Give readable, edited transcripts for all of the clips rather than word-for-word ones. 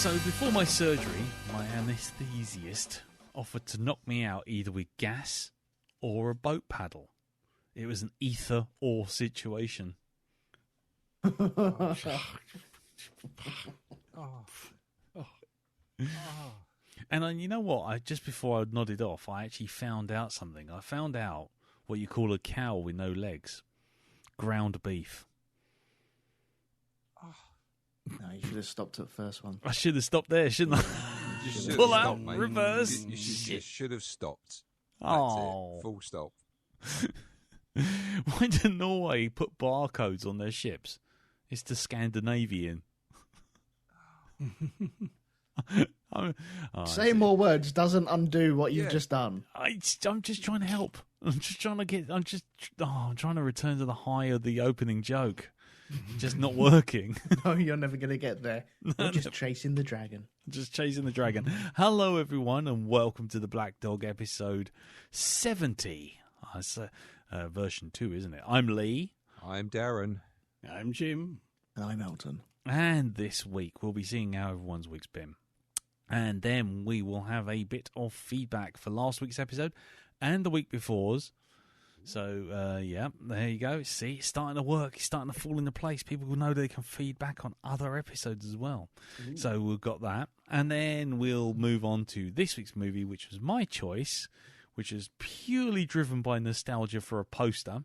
So before my surgery, my anaesthesiast offered to knock me out either with gas or a boat paddle. It was an either or situation. And you know what? Just before I nodded off, I actually found out something. I found out what you call a cow with no legs. Ground beef. No, you should have stopped at the first one. I should have stopped there, shouldn't I? You Pull out, stopped, mate. reverse. You should have stopped. That's Oh. it. Full stop. Why did Norway put barcodes on their ships? It's the Scandinavian. Saying more words doesn't undo what you've just done. I'm just trying to help. I'm trying to return to the high of the opening joke. Just not working. No, you're never going to get there. You're just chasing the dragon. Just chasing the dragon. Hello, everyone, and welcome to the Black Dog episode 70. It's version 2, isn't it? I'm Lee. I'm Darren. I'm Jim. And I'm Elton. And this week we'll be seeing how everyone's week's been. And then we will have a bit of feedback for last week's episode and the week before's. So, yeah, there you go. See, it's starting to work. It's starting to fall into place. People will know they can feed back on other episodes as well. Ooh. So we've got that. And then we'll move on to this week's movie, which was my choice, which is purely driven by nostalgia for a poster,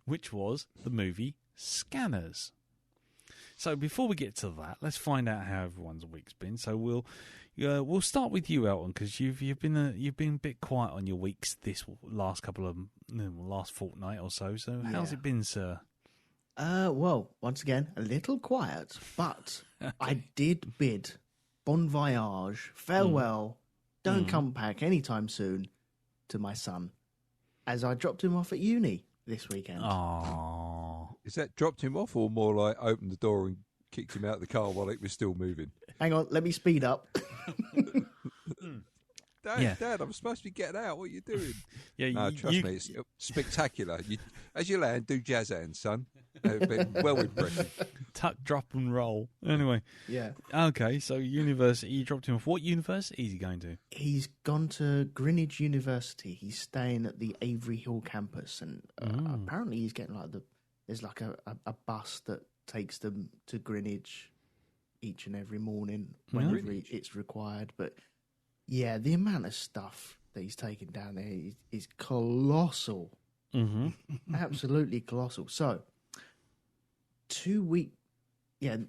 which was the movie Scanners. So before we get to that, let's find out how everyone's week's been. So we'll start with you, Elton, because you've been a bit quiet on your weeks this last fortnight or so. So how's it been, sir? Well, once again, a little quiet, but okay. I did bid bon voyage, farewell, don't come back anytime soon to my son, as I dropped him off at uni this weekend. Aww. Is that dropped him off or more like opened the door and kicked him out of the car while it was still moving? Hang on, let me speed up. Dad, I'm supposed to be getting out. What are you doing? Yeah, no, trust me, it's spectacular. As you land, do jazz hands, son. Well impressive. Tuck, drop and roll. Anyway. Yeah. Okay, so university, you dropped him off. What university is he going to? He's gone to Greenwich University. He's staying at the Avery Hill campus, and apparently he's getting there's like a bus that takes them to Greenwich each and every morning whenever it's required. But yeah, the amount of stuff that he's taking down there is colossal. Mm-hmm. Absolutely colossal. So, 2 weeks,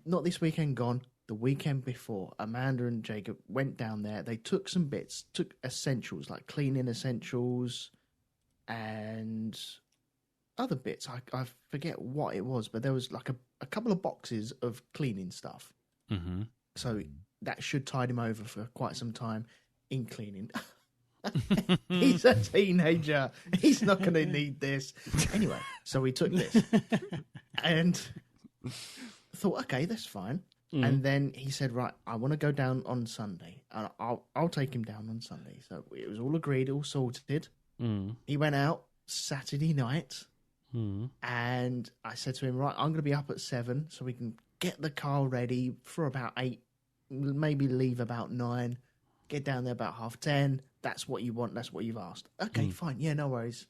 not this weekend gone, the weekend before, Amanda and Jacob went down there. They took some bits, took essentials, like cleaning essentials and other bits. I forget what it was, but there was like a couple of boxes of cleaning stuff. Mm-hmm. So that should tide him over for quite some time in cleaning. He's a teenager. He's not going to need this. Anyway, so we took this and thought, okay, that's fine. And then he said, right, I want to go down on Sunday. And I'll take him down on Sunday. So it was all agreed, all sorted. He went out Saturday night. And I said to him, right, I'm going to be up at 7 so we can get the car ready for about 8, maybe leave about 9, get down there about 10:30. That's what you want. That's what you've asked. Okay, fine. Yeah, no worries.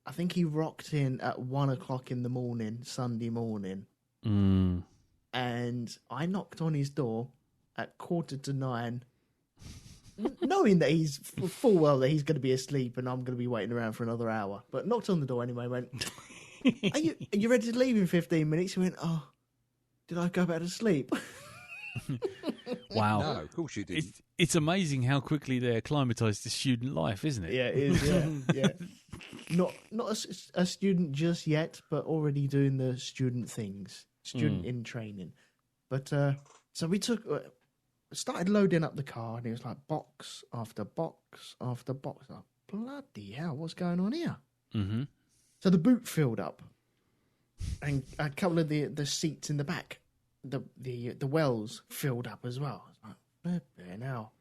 I think he rocked in at 1 o'clock in the morning, Sunday morning. And I knocked on his door at 8:45, knowing that he's full well that he's going to be asleep and I'm going to be waiting around for another hour. But knocked on the door anyway, went, are you ready to leave in 15 minutes? He went, oh, did I go back to sleep? Wow. No, of course you did. It's amazing how quickly they acclimatise to student life, isn't it? Yeah, it is. Yeah. Not a student just yet, but already doing the student things, student in training. But so we started loading up the car, and it was like box after box after box. Like, bloody hell, what's going on here? Mm-hmm. So the boot filled up, and a couple of the seats in the back, the wells filled up as well. I was like, there now.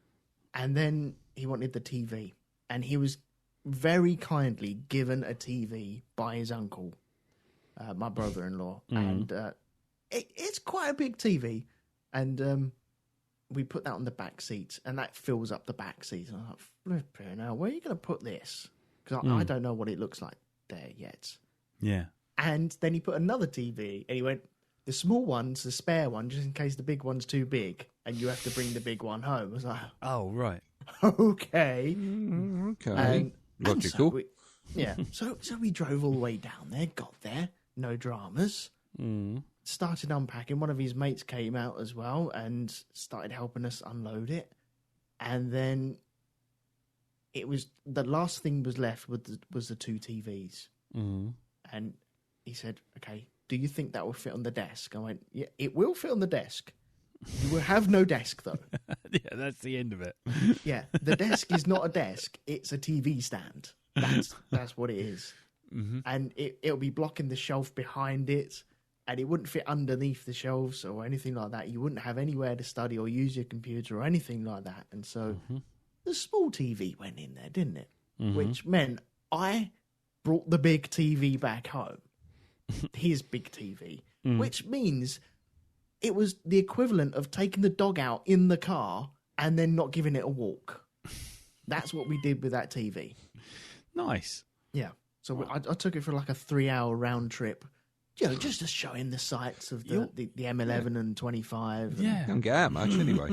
And then he wanted the TV, and he was very kindly given a TV by his uncle, my brother-in-law, and it's quite a big TV, and we put that on the back seat, and that fills up the back seat. And I'm like, flipping now, where are you going to put this? Because I don't know what it looks like there yet. Yeah. And then he put another TV, and he went, the small one's the spare one, just in case the big one's too big, and you have to bring the big one home. I was like, Oh, right. okay. Okay. Logical. So we drove all the way down there, got there, no dramas. Started unpacking. One of his mates came out as well and started helping us unload it. And then it was the last thing was left was the two TVs. And he said, "Okay, do you think that will fit on the desk?" I went, "Yeah, it will fit on the desk. You will have no desk though." Yeah, that's the end of it. Yeah, the desk is not a desk; it's a TV stand. That's what it is. And it'll be blocking the shelf behind it. And it wouldn't fit underneath the shelves or anything like that. You wouldn't have anywhere to study or use your computer or anything like that. And so the small TV went in there, didn't it? Which meant I brought the big TV back home. His big TV. Which means it was the equivalent of taking the dog out in the car and then not giving it a walk. That's what we did with that TV. Nice. Yeah. So I took it for like a 3-hour round trip. You know, just to show him the sights of the M11 and 25. Yeah. Don't get out much anyway.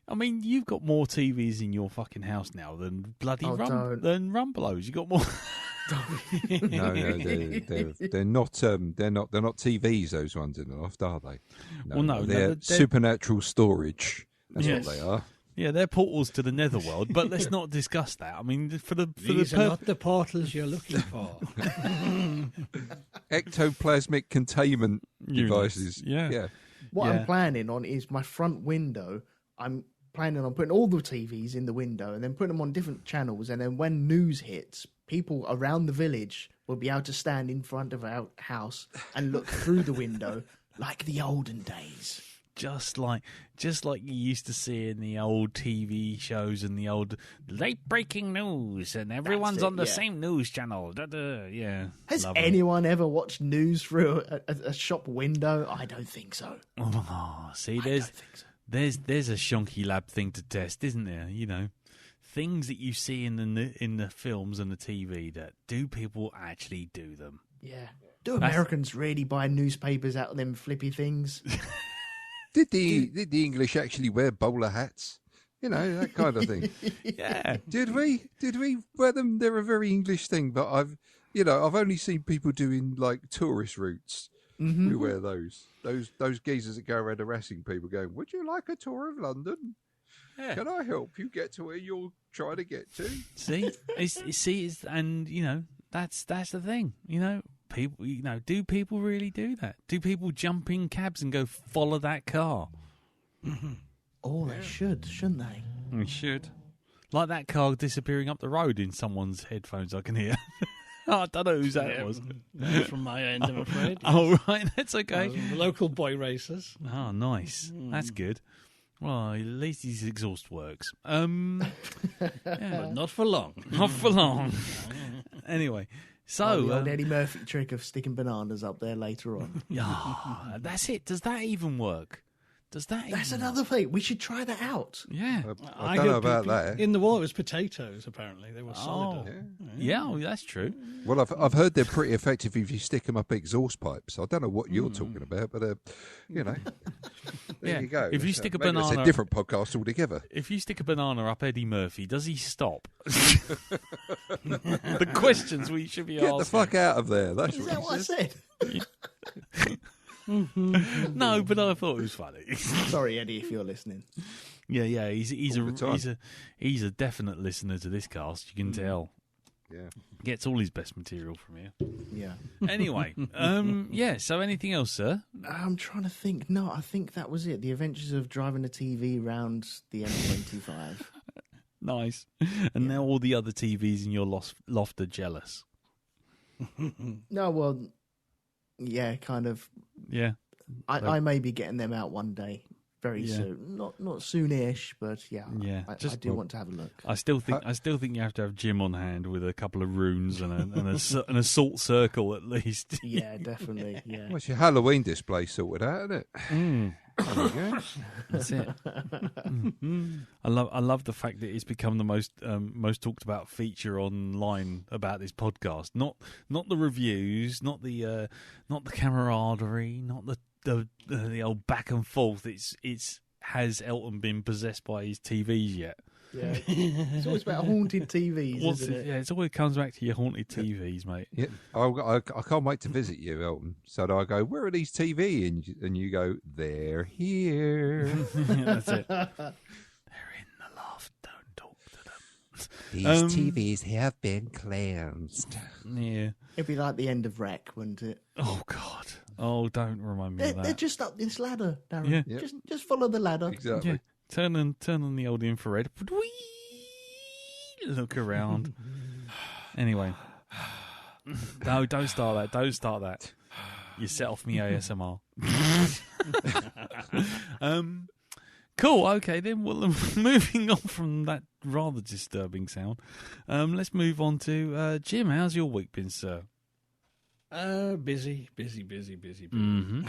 I mean, you've got more TVs in your fucking house now than bloody than Rumbelows. You got more. No, they're not TVs. Those ones in the loft, are they? No, they're supernatural storage. That's what they are. Yeah, they're portals to the netherworld, but let's not discuss that. I mean, these are not the portals you're looking for. Ectoplasmic containment devices. Yeah. What I'm planning on is my front window. I'm planning on putting all the TVs in the window and then putting them on different channels. And then when news hits, people around the village will be able to stand in front of our house and look through the window like the olden days. Just like you used to see in the old TV shows and the old late breaking news, and everyone's on the same news channel. Yeah. Has anyone ever watched news through a shop window? I don't think so. Oh, see, there's a shonky lab thing to test, isn't there? You know, things that you see in the films and the TV. That do people actually do them? Yeah. Do Americans really buy newspapers out of them flippy things? Did the English actually wear bowler hats? You know, that kind of thing. Yeah. Did we wear them? They're a very English thing, but I've only seen people doing like tourist routes who wear those geezers that go around harassing people, going, "Would you like a tour of London? Yeah. Can I help you get to where you're trying to get to?" See, and you know, that's the thing, you know. People, you know, do people really do that? Do people jump in cabs and go follow that car? Oh, they shouldn't they? They should. Like that car disappearing up the road in someone's headphones, I can hear. I don't know whose that was. From my end, I'm afraid. Oh, right, that's okay. The local boy racers. Oh, nice. That's good. Well, at least his exhaust works. But not for long. Not for long. Anyway. So, the old Eddie Murphy trick of sticking bananas up there later on. Yeah, that's it. Does that even work? That's another thing. We should try that out. Yeah. I don't know about that. In the war, it was potatoes, apparently. They were solid. Yeah, that's true. Well, I've heard they're pretty effective if you stick them up exhaust pipes. I don't know what you're talking about, but, you know, there you go. If you stick a banana... It's a different podcast altogether. If you stick a banana up Eddie Murphy, does he stop? The questions we should be asking. Get the fuck out of there. Is that what I said? No, but I thought it was funny. Sorry, Eddie, if you're listening. Yeah, he's a definite listener to this cast. You can tell. Yeah, gets all his best material from here. Yeah. Anyway, So anything else, sir? I'm trying to think. No, I think that was it. The adventures of driving a TV around the M25. Nice. And now all the other TVs in your loft are jealous. No, well. Yeah, kind of. Yeah. I may be getting them out one day, very soon. Not soonish, but I do want to have a look. I still think you have to have Jim on hand with a couple of runes and an assault circle at least. Yeah, definitely. Yeah. Well, it's your Halloween display sorted out, isn't it? There you go. That's it. I love the fact that it's become the most talked about feature online about this podcast. Not the reviews, not the camaraderie, not the old back and forth. It's has Elton been possessed by his TVs yet? Yeah, it's always about haunted TVs, isn't it? Yeah, it always comes back to your haunted TVs, mate. Yeah, I can't wait to visit you, Elton. So I go, where are these TV? And you go, they're here. That's it. They're in the loft. Don't talk to them. These TVs have been cleansed. Yeah. It'd be like the end of Wreck, wouldn't it? Oh God. Oh, don't remind me of that. They're just up this ladder, Darren. Yeah. Yep. Just follow the ladder. Exactly. Yeah. Turn on the old infrared. Look around. Anyway. No, don't start that. Don't start that. You set off me ASMR. Cool. Okay, then. Well, moving on from that rather disturbing sound, let's move on to Jim. How's your week been, sir? Busy. Mm-hmm.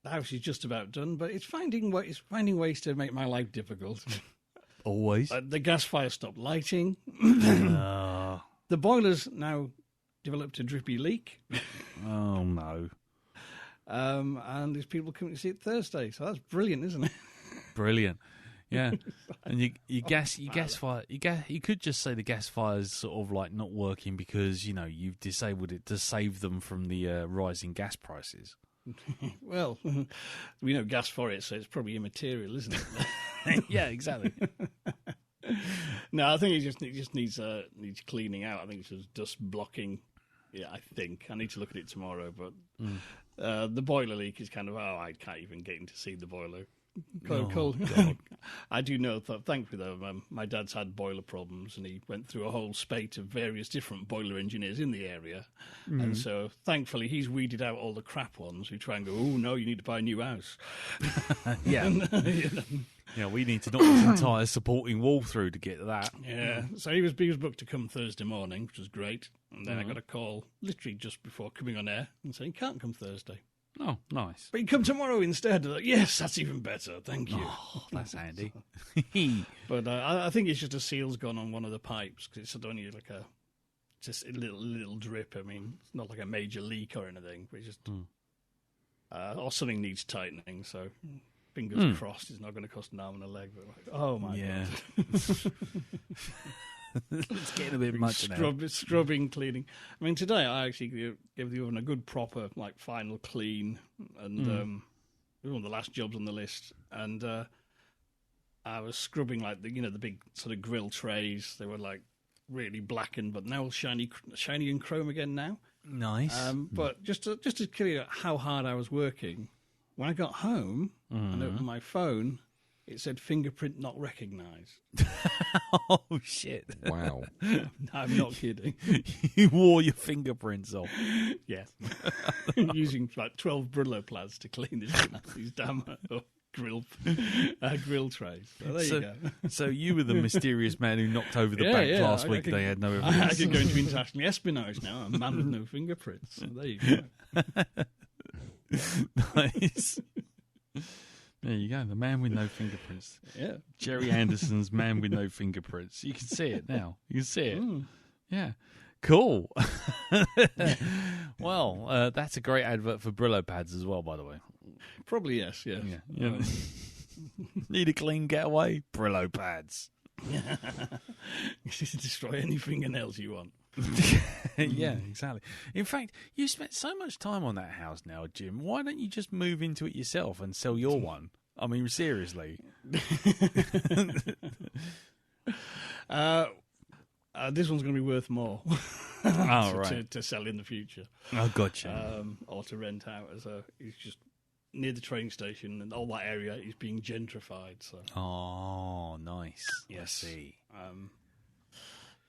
The house is just about done, but it's finding ways to make my life difficult. Always. The gas fire stopped lighting. Oh The boiler's now developed a drippy leak. no. And there's people coming to see it Thursday, so that's brilliant, isn't it? Brilliant. Yeah. And you could just say the gas fire's sort of like not working because, you've disabled it to save them from the rising gas prices. Well, we know gas for it, so it's probably immaterial, isn't it? Yeah, exactly. No, I think it just needs cleaning out. I think it's just dust blocking. Yeah, I think I need to look at it tomorrow. But the boiler leak is kind of I can't even get in to see the boiler. Cold. I do know that. Thankfully, though, my dad's had boiler problems, and he went through a whole spate of various different boiler engineers in the area, and so thankfully he's weeded out all the crap ones who try and go, "Oh no, you need to buy a new house." Yeah. Yeah, we need to knock this entire supporting wall through to get to that. Yeah, so he was booked to come Thursday morning, which was great, and then I got a call literally just before coming on air and saying, "Can't come Thursday." Oh, nice. But you come tomorrow instead. Like, yes, that's even better. Thank you. Oh, that's handy. But I think it's just a seal's gone on one of the pipes because it's only like just a little drip. I mean, it's not like a major leak or anything. But it's just or something needs tightening. So fingers crossed, it's not going to cost an arm and a leg. But oh my god. It's getting a bit much now. Scrubbing, cleaning. I mean, today I actually gave the oven a good proper, final clean, and it was one of the last jobs on the list. And I was scrubbing the big sort of grill trays. They were really blackened, but now shiny and chrome again now. Nice. But just to clear how hard I was working, when I got home and opened my phone, it said fingerprint not recognised. Oh, shit. Wow. I'm not kidding. You wore your fingerprints off. Yes. Using 12 Brillo plaids to clean these damn grill trays. So there you go. So you were the mysterious man who knocked over the bank last week. They had no evidence. I could go into international espionage now. A man with no fingerprints. So there you go. Nice. There you go, the man with no fingerprints. Yeah. Jerry Anderson's man with no fingerprints. You can see it now. You can see it. Yeah. Cool. Well, that's a great advert for Brillo pads as well, by the way. Probably yes, yes. Yeah. Need a clean getaway? Brillo pads. Destroy any fingernails you want. Yeah, exactly. In fact, you spent so much time on that house now, Jim. Why don't you just move into it yourself and sell your one? I mean, seriously. This one's going to be worth more to sell in the future. Oh, gotcha. Or to rent out. It's just near the train station, and all that area is being gentrified. So. Oh, nice. Yes. I see.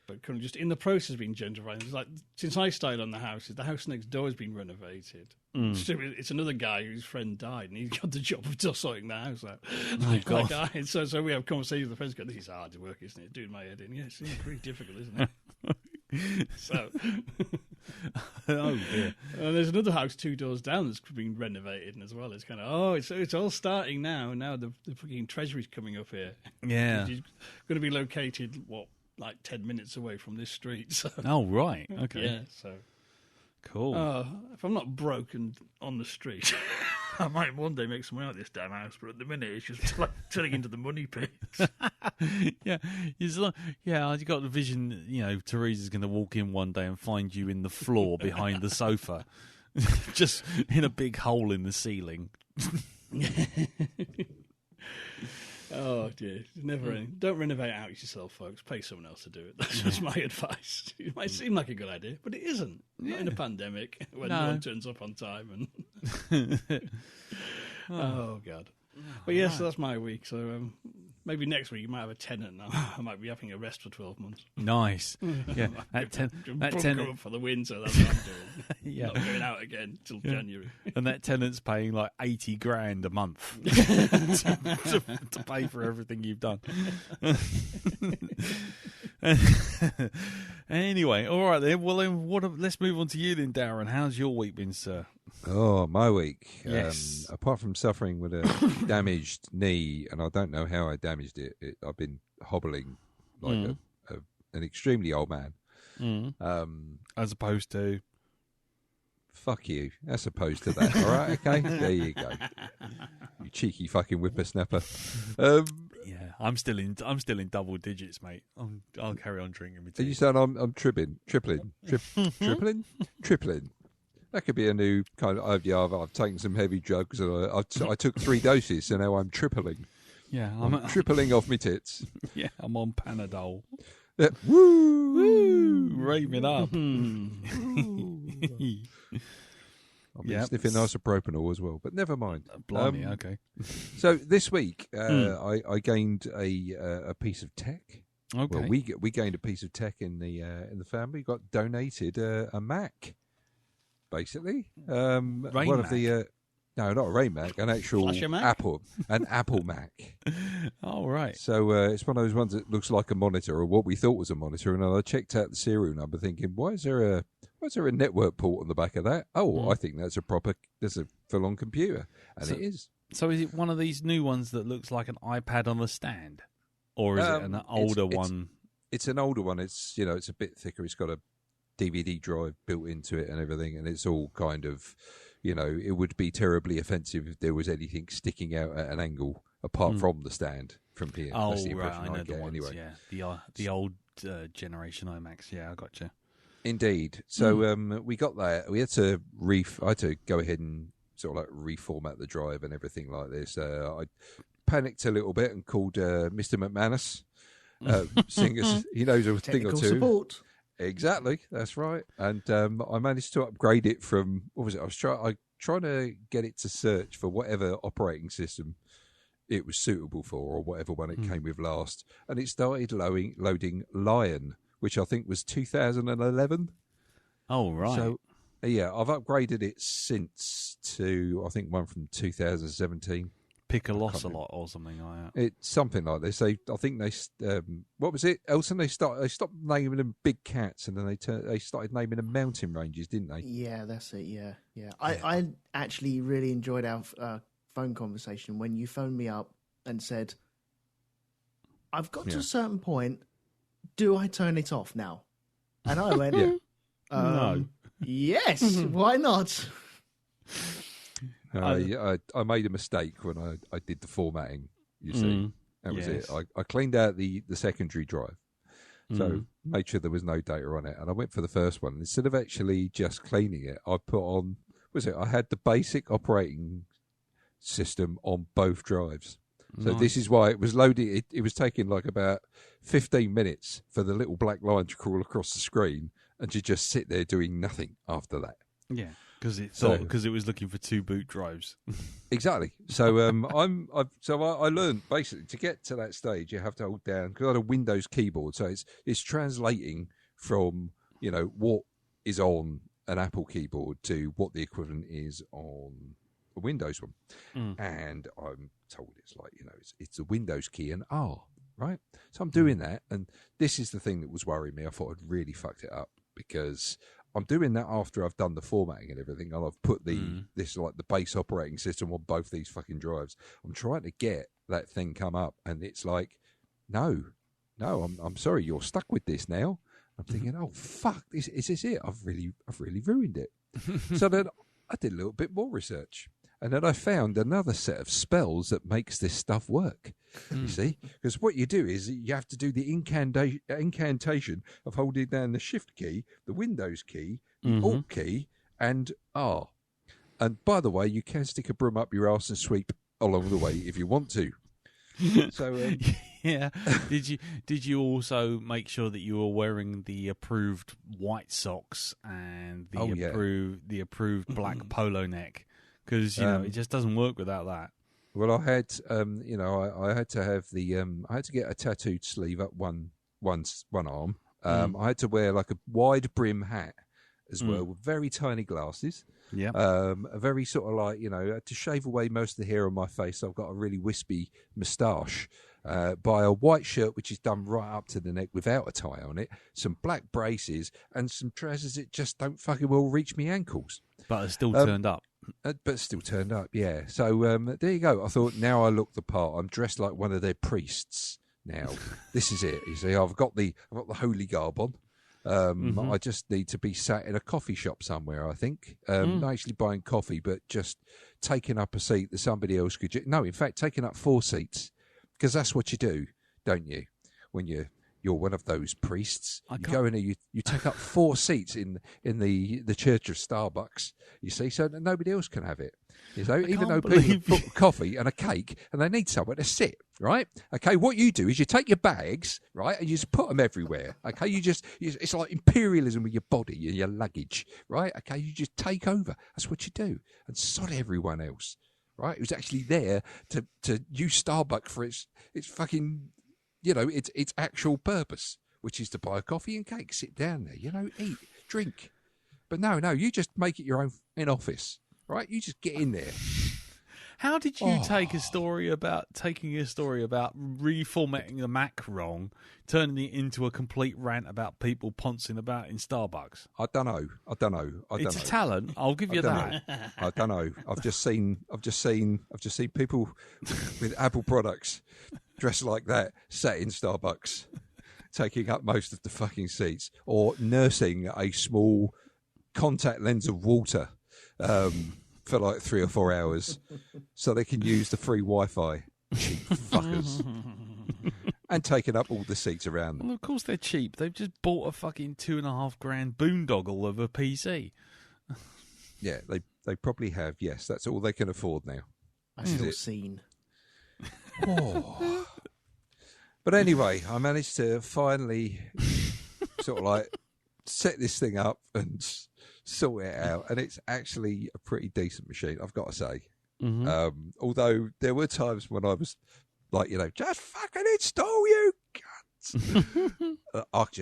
But kind of just in the process of being gentrified. It's since I started on the house next door has been renovated. It's another guy whose friend died, and he got the job of sorting the house out. Oh, God. So we have conversations with the friends. Go, this is hard work, isn't it? Doing my head in. Yeah, it's pretty difficult, isn't it? So Oh dear. And there's another house 2 doors down that's being renovated as well. It's kind of, it's all starting now. Now the fucking treasury's coming up here. Yeah. It's going to be located, like 10 minutes away from this street. So. Oh right. Okay. Yeah, so. Cool. If I'm not broken on the street, I might one day make some money out of this damn house, but at the minute it's just like turning into the money pit. Yeah, I got the vision. Teresa's going to walk in one day and find you in the floor behind the sofa, just in a big hole in the ceiling. Oh dear, never ending. Don't renovate a house yourself, folks. Pay someone else to do it. That's just my advice. It might seem like a good idea, but it isn't. Not in a pandemic when no one turns up on time. And oh god. But yes, so that's my week. So maybe next week you might have a tenant now. I might be having a rest for 12 months. Nice. Yeah, that tenant for the winter. That's what I'm doing. Yeah, not going out again till January. And that tenant's paying like $80,000 a month to pay for everything you've done. Anyway, all right then. Well, then let's move on to you then, Darren. How's your week been, sir? Oh, my week. Yes. Apart from suffering with a damaged knee, and I don't know how I damaged it, I've been hobbling like an extremely old man. As opposed to... Fuck you. As opposed to that. All right, okay? There you go. You cheeky fucking whippersnapper. Yeah, I'm still in double digits, mate. I'll carry on drinking. Are you saying I'm tripling? That could be a new kind of. I've taken some heavy drugs and I took 3 doses, so now I'm tripling. Yeah, I'm tripling off my tits. Yeah, I'm on Panadol. Woo! Raving up. I've been sniffing isopropanol as well, but never mind. Blimey, okay. So this week, I gained a piece of tech. Okay. Well, we gained a piece of tech in the family. Got donated a Mac, basically. One of the no, not a Rain Mac, an actual Mac? an Apple Mac. Oh, right. So it's one of those ones that looks like a monitor, or what we thought was a monitor. And I checked out the serial number, thinking, why is there a network port on the back of that? Oh, I think that's a full-on computer, and it is. So is it one of these new ones that looks like an iPad on a stand, or is it an older one? It's an older one. It's it's a bit thicker. It's got a DVD drive built into it and everything, and it's all kind of. It would be terribly offensive if there was anything sticking out at an angle apart from the stand from here. Oh, that's the right, impression I know get the ones, anyway. Yeah, the old generation iMacs. Yeah, I gotcha. Indeed. So we got that. We had to I had to go ahead and sort of like reformat the drive and everything like this. I panicked a little bit and called Mr. McManus, seeing as he knows a thing or two. Support. Exactly, that's right. And I managed to upgrade it from, what was it? I was trying to get it to search for whatever operating system it was suitable for, or whatever one it came with last. And it started loading Lion, which I think was 2011. Oh, right. So, yeah, I've upgraded it since to, I think, one from 2017. Pick a loss a lot or something like that. It's something like this. I think they what was it, Elton? They stopped naming them big cats, and then they started naming them mountain ranges, didn't they? Yeah, that's it. Yeah. I actually really enjoyed our phone conversation when you phoned me up and said, "I've got to a certain point. Do I turn it off now?" And I went, No. Yes. Why not? I made a mistake when I did the formatting, you see. That was it. I cleaned out the secondary drive, so made sure there was no data on it. And I went for the first one. Instead of actually just cleaning it, I put on, I had the basic operating system on both drives. So this is why it was loading. It was taking like about 15 minutes for the little black line to crawl across the screen and to just sit there doing nothing after that. Yeah. Because it was looking for 2 boot drives. Exactly. So I learned basically to get to that stage you have to hold down, because I had a Windows keyboard, so it's translating from what is on an Apple keyboard to what the equivalent is on a Windows one. And I'm told it's like it's the Windows key and R, right? So I'm doing that, and this is the thing that was worrying me. I thought I'd really fucked it up, because I'm doing that after I've done the formatting and everything, and I've put this like the base operating system on both these fucking drives. I'm trying to get that thing come up, and it's like, no, I'm sorry, you're stuck with this now. I'm thinking, oh fuck, is this it? I've really ruined it. So then I did a little bit more research, and then I found another set of spells that makes this stuff work. You see, because what you do is you have to do the incantation of holding down the Shift key, the Windows key, the Alt key, and R. And by the way, you can stick a broom up your arse and sweep along the way if you want to. So yeah, did you also make sure that you were wearing the approved white socks and the approved black polo neck? Because it just doesn't work without that. Well, I had I had to have I had to get a tattooed sleeve up one arm. I had to wear like a wide brim hat as well, with very tiny glasses. Yeah. A very sort of like, to shave away most of the hair on my face. I've got a really wispy moustache. By a white shirt, which is done right up to the neck without a tie on it, some black braces, and some trousers that just don't fucking well reach me ankles. But it's still turned up. But still turned up, yeah. So there you go. I thought, now I look the part. I'm dressed like one of their priests now. This is it. You see, I've got the holy garb on. I just need to be sat in a coffee shop somewhere, I think. Not actually buying coffee, but just taking up a seat that somebody else could... No, in fact, taking up 4 seats. Because that's what you do, don't you? When you're one of those priests, you go in and you take up 4 seats in the church of Starbucks. You see, so that nobody else can have it. Even though people have bought coffee and a cake and they need somewhere to sit, right? Okay, what you do is you take your bags, right, and you just put them everywhere. Okay, it's like imperialism with your body and your luggage, right? Okay, you just take over. That's what you do, and sod everyone else. Right, it was actually there to use Starbucks for its fucking, its actual purpose, which is to buy a coffee and cake, sit down there, eat, drink. But no, you just make it your own in office, right? You just get in there. How did you taking a story about reformatting the Mac wrong, turning it into a complete rant about people poncing about in Starbucks? I don't know. It's a talent. I'll give you that. I don't know. I've just seen people with Apple products dressed like that, sat in Starbucks, taking up most of the fucking seats, or nursing a small contact lens of water. For like 3 or 4 hours, so they can use the free Wi-Fi. Cheap fuckers. And taking up all the seats around them. Well, of course they're cheap. They've just bought a fucking $2,500 boondoggle of a PC. Yeah, they probably have. Yes, that's all they can afford now. I still seen. Oh. But anyway, I managed to finally sort of like set this thing up and sort it out, and it's actually a pretty decent machine, I've got to say. Although there were times when I was like, just fucking install, you cunts.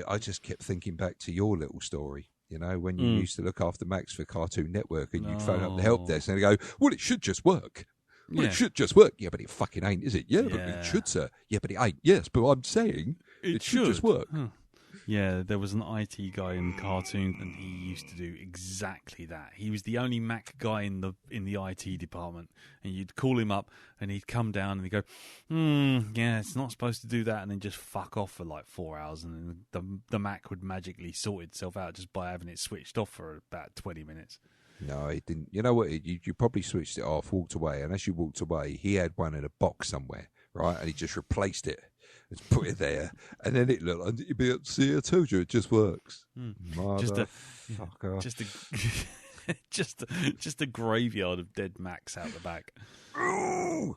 I just kept thinking back to your little story, when you used to look after Macs for Cartoon Network, and you'd phone up the help desk and they'd go, well, it should just work. Well, it should just work. Yeah, but it fucking ain't, is it? Yeah, but it should, sir. Yeah, but it ain't. Yes, but I'm saying it should just work. Huh. Yeah, there was an IT guy in cartoon, and he used to do exactly that. He was the only Mac guy in the IT department, and you'd call him up, and he'd come down, and he'd go, yeah, it's not supposed to do that, and then just fuck off for like 4 hours, and then the Mac would magically sort itself out just by having it switched off for about 20 minutes. No, he didn't. You know what? You probably switched it off, walked away, and as you walked away, he had one in a box somewhere, right? And he just replaced it. Just put it there, and then it looked. You'd be able to see. I told you, it just works. Motherfucker. Just a graveyard of dead Macs out the back.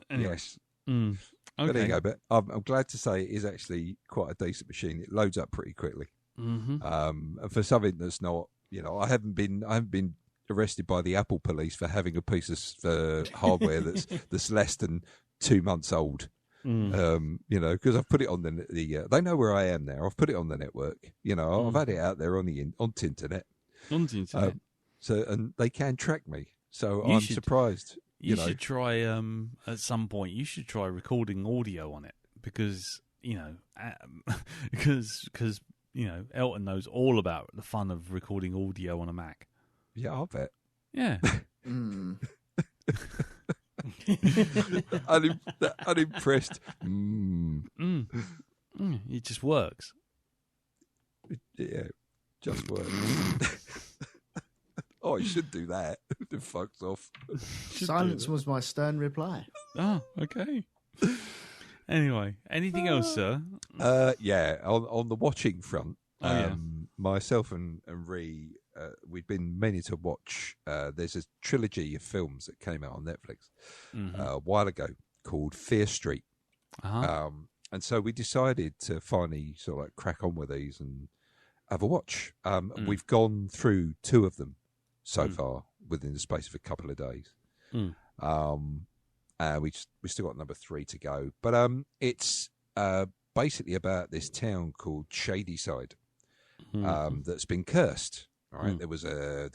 Anyway. Yes. Okay. But there you go. But I'm glad to say it is actually quite a decent machine. It loads up pretty quickly. And for something that's not, I haven't been arrested by the Apple police for having a piece of hardware that's less than 2 months old. Because I've put it on the they know where I am now. I've put it on the network. I've had it out there on the internet. On the internet. And they can track me. So I'm surprised. You should try at some point. You should try recording audio on it because Elton knows all about the fun of recording audio on a Mac. Yeah, I'll bet. Yeah. Unimpressed. It just works. Yeah, just works. Oh, I should do that. It fucks off. Silence was my stern reply. Oh, okay. Anyway, anything else, sir? Yeah, on the watching front, myself and Ree, we'd been meaning to watch. There's a trilogy of films that came out on Netflix a while ago called Fear Street. Uh-huh. And so we decided to finally sort of like crack on with these and have a watch. We've gone through 2 of them so far within the space of a couple of days. We still got number 3 to go, but it's basically about this town called Shadyside that's been cursed. All right, there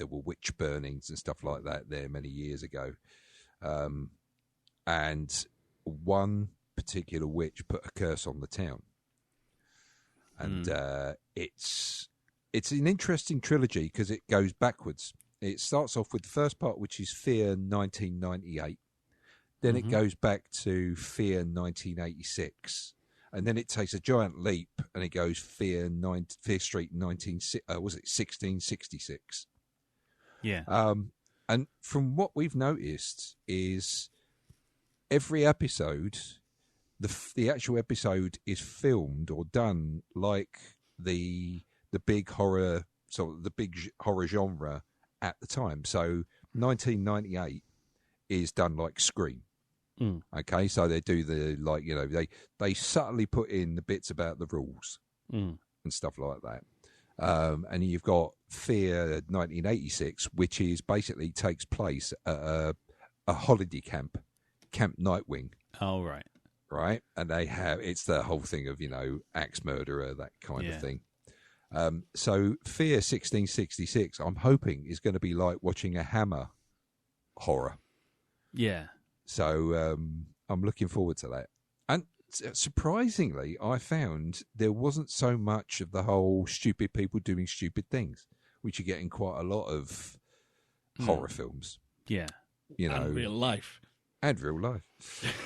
were witch burnings and stuff like that there many years ago, and one particular witch put a curse on the town, and it's an interesting trilogy because it goes backwards. It starts off with the first part, which is Fear 1998. Then it goes back to Fear 1986. And then it takes a giant leap and it goes Fear Street 1666. Yeah. And from what we've noticed is every episode, the actual episode is filmed or done like the big horror, sort of the big horror genre at the time. So 1998 is done like Scream. Okay, so they do they subtly put in the bits about the rules and stuff like that. And you've got Fear 1986, which is basically takes place at a holiday camp, Camp Nightwing. Oh, right. Right, and it's the whole thing of axe murderer, that kind of thing. So Fear 1666, I'm hoping, is going to be like watching a Hammer horror. Yeah. So I'm looking forward to that. And surprisingly, I found there wasn't so much of the whole stupid people doing stupid things, which you get in quite a lot of horror films. Yeah. And real life. And real life.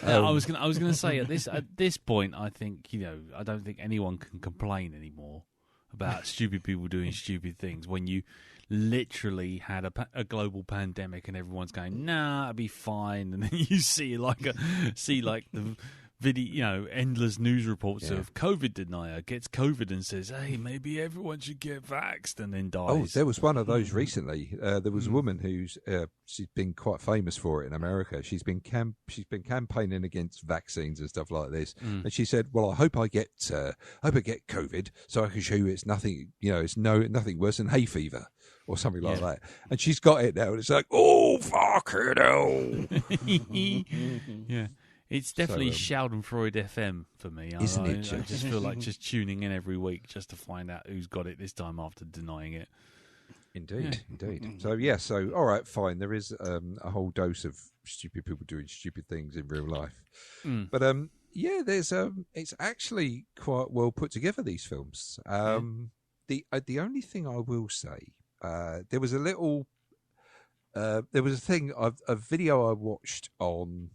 I was gonna say at this point, I think I don't think anyone can complain anymore about stupid people doing stupid things when you literally had a global pandemic and everyone's going, nah, it'll be fine, and then you see the video, endless news reports of COVID denier gets COVID and says, hey, maybe everyone should get vaxxed, and then dies. Oh, there was one of those recently. There was a woman who's she's been quite famous for it in America. She's been campaigning against vaccines and stuff like this, and she said, "Well, I hope I get COVID so I can show you it's nothing. It's nothing worse than hay fever or something like that." And she's got it now, and it's like, oh, fuck it hell. Yeah. It's definitely Schadenfreude FM for me. Isn't it? I just feel like just tuning in every week just to find out who's got it this time after denying it. Indeed. So all right, fine. There is a whole dose of stupid people doing stupid things in real life, but there's it's actually quite well put together, these films. The only thing I will say, there was a video I watched on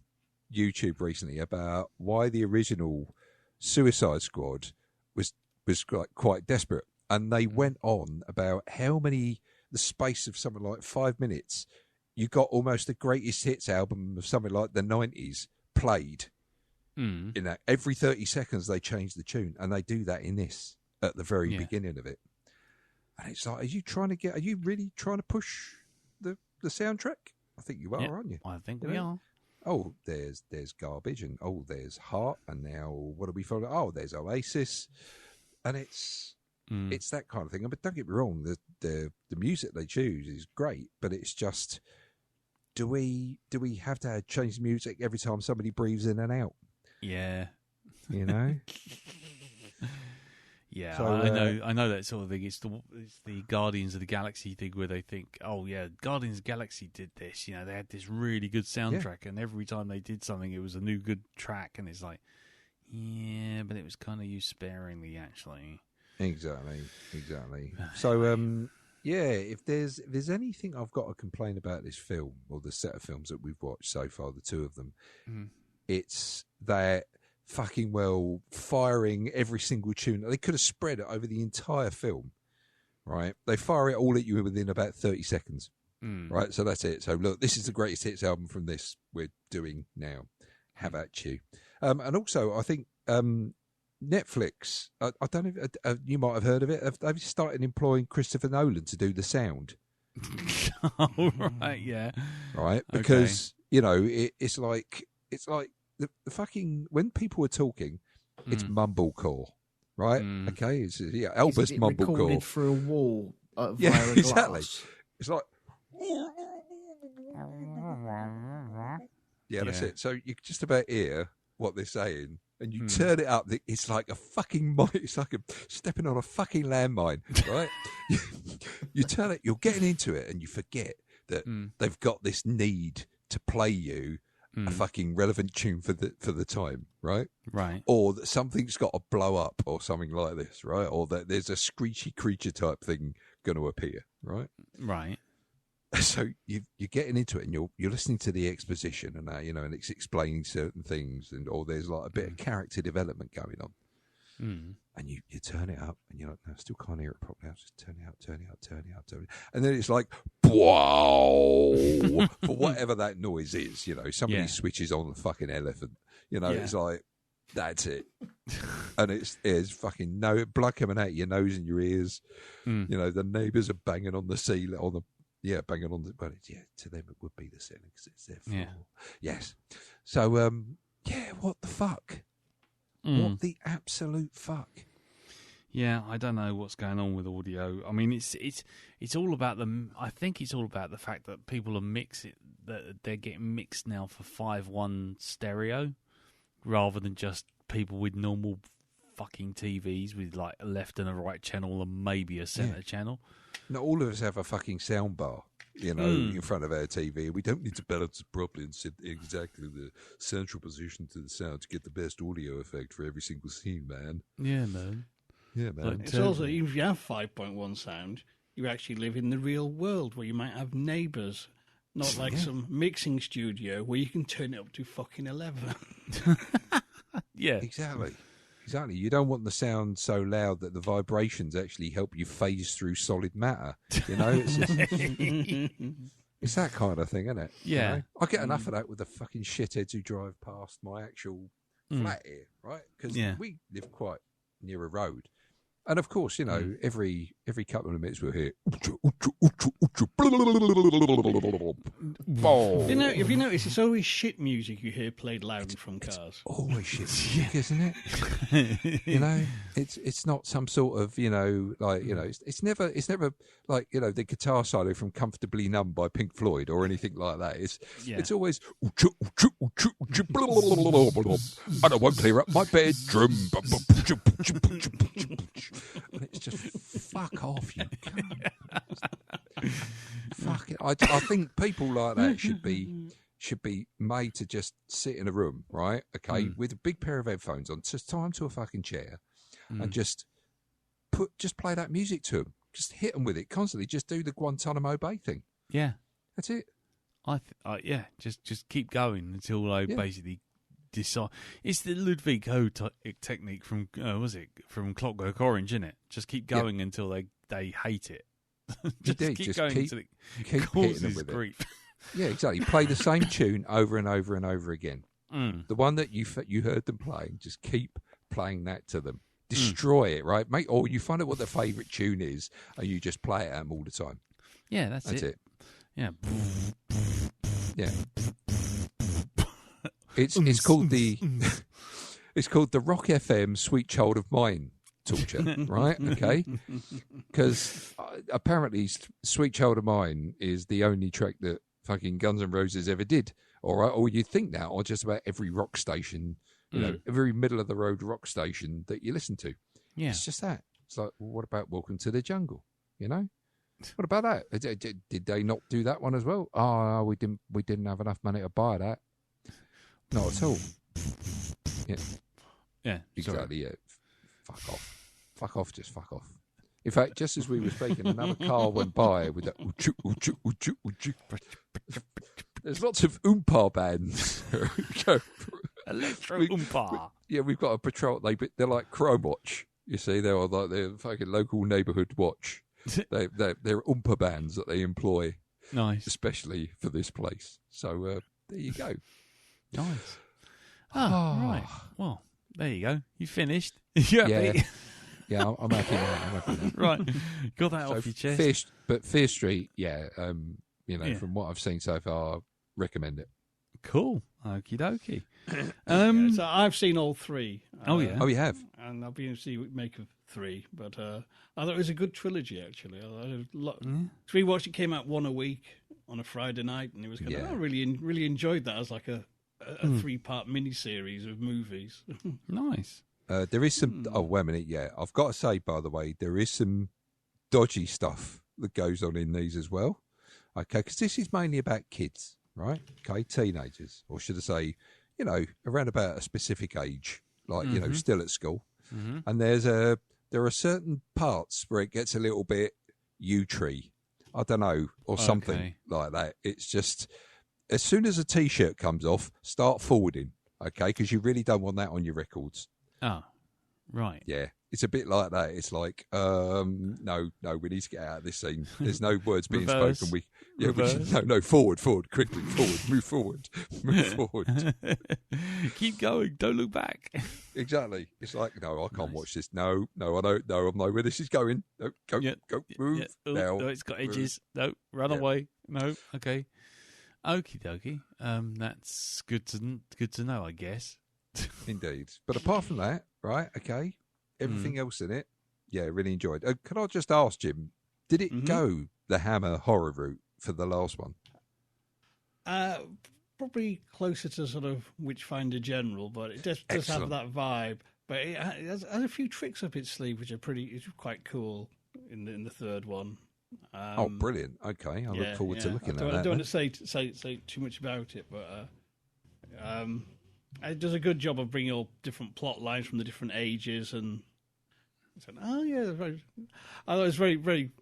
YouTube recently about why the original Suicide Squad was quite desperate, and they went on about how many, the space of something like 5 minutes, you got almost the greatest hits album of something like the 90s played. In that every 30 seconds they change the tune, and they do that in this at the very beginning of it. And it's like, are you really trying to push the soundtrack? I think you are, aren't you? I think we are. Oh, there's Garbage, and there's Heart, and now what do we follow? Oh, there's Oasis, and it's that kind of thing. But don't get me wrong, the music they choose is great, but it's just, do we have to change the music every time somebody breathes in and out? Yeah, Yeah, so, I know that sort of thing. It's the Guardians of the Galaxy thing where they think, oh yeah, Guardians of the Galaxy did this. They had this really good soundtrack, and every time they did something, it was a new good track. And it's like, yeah, but it was kind of used sparingly, actually. Exactly. So, if there's anything I've got to complain about this film, or the set of films that we've watched so far, the two of them, it's that fucking well firing every single tune. They could have spread it over the entire film, right? They fire it all at you within about 30 seconds, right? So that's it. So look, this is the greatest hits album from this we're doing now. How about you? And also, I think Netflix, I don't know if you might have heard of it. They've started employing Christopher Nolan to do the sound. Oh, right, yeah. Right? Because, it's like the fucking, when people are talking, it's mumblecore, right? Okay? It's Elvis mumblecore. Recorded through a wall via a exactly. glass? It's like... Yeah, that's it. So you just about hear what they're saying, and you turn it up. It's like a fucking it's like stepping on a fucking landmine, right? You turn it, you're getting into it, and you forget that they've got this need to play you a fucking relevant tune for the time, right? Right. Or that something's got to blow up, or something like this, right? Or that there's a screechy creature type thing going to appear, right? Right. So you're getting into it, and you're listening to the exposition, and and it's explaining certain things, or there's like a bit of character development going on, and you turn it up, and you're like, no, I still can't hear it properly. I'll just turn it up, and then it's like, wow, for whatever that noise is, somebody switches on the fucking elephant, it's like, that's it, and it's fucking blood coming out your nose and your ears, the neighbours are banging on the ceiling on the. Yeah, banging on the... Well, to them it would be the ceiling because it's their floor. Yeah. Yes. So, what the fuck? What the absolute fuck? Yeah, I don't know what's going on with audio. I mean, it's all about the... I think it's all about the fact that people are that they're getting mixed now for 5.1 stereo rather than just people with normal fucking TVs with like a left and a right channel and maybe a centre channel. Now, all of us have a fucking sound bar, in front of our TV. We don't need to balance it properly and set exactly the central position to the sound to get the best audio effect for every single scene, man. Yeah, man. Yeah, man. It's also, even if you have 5.1 sound, you actually live in the real world where you might have neighbours, not like some mixing studio where you can turn it up to fucking 11. Yeah. Exactly. You don't want the sound so loud that the vibrations actually help you phase through solid matter. It's that kind of thing, isn't it? Yeah. I get enough of that with the fucking shitheads who drive past my actual flat here, right? Because we live quite near a road. And of course, every couple of minutes we'll hear. Have you noticed it's always shit music you hear played loudly from cars? Always shit music, isn't it? It's not some sort of it's never like the guitar solo from "Comfortably Numb" by Pink Floyd or anything like that. It's always and I won't clear up my bedroom. And it's just fuck off, you cunt. Fuck it. I think people like that should be made to just sit in a room, right? Okay, with a big pair of headphones on, just tie them to a fucking chair, and just play that music to them. Just hit them with it constantly. Just do the Guantanamo Bay thing. Yeah, that's it. Just keep going until I basically decide. It's the Ludwig Ho technique from from Clockwork Orange, isn't it? Just keep going until they hate it. Keep going until it causes grief. Yeah, exactly. Play the same tune over and over and over again. The one that you heard them playing, just keep playing that to them. Destroy it, right, mate? Or you find out what their favourite tune is, and you just play it at them all the time. Yeah, that's it. Yeah. It's called the Rock FM Sweet Child of Mine torture, right? Okay, because apparently Sweet Child of Mine is the only track that fucking Guns N' Roses ever did. All right, or you think that, or just about every rock station, every middle of the road rock station that you listen to. Yeah, it's just that. It's like, well, what about Welcome to the Jungle? What about that? Did they not do that one as well? Oh, we didn't have enough money to buy that. Not at all. Yeah. Yeah. Exactly. Yeah. Fuck fuck off, just fuck off. In fact, just as we were speaking, another car went by with that. There's lots of oompa bands. Electro oompa. Yeah, we've got a patrol. They're like Chrome Watch. You see, they're like their fucking local neighbourhood watch. They're oompa bands that they employ, Nice. especially for this place. So there you go. Nice. Right. Well, there you go. You finished. You happy? Yeah, I'm happy now. Right. Got that off your chest. Fear Street, from what I've seen so far, recommend it. Cool. Okie dokie. So I've seen all three. Oh, you have? And I'll be interested to see what you make of 3. But I thought it was a good trilogy, actually. We watched it, came out one a week on a Friday night, and it was kind of, I really enjoyed that as like a 3-part mini-series of movies. Nice. There is some... Oh, wait a minute, yeah. I've got to say, by the way, there is some dodgy stuff that goes on in these as well. Okay, because this is mainly about kids, right? Okay, teenagers, or should I say, around about a specific age, like, still at school. Mm-hmm. And there are certain parts where it gets a little bit U-tree, I don't know, or something like that. It's just, as soon as a T-shirt comes off, start forwarding, okay? Because you really don't want that on your records. Oh, right. Yeah, it's a bit like that. It's like, no, we need to get out of this scene. There's no words being spoken. Forward, quickly, forward, move forward. Keep going, don't look back. Exactly. It's like, no, I can't watch this. No, I don't. No, I know where this is going. No, go, move now. No, it's got edges. No, run away. No, okay. Okie dokie. That's good to know, I guess. Indeed. But apart from that, right, okay, everything else in it, really enjoyed. Can I just ask, Jim, did it go the Hammer horror route for the last one? Probably closer to sort of Witchfinder General, but it does have that vibe. But it has a few tricks up its sleeve, which are quite cool in the third one. Brilliant. Okay, I look forward to looking at that. I don't want to say too much about it, but it does a good job of bringing all different plot lines from the different ages, and I thought it was very, very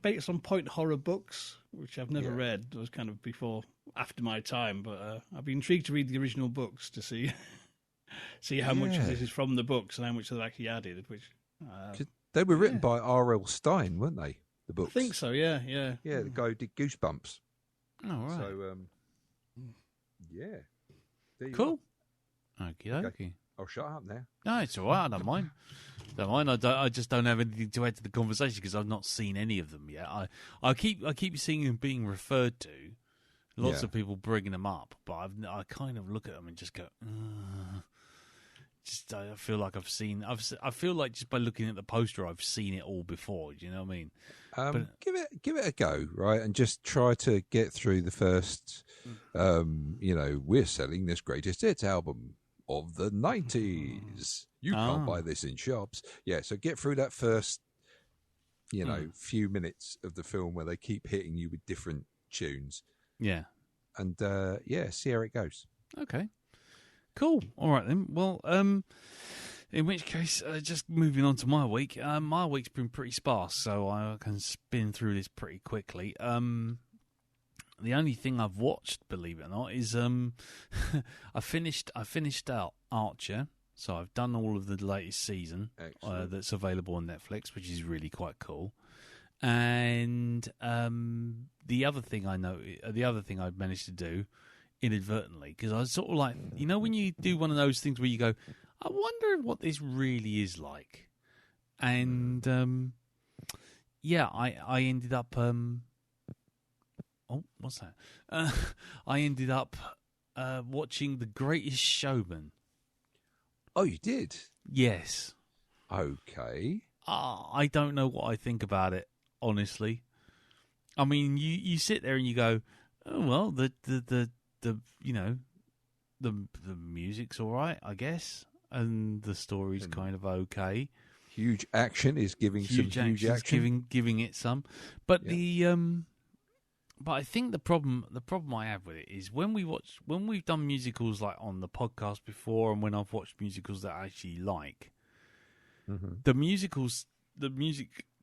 based on point horror books, which I've never read. It was kind of after my time, but I'd be intrigued to read the original books to see how much of this is from the books and how much they've actually added. Which they were written by R.L. Stein, weren't they? The books, I think so. Yeah. The guy who did Goosebumps. Oh, right. So, Cool. Okay. I'll shut up now. No, it's all right. I don't mind. I just don't have anything to add to the conversation because I've not seen any of them yet. I keep seeing them being referred to. Lots of people bringing them up, but I kind of look at them and just go. I feel like I feel like just by looking at the poster, I've seen it all before. Do you know what I mean? Give it a go, right? And just try to get through the first. We're selling this greatest hits album of the 90s. You can't buy this in shops. Yeah, so get through that first, few minutes of the film where they keep hitting you with different tunes. Yeah. And, see how it goes. Okay. Cool. All right, then. Well, in which case, just moving on to my week. My week's been pretty sparse, so I can spin through this pretty quickly. The only thing I've watched, believe it or not, is I finished out Archer. So I've done all of the latest season that's available on Netflix, which is really quite cool. And the other thing I managed to do inadvertently, because I was sort of like, when you do one of those things where you go, I wonder what this really is like. And I ended up. What's that? I ended up watching The Greatest Showman. Oh, you did? Yes. Okay. I don't know what I think about it, honestly. I mean, you sit there and you go, oh well, the music's all right, I guess, and the story's kind of okay. Huge action is giving huge action. Giving it some, but But I think the problem I have with it is when we've done musicals like on the podcast before, and when I've watched musicals that I actually like, the music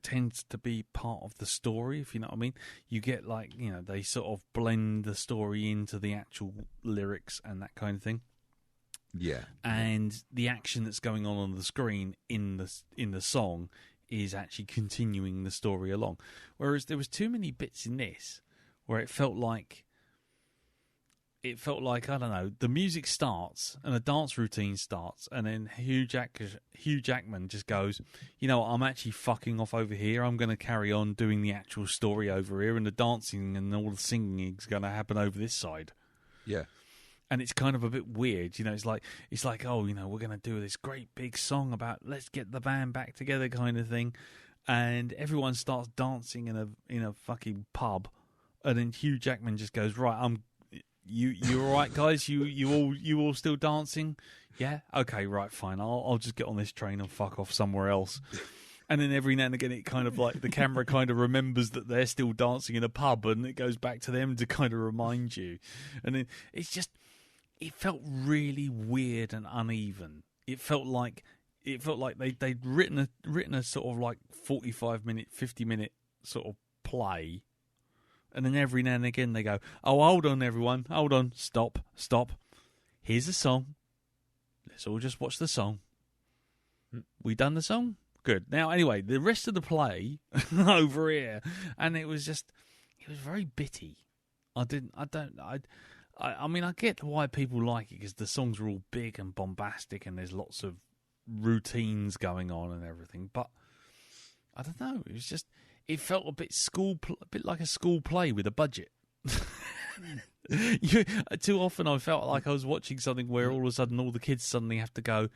tends to be part of the story, if you know what I mean. You get they sort of blend the story into the actual lyrics and that kind of thing. Yeah. And the action that's going on the screen in the song is actually continuing the story along. Whereas there was too many bits in this where it felt like I don't know, the music starts and a dance routine starts, and then Hugh Jackman just goes, you know what, I'm actually fucking off over here. I'm going to carry on doing the actual story over here, and the dancing and all the singing is going to happen over this side. Yeah. And it's kind of a bit weird, you know. It's like, oh, you know, we're going to do this great big song about let's get the band back together, kind of thing, and everyone starts dancing in a fucking pub, and then Hugh Jackman just goes, right, you all right, guys? You all still dancing? Yeah, okay, right, fine. I'll just get on this train and fuck off somewhere else. And then every now and again, it kind of like the camera kind of remembers that they're still dancing in a pub, and it goes back to them to kind of remind you. And then it felt really weird and uneven. It felt like they'd written a sort of like 45-minute, 50-minute sort of play, and then every now and again they go, "Oh, hold on, everyone, hold on, stop. Here's a song. Let's all just watch the song. We done the song? Good. Now, anyway, the rest of the play over here, and it was very bitty. I mean, I get why people like it because the songs are all big and bombastic, and there's lots of routines going on and everything. But I don't know. It felt a bit like a school play with a budget. Too often, I felt like I was watching something where all of a sudden all the kids suddenly have to go.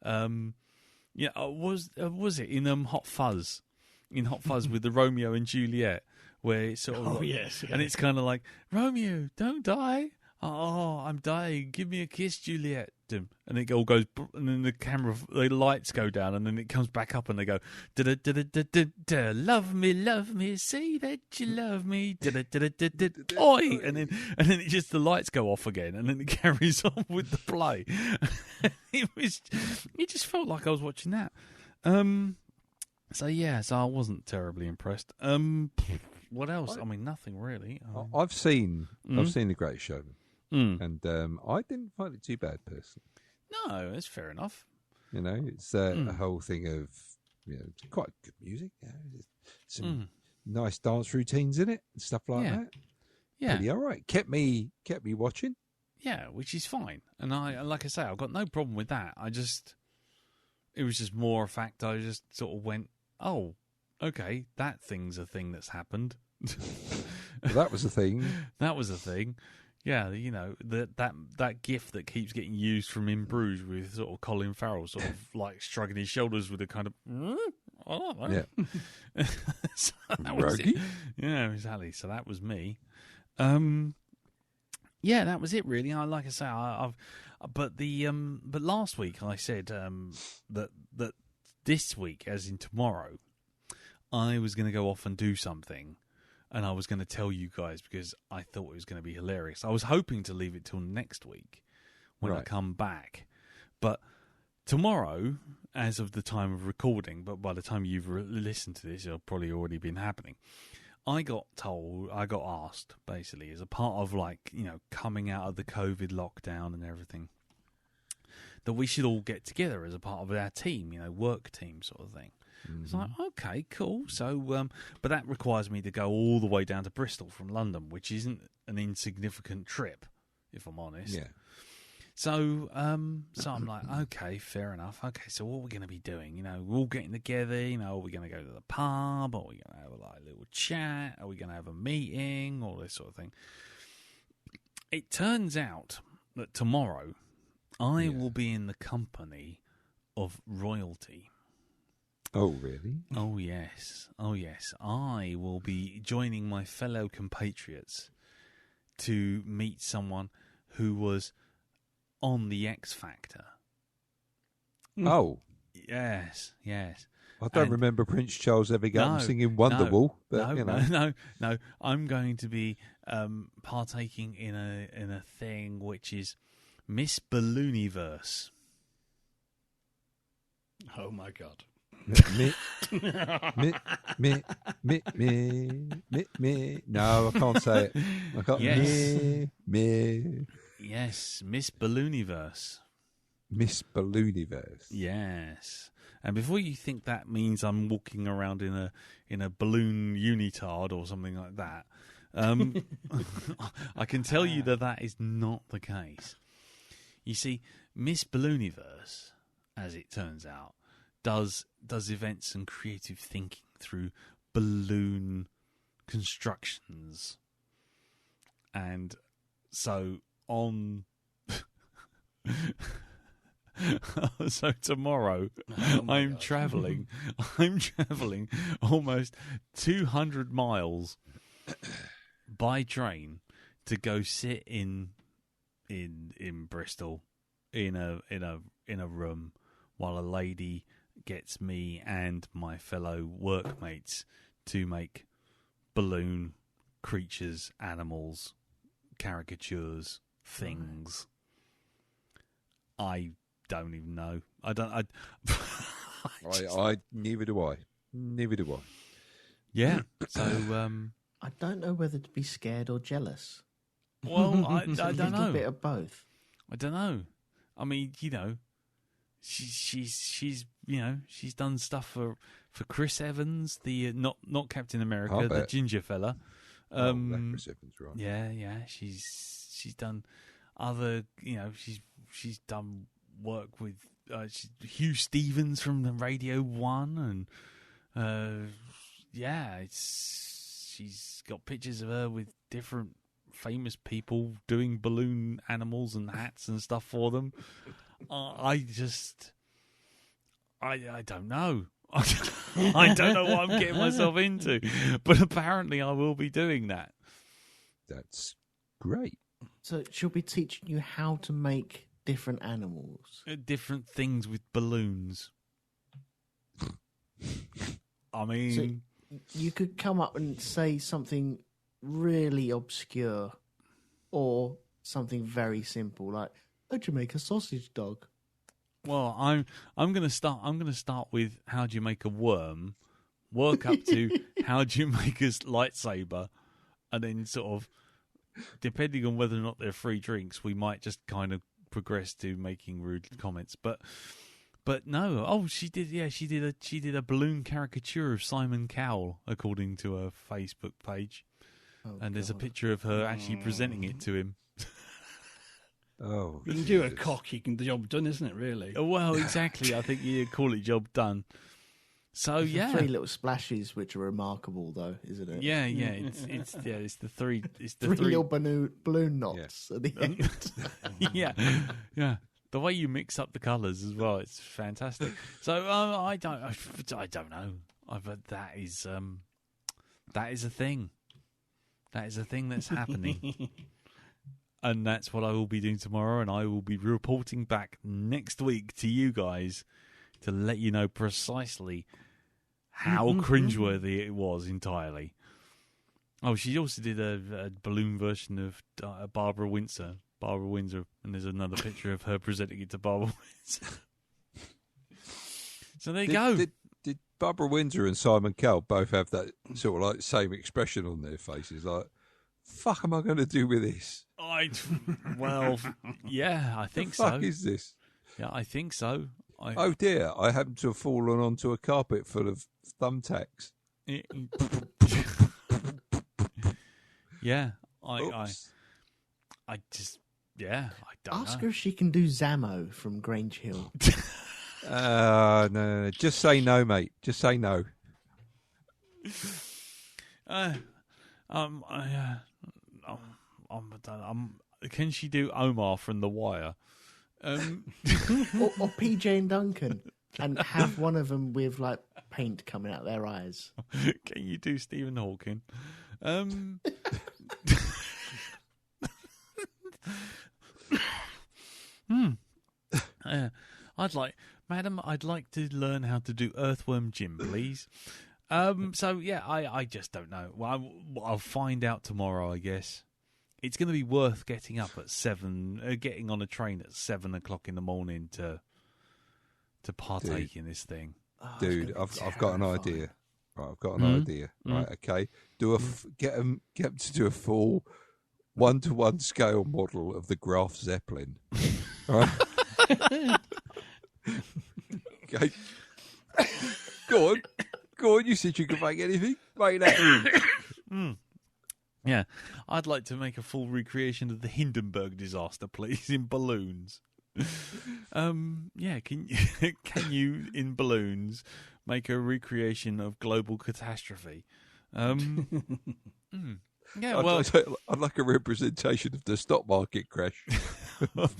Was it in Hot Fuzz? In Hot Fuzz with the Romeo and Juliet, where it's sort of yes, and it's kind of like, Romeo, don't die. Oh, I'm dying. Give me a kiss, Juliet. And it all goes, and then the lights go down, and then it comes back up, and they go, love me, say that you love me, oi, and then the lights go off again, and then it carries on with the play. It just felt like I was watching that. So I wasn't terribly impressed. What else? I mean, nothing really. I've seen The Greatest Showman. And I didn't find it too bad, personally. No, that's fair enough. You know, it's a whole thing of, you know, quite good music. You know, some nice dance routines in it and stuff like that. Yeah, pretty all right. Kept me watching. Yeah, which is fine. And like I say, I've got no problem with that. It was just more a fact. I just sort of went, oh, okay, that thing's a thing that's happened. Well, that was a thing. That was a thing. Yeah, you know, that gif that keeps getting used from In Bruges with sort of Colin Farrell sort of like shrugging his shoulders with a kind of, oh, yeah. So that was it. Yeah, exactly. So that was me. Yeah, that was it really. Like I say, but last week I said that this week, as in tomorrow, I was going to go off and do something. And I was going to tell you guys because I thought it was going to be hilarious. I was hoping to leave it till next week when I come back. But tomorrow, as of the time of recording, but by the time you've listened to this, it'll probably already been happening. I got asked, basically, as a part of, like, you know, coming out of the COVID lockdown and everything, that we should all get together as a part of our team, you know, work team sort of thing. It's like, okay, cool. So, but that requires me to go all the way down to Bristol from London, which isn't an insignificant trip, if I'm honest. Yeah. So I'm like, okay, fair enough. Okay, so what are we going to be doing? You know, we're all getting together. You know, are we going to go to the pub? Are we going to have a little chat? Are we going to have a meeting? All this sort of thing. It turns out that tomorrow I will be in the company of royalty. Oh, really? Oh, yes. Oh, yes. I will be joining my fellow compatriots to meet someone who was on the X Factor. Oh. Yes, yes. I don't remember Prince Charles ever going singing Wonderwall. But, No. I'm going to be partaking in a thing which is Miss Ballooniverse. Oh, my God. Me, me, me, me, me, me. No, I can't say it. I can't. Yes. Me. Yes, Miss Ballooniverse. Miss Ballooniverse. Yes. And before you think that means I'm walking around in a balloon unitard or something like that, I can tell you that is not the case. You see, Miss Ballooniverse, as it turns out, does events and creative thinking through balloon constructions. And so on so tomorrow I'm traveling almost 200 miles by train to go sit in Bristol in a room while a lady gets me and my fellow workmates to make balloon creatures, animals, caricatures, things. I don't even know. I neither do I. Neither do I. Yeah. So I don't know whether to be scared or jealous. well, I don't A little know. bit of both. I don't know. I mean, she's she's done stuff for Chris Evans, the not Captain America, the ginger fella. Chris Evans, right? Yeah. She's done other. She's done work with Hugh Stevens from the Radio 1, and she's got pictures of her with different famous people doing balloon animals and hats and stuff for them. I don't know. I don't know what I'm getting myself into, but apparently I will be doing that. That's great. So she'll be teaching you how to make different animals. Different things with balloons. I mean... So you could come up and say something really obscure or something very simple, like, how'd you make a sausage dog? Well, I'm going to start with how do you make a worm, work up to how do you make a lightsaber, and then sort of, depending on whether or not they're free drinks, we might just kind of progress to making rude comments. But no, she did a balloon caricature of Simon Cowell, according to her Facebook page, and there's a picture of her actually presenting it to him. Oh, you can do a cock, you can the job done, isn't it? Really? Well, exactly. I think you call it job done. So It's yeah, the three little splashes which are remarkable, though, isn't it? yeah. It's the three. It's the three three. little balloon knots at the end. yeah. The way you mix up the colours as well, it's fantastic. So I don't know. But that is a thing. That is a thing that's happening. And that's what I will be doing tomorrow, and I will be reporting back next week to you guys to let you know precisely how cringeworthy it was entirely. Oh, she also did a balloon version of Barbara Windsor, and there's another picture of her presenting it to Barbara Windsor. So there you go. Did Barbara Windsor and Simon Cowell both have that sort of like same expression on their faces, like, fuck am I going to do with this? Yeah, I think so. What the fuck is this? Yeah, I think so. Oh dear, I happen to have fallen onto a carpet full of thumbtacks. Yeah, I don't Ask know. her if she can do Zammo from Grange Hill. No. Just say no, mate. Just say no. Can she do Omar from The Wire? or PJ and Duncan, and have one of them with like paint coming out their eyes. Can you do Stephen Hawking? I'd like to learn how to do Earthworm Jim, please. So yeah, I just don't know. Well, I'll find out tomorrow, I guess. It's going to be worth getting up at 7, getting on a train at 7 o'clock in the morning to partake in this thing. Dude, I've got an idea. Right, I've got an idea. Right, okay. Get them to do a full 1-to-1 scale model of the Graf Zeppelin. Right. Okay. Go on. You said you could make anything. Make that. Yeah, I'd like to make a full recreation of the Hindenburg disaster, please, in balloons. Yeah, can you in balloons make a recreation of global catastrophe? Yeah, well, I'd like a representation of the stock market crash of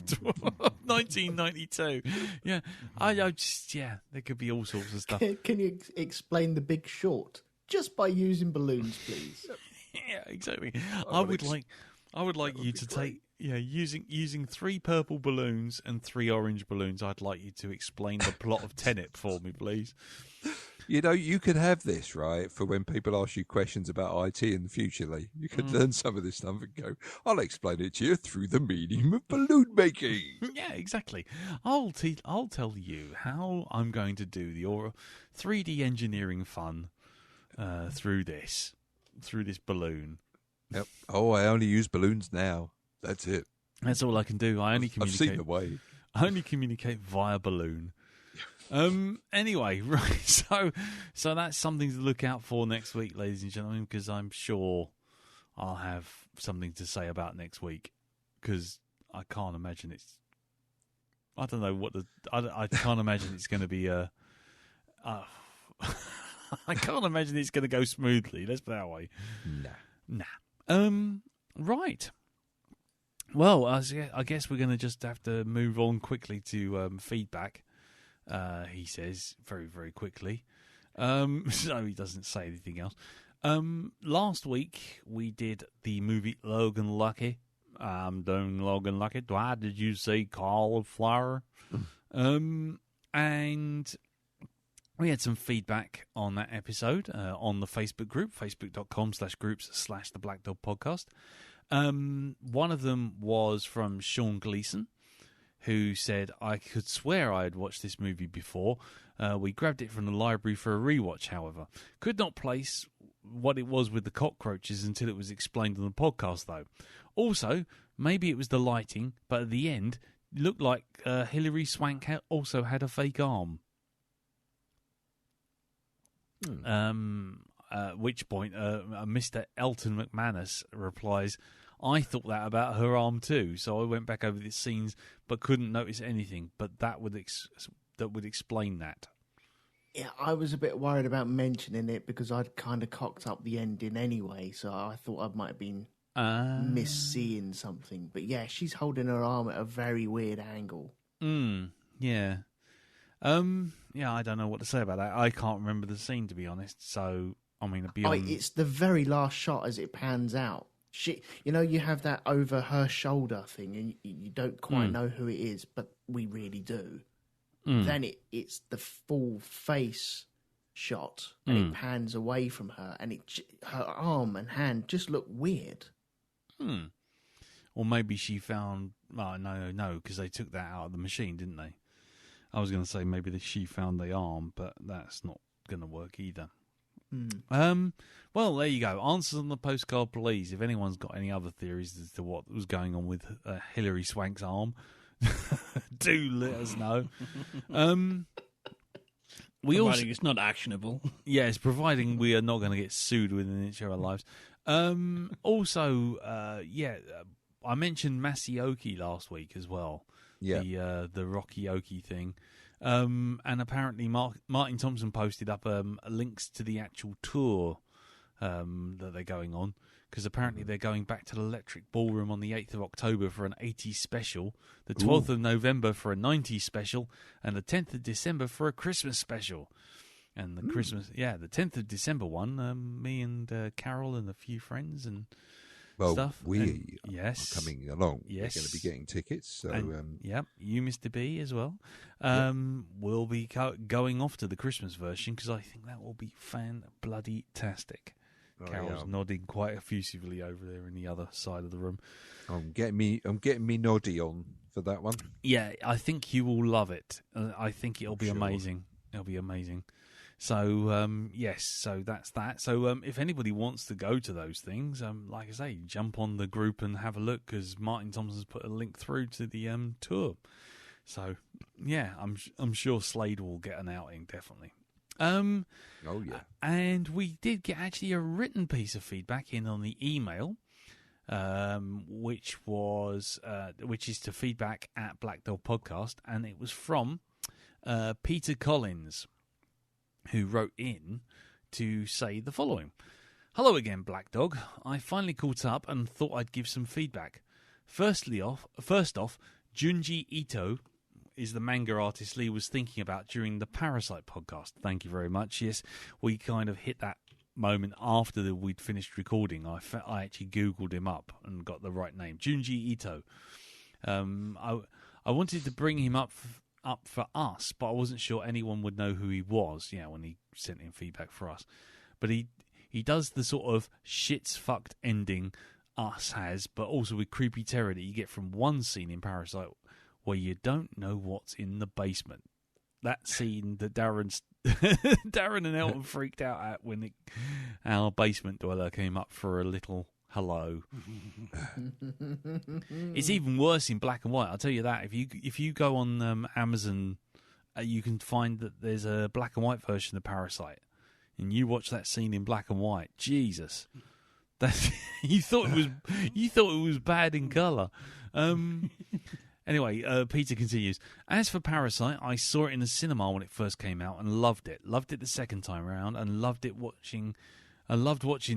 1992. Yeah, I just there could be all sorts of stuff. Can you explain The Big Short just by using balloons, please? Yeah, exactly. I would like you to take using 3 purple balloons and 3 orange balloons. I'd like you to explain the plot of Tenet for me, please. You know, you could have this, right, for when people ask you questions about IT in the future, Lee. You could learn some of this stuff and go, I'll explain it to you through the medium of balloon making. Yeah, exactly. I'll tell you how I'm going to do your 3D engineering fun through this balloon. Yep. Oh, I only use balloons now. That's it. That's all I can do. I only communicate. I've seen the way. I only communicate via balloon. Anyway, right. So that's something to look out for next week, ladies and gentlemen, because I'm sure I'll have something to say about next week. Because I can't imagine it's. I don't know what I can't imagine it's going to be a. I can't imagine it's going to go smoothly. Let's put it that way. Nah. Right. Well, I guess we're going to just have to move on quickly to feedback. He says very, very quickly. So he doesn't say anything else. Last week we did the movie Logan Lucky. I'm doing Logan Lucky. Why did you say cauliflower? And we had some feedback on that episode on the Facebook group, facebook.com/groups/the Black Dog Podcast. One of them was from Sean Gleason, who said, I could swear I had watched this movie before. We grabbed it from the library for a rewatch, however. Could not place what it was with the cockroaches until it was explained on the podcast, though. Also, maybe it was the lighting, but at the end, it looked like Hilary Swank also had a fake arm. At which point, Mr. Elton McManus replies, I thought that about her arm too, so I went back over the scenes but couldn't notice anything. But that would explain that. Yeah, I was a bit worried about mentioning it because I'd kind of cocked up the ending anyway, so I thought I might have been misseeing something. But yeah, she's holding her arm at a very weird angle. Yeah. Yeah, I don't know what to say about that. I can't remember the scene, to be honest. So, I mean, it's the very last shot as it pans out. You have that over her shoulder thing, and you don't quite know who it is, but we really do. Then it's the full face shot, and it pans away from her, and her arm and hand just look weird. Or maybe she found... Oh, no, because they took that out of the machine, didn't they? I was going to say maybe she found the arm, but that's not going to work either. Well, there you go. Answers on the postcard, please. If anyone's got any other theories as to what was going on with Hilary Swank's arm, do let us know. Providing it's not actionable. Yes, providing we are not going to get sued within an inch of our lives. Also, I mentioned Masioki last week as well. Yeah, the Rocky Oki thing. And apparently Martin Thompson posted up links to the actual tour that they're going on, because apparently they're going back to the Electric Ballroom on the 8th of October for an 80s special, the 12th of November for a 90s special, and the 10th of December for a Christmas special. And the the 10th of December one, me and Carol and a few friends and stuff. We are coming along. Yes. We're going to be getting tickets. So, you, Mr. B, as well. We'll be going off to the Christmas version because I think that will be fan-bloody-tastic. Carol's nodding quite effusively over there in the other side of the room. I'm getting me noddy on for that one. Yeah, I think you will love it. I think it'll be amazing. It'll be amazing. So, yes, so that's that. So, if anybody wants to go to those things, like I say, jump on the group and have a look, because Martin Thompson's put a link through to the tour. So, yeah, I'm sure Slade will get an outing, definitely. Oh, yeah. And we did get actually a written piece of feedback in on the email, which is to feedback@Black Dog Podcast, and it was from Peter Collins, who wrote in to say the following. Hello again, Black Dog. I finally caught up and thought I'd give some feedback. First off, Junji Ito is the manga artist Lee was thinking about during the Parasite podcast. Thank you very much. Yes, we kind of hit that moment after we'd finished recording. I actually Googled him up and got the right name. Junji Ito. I wanted to bring him up for us, but I wasn't sure anyone would know who he was, when he sent in feedback for us. But he does the sort of shit's fucked ending Us has, but also with creepy terror that you get from one scene in Parasite where you don't know what's in the basement. That scene that Darren and Elton freaked out at when our basement dweller came up for a little hello. It's even worse in black and white. I'll tell you that. If you go on Amazon, you can find that there's a black and white version of Parasite, and you watch that scene in black and white. Jesus, you thought it was bad in colour. Anyway, Peter continues. As for Parasite, I saw it in the cinema when it first came out and loved it. Loved it the second time around and loved watching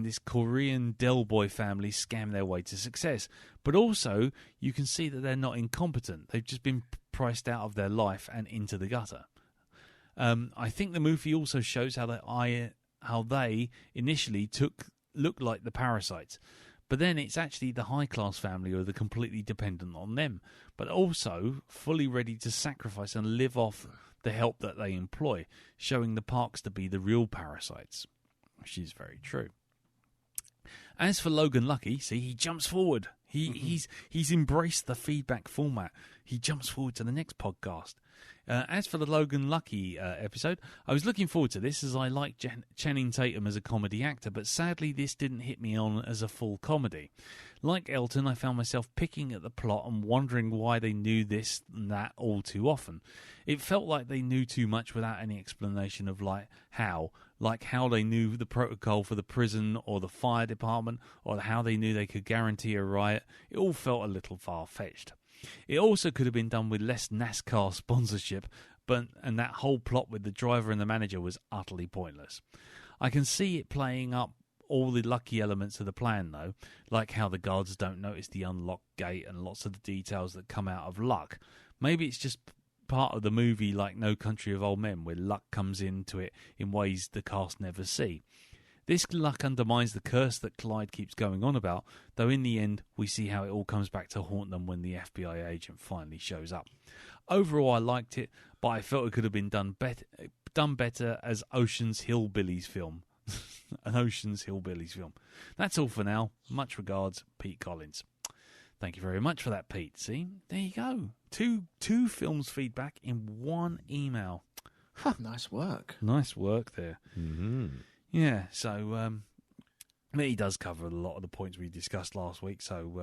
this Korean Del Boy family scam their way to success. But also, you can see that they're not incompetent. They've just been priced out of their life and into the gutter. I think the movie also shows how they initially looked like the parasites. But then it's actually the high-class family who are completely dependent on them, but also fully ready to sacrifice and live off the help that they employ, showing the Parks to be the real parasites, which is very true. As for Logan Lucky, see, he jumps forward. He's embraced the feedback format. He jumps forward to the next podcast. As for the Logan Lucky episode, I was looking forward to this as I like Channing Tatum as a comedy actor, but sadly this didn't hit me on as a full comedy. Like Elton, I found myself picking at the plot and wondering why they knew this and that all too often. It felt like they knew too much without any explanation of how they knew the protocol for the prison or the fire department, or how they knew they could guarantee a riot. It all felt a little far-fetched. It also could have been done with less NASCAR sponsorship, and that whole plot with the driver and the manager was utterly pointless. I can see it playing up all the lucky elements of the plan, though, like how the guards don't notice the unlocked gate and lots of the details that come out of luck. Maybe it's just part of the movie like No Country of Old Men, where luck comes into it in ways the cast never see. This luck undermines the curse that Clyde keeps going on about, though in the end we see how it all comes back to haunt them when the FBI agent finally shows up. Overall, I liked it, but I felt it could have been done better as Ocean's Hillbillies film. An Ocean's Hillbillies film. That's all for now. Much regards, Pete Collins. Thank you very much for that, Pete. See, there you go. Two films feedback in one email. Huh. Nice work. Nice work there. Mm-hmm. Yeah, so he does cover a lot of the points we discussed last week. So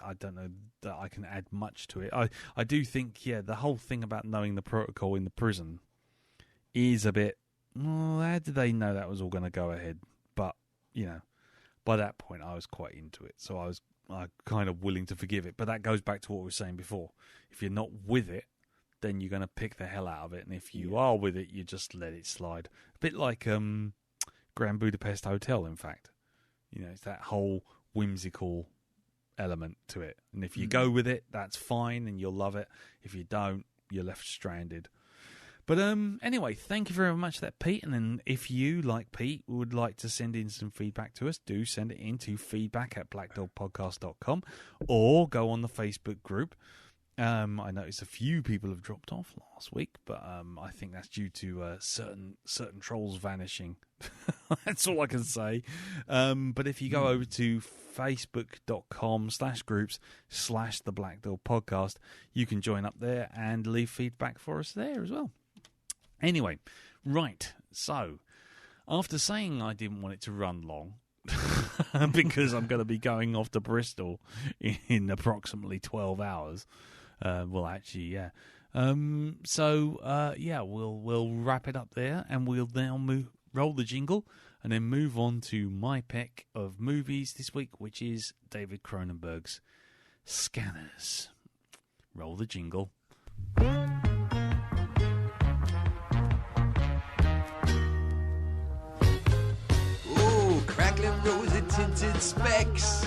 I don't know that I can add much to it. I do think the whole thing about knowing the protocol in the prison is a bit. Well, how did they know that was all going to go ahead? But by that point I was quite into it, so I was kind of willing to forgive it. But that goes back to what we were saying before. If you're not with it, then you're going to pick the hell out of it, and if you are with it, you just let it slide. A bit like Grand Budapest Hotel, in fact. It's that whole whimsical element to it. And if you go with it, that's fine, and you'll love it. If you don't, you're left stranded. But anyway, thank you very much for that, Pete. And then if you, like Pete, would like to send in some feedback to us, do send it in to feedback@blackdogpodcast.com, or go on the Facebook group. I noticed a few people have dropped off last week, but I think that's due to certain trolls vanishing. That's all I can say. But if you go over to facebook.com/groups/the Black Dog Podcast, you can join up there and leave feedback for us there as well. Anyway, right. So, after saying I didn't want it to run long, because I'm going to be going off to Bristol in approximately 12 hours. Well, actually, yeah. We'll wrap it up there, and we'll now roll the jingle, and then move on to my pick of movies this week, which is David Cronenberg's Scanners. Roll the jingle. Oh, crackling rosy tinted specs.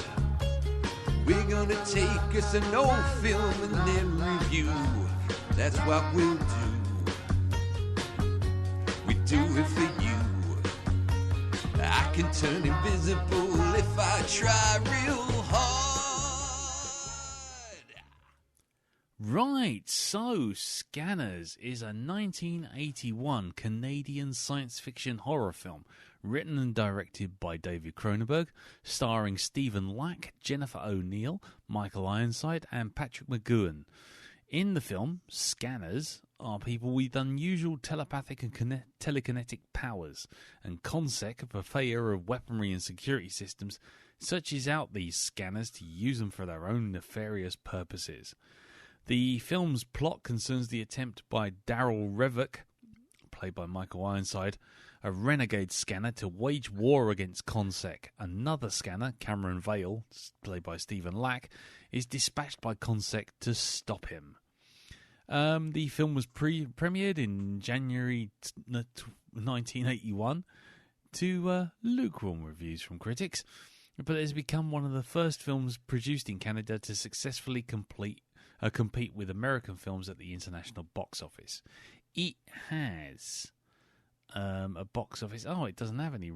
We're gonna take us an old film and then review. That's what we'll do. We do it for you. I can turn invisible if I try real hard. Right, so Scanners is a 1981 Canadian science fiction horror film written and directed by David Cronenberg, starring Stephen Lack, Jennifer O'Neill, Michael Ironside and Patrick McGoohan. In the film, scanners are people with unusual telepathic and telekinetic powers, and CONSEC, a purveyor of weaponry and security systems, searches out these scanners to use them for their own nefarious purposes. The film's plot concerns the attempt by Darren Revick, played by Michael Ironside, a renegade scanner, to wage war against CONSEC. Another scanner, Cameron Vale, played by Stephen Lack, is dispatched by CONSEC to stop him. The film was premiered in January 1981 to lukewarm reviews from critics, but it has become one of the first films produced in Canada to successfully compete with American films at the international box office. It has a box office. It doesn't have any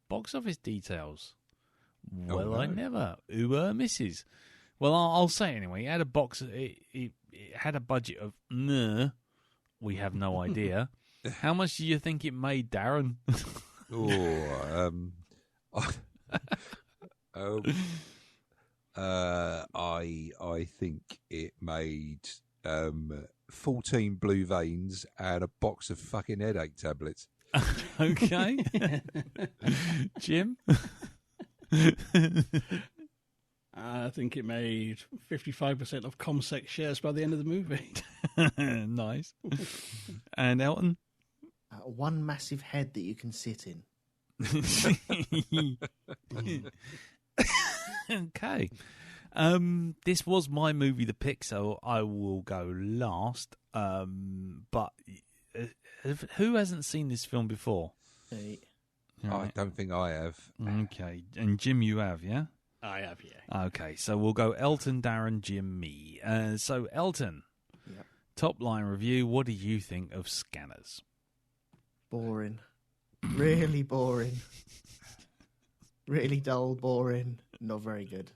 box office details. Well, no. I never. Who misses? Well, I'll say it anyway. It had a box. It had a budget of we have no idea. How much do you think it made, Darren? I think it made 14 blue veins and a box of fucking headache tablets. Okay. Jim? I think it made 55% of ComSec shares by the end of the movie. Nice. And Elton? One massive head that you can sit in. Okay. This was my movie to pick, so I will go last. But who hasn't seen this film before? Right. I don't think I have. Okay. And Jim, you have, yeah? I have, yeah. Okay, so we'll go Elton, Darren, Jim, me. So, Elton, Yep. Top line review, what do you think of Scanners? Boring. Really boring. Really dull, boring. Not very good.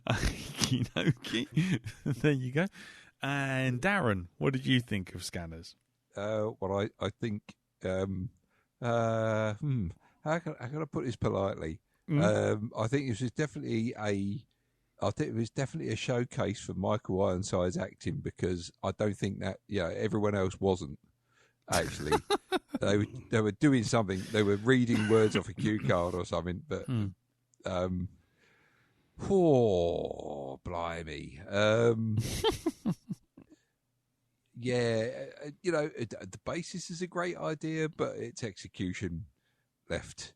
Okay. There you go. And Darren, what did you think of Scanners? Well, I think... how can I put this politely? I think it was definitely a showcase for Michael Ironside's acting, because I don't think that everyone else wasn't actually. they were doing something. They were reading words off a cue card or something. But oh blimey, the basis is a great idea, but its execution left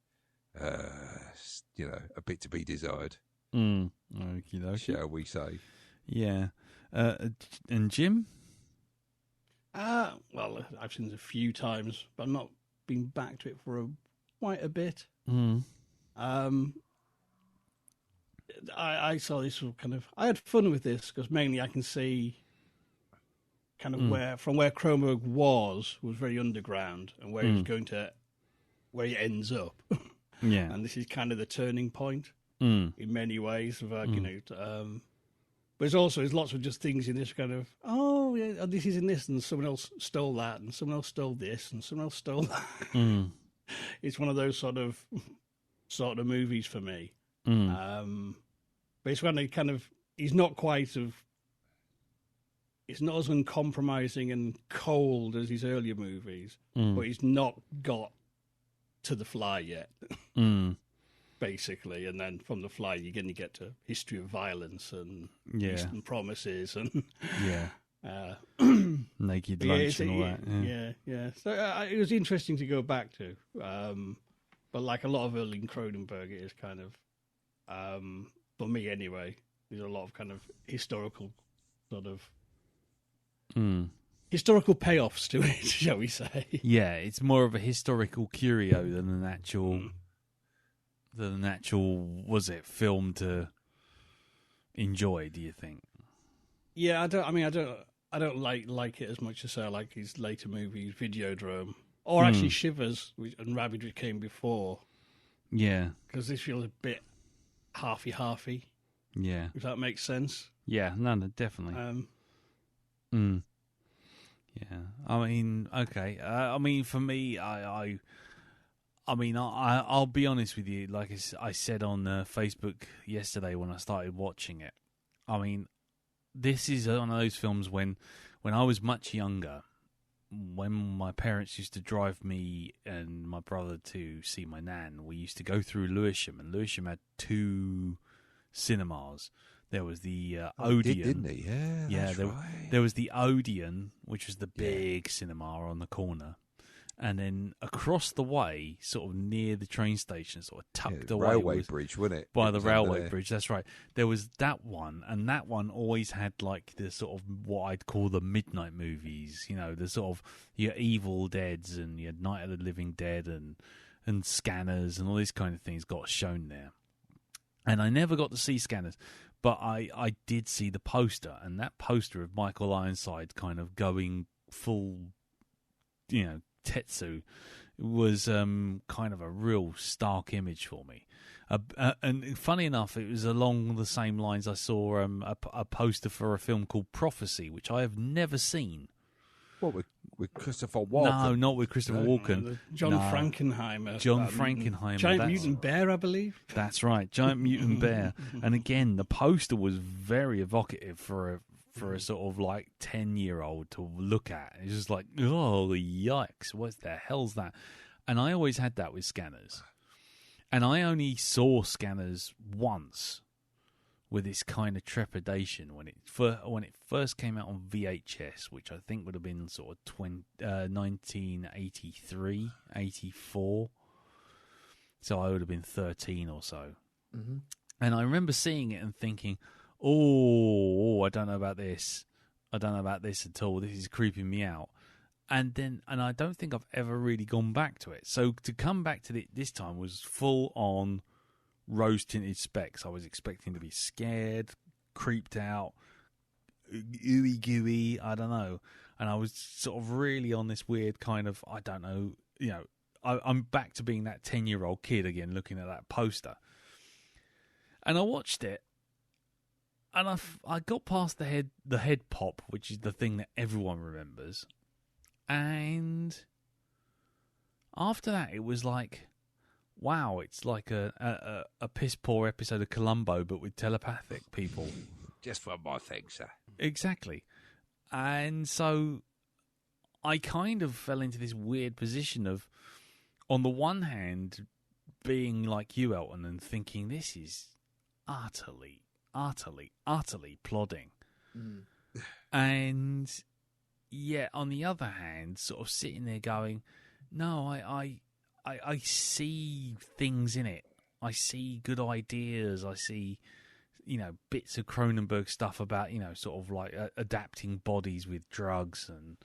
a bit to be desired. Okey-dokey. Shall we say? Yeah. And Jim? Well, I've seen it a few times, but I've not been back to it for quite a bit. I saw this kind of... I had fun with this, because mainly I can see kind of where Cronenberg was very underground, and where he was going to... where he ends up. Yeah. And this is kind of the turning point in many ways. But there's lots of just things in this kind of, this is in this, and someone else stole that, and someone else stole this, and someone else stole that. It's one of those sort of movies for me. But it's when they kind of, he's not quite of it's not as uncompromising and cold as his earlier movies, but he's not got to The Fly yet, basically. And then from The Fly, you're going to get to History of Violence and Eastern Promises and Naked Lunch and all that. Yeah. So it was interesting to go back to. But like a lot of early Cronenberg, it is kind of, for me anyway, there's a lot of kind of historical sort of historical payoffs to it, shall we say? Yeah, it's more of a historical curio than an actual was it film to enjoy? Do you think? Yeah, I don't like it as much as say I like his later movies, Videodrome, or actually Shivers and Rabid, which came before. Yeah, because this feels a bit halfy. Yeah, if that makes sense. Yeah, no, definitely. Yeah, I mean, okay. I mean, for me, I'll be honest with you. Like I said on Facebook yesterday when I started watching it, I mean, this is one of those films when I was much younger, when my parents used to drive me and my brother to see my nan. We used to go through Lewisham, and Lewisham had 2 cinemas. There was the Odeon, didn't he? Yeah, that's right. There was the Odeon, which was the big cinema on the corner, and then across the way, sort of near the train station, sort of tucked away, railway bridge, wasn't it? By the railway bridge, that's right. There was that one, and that one always had like the sort of what I'd call the midnight movies. You know, the sort of your Evil Deads and your Night of the Living Dead and Scanners and all these kind of things got shown there. And I never got to see Scanners. But I did see the poster, and that poster of Michael Ironside kind of going full, Tetsu was kind of a real stark image for me. And funny enough, it was along the same lines I saw a poster for a film called Prophecy, which I have never seen. What, with Christopher Walken? No, not with Christopher Walken. John Frankenheimer. John Frankenheimer. Giant Mutant Bear, I believe. That's right, Giant Mutant Bear. And again, the poster was very evocative for a sort of like 10-year-old to look at. It's just like, oh, yikes, what the hell's that? And I always had that with Scanners. And I only saw Scanners once with this kind of trepidation when it first came out on VHS, which I think would have been sort of 1983, 84. So I would have been 13 or so. Mm-hmm. And I remember seeing it and thinking, oh, I don't know about this. I don't know about this at all. This is creeping me out. And I don't think I've ever really gone back to it. So to come back to it this time was full on rose-tinted specs. I was expecting to be scared, creeped out, ooey-gooey, I don't know. And I was sort of really on this weird kind of, I don't know, I'm back to being that 10-year-old kid again, looking at that poster. And I watched it, and I got past the head pop, which is the thing that everyone remembers. And after that, it was like, wow, it's like a piss-poor episode of Columbo, but with telepathic people. Just one more thing, sir. Exactly. And so I kind of fell into this weird position of, on the one hand, being like you, Elton, and thinking this is utterly plodding. And yet, on the other hand, sort of sitting there going, no, I see things in it. I see good ideas. I see, bits of Cronenberg stuff about, sort of like adapting bodies with drugs and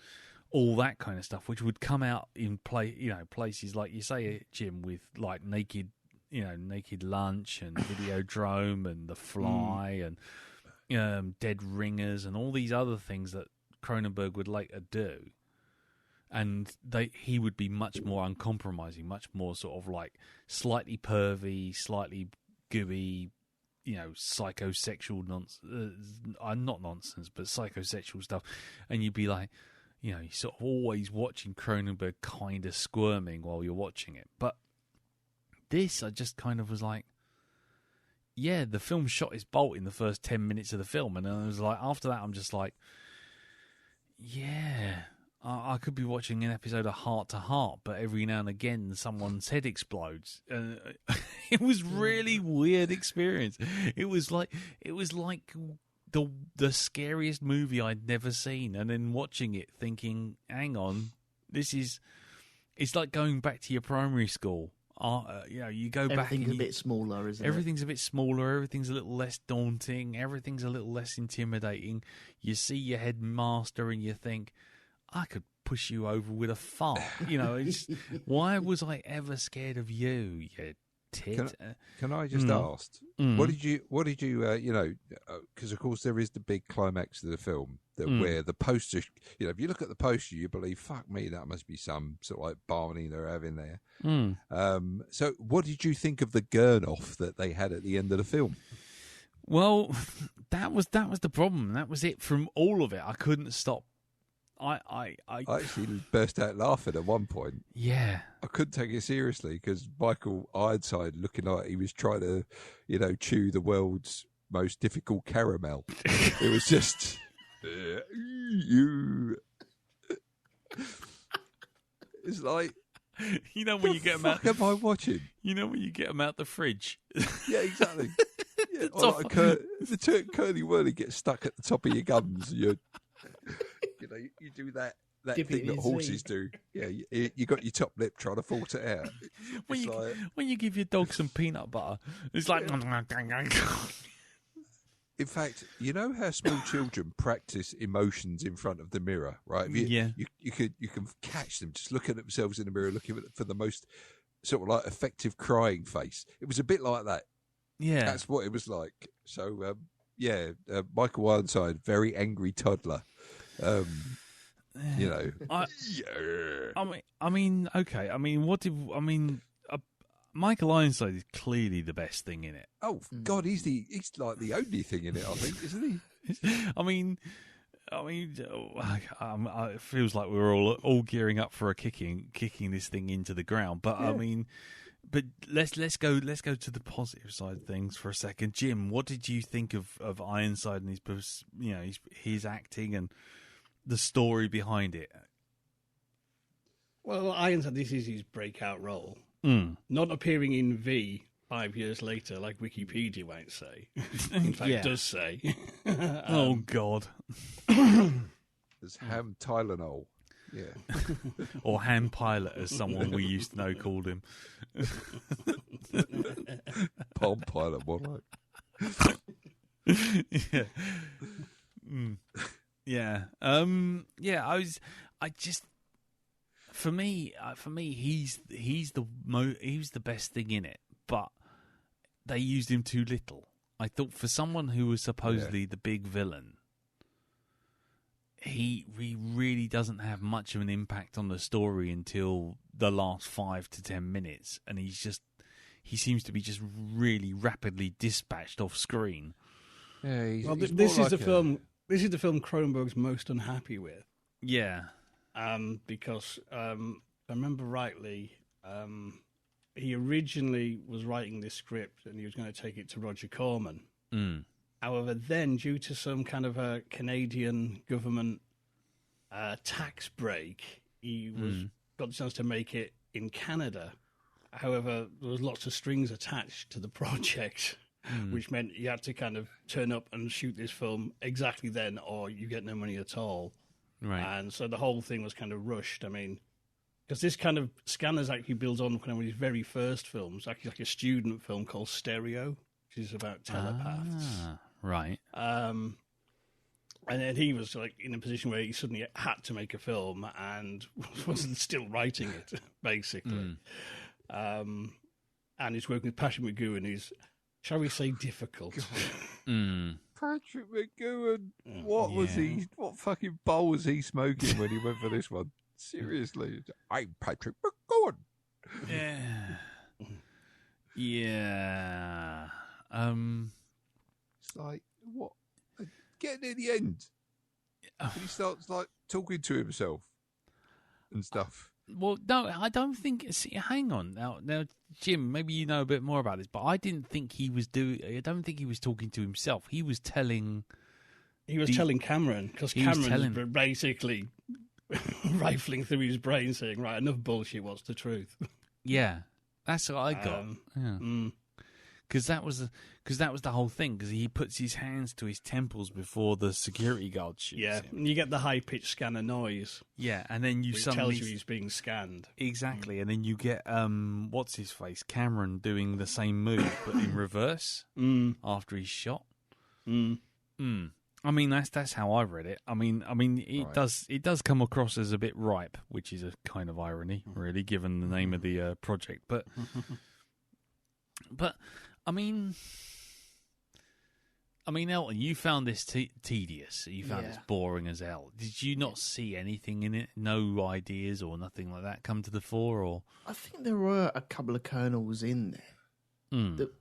all that kind of stuff, which would come out in places like you say, Jim, with like Naked Lunch and Videodrome and The Fly and Dead Ringers and all these other things that Cronenberg would later do. And he would be much more uncompromising, much more sort of like slightly pervy, slightly gooey, psychosexual nonsense. Not nonsense, but psychosexual stuff. And you'd be like, you're sort of always watching Cronenberg kind of squirming while you're watching it. But this, I just kind of was like, yeah, the film shot its bolt in the first 10 minutes of the film. And I was like, after that, I'm just like, Yeah. I could be watching an episode of Heart to Heart, but every now and again someone's head explodes. It was really weird experience. It was like the scariest movie I'd never seen, and then watching it thinking, hang on, it's like going back to your primary school. You go back. Everything's a bit smaller, isn't it? Everything's a bit smaller. Everything's a little less daunting. Everything's a little less intimidating. You see your headmaster and you think, I could push you over with a fart. Why was I ever scared of you, you tit? Can I just ask, what did you, because of course there is the big climax of the film where the poster, if you look at the poster, you believe, fuck me, that must be some sort of like Barney they're having there. So what did you think of the gurn-off that they had at the end of the film? Well, that was the problem. That was it from all of it. I couldn't stop. I actually burst out laughing at one point. Yeah. I couldn't take it seriously because Michael Ironside looking like he was trying to, chew the world's most difficult caramel. It was just, it's like, when you get them out. What am I watching? When you get them out the fridge. Yeah, exactly. Yeah, or like the curly whirly gets stuck at the top of your gums. You do that thing that horses do. Yeah, you got your top lip trying to force it out. When you give your dog some peanut butter, it's like. In fact, you know how small children practice emotions in front of the mirror, right? You can catch them just looking at themselves in the mirror, looking for the most sort of like effective crying face. It was a bit like that. Yeah, that's what it was like. So Michael Ironside, very angry toddler. Michael Ironside is clearly the best thing in it. Oh God, he's like the only thing in it, I think, isn't he? It feels like we were all gearing up for a kicking this thing into the ground. But yeah. But let's go to the positive side of things for a second. Jim, what did you think of Ironside and his acting and the story behind it? Well, Ironside, this is his breakout role. Not appearing in V 5 years later, like Wikipedia might say. In fact, it does say. Oh, God. There's Ham Tylenol. Yeah. Or Ham Pilot, as someone we used to know called him. Palm Pilot, more like. Yeah. Yeah. For me, he's the best thing in it, but they used him too little. I thought for someone who was supposedly the big villain, he really doesn't have much of an impact on the story until the last 5 to 10 minutes, and he seems to be just really rapidly dispatched off screen. Yeah, this is the film Cronenberg's most unhappy with. Yeah. Because if I remember rightly, he originally was writing this script and he was going to take it to Roger Corman. However, then due to some kind of a Canadian government tax break, he got the chance to make it in Canada. However, there was lots of strings attached to the project, which meant you had to kind of turn up and shoot this film exactly then, or you get no money at all. Right. And so the whole thing was kind of rushed. I mean, because this kind of Scanners actually builds on kind of his very first films, actually like a student film called Stereo, which is about telepaths. Right. And then he was like in a position where he suddenly had to make a film and wasn't still writing it, basically. And he's working with Patrick McGowan, who's, shall we say, difficult. Patrick McGowan, what fucking bowl was he smoking when he went for this one? Seriously, I'm Patrick McGowan. Yeah. Yeah. It's like, what? Getting near the end. He starts like talking to himself and stuff. Well, no, I don't think. See, hang on now, Jim. Maybe you know a bit more about this, but I didn't think he was I don't think he was talking to himself. He was telling He was telling Cameron, because Cameron was basically rifling through his brain saying, right, enough bullshit, what's the truth? Yeah, that's what I got. Because that was the whole thing, because he puts his hands to his temples before the security guard shoots him. And you get the high-pitched scanner noise. Yeah, and then you suddenly... tells you he's being scanned. Exactly, and then you get, what's-his-face, Cameron doing the same move, but in reverse, after he's shot. I mean, that's how I read it. I mean, it does come across as a bit ripe, which is a kind of irony, really, given the name of the project. But I mean, Elton, you found this tedious. You found this boring as hell. Did you not see anything in it? No ideas or nothing like that come to the fore? Or I think there were a couple of kernels in there.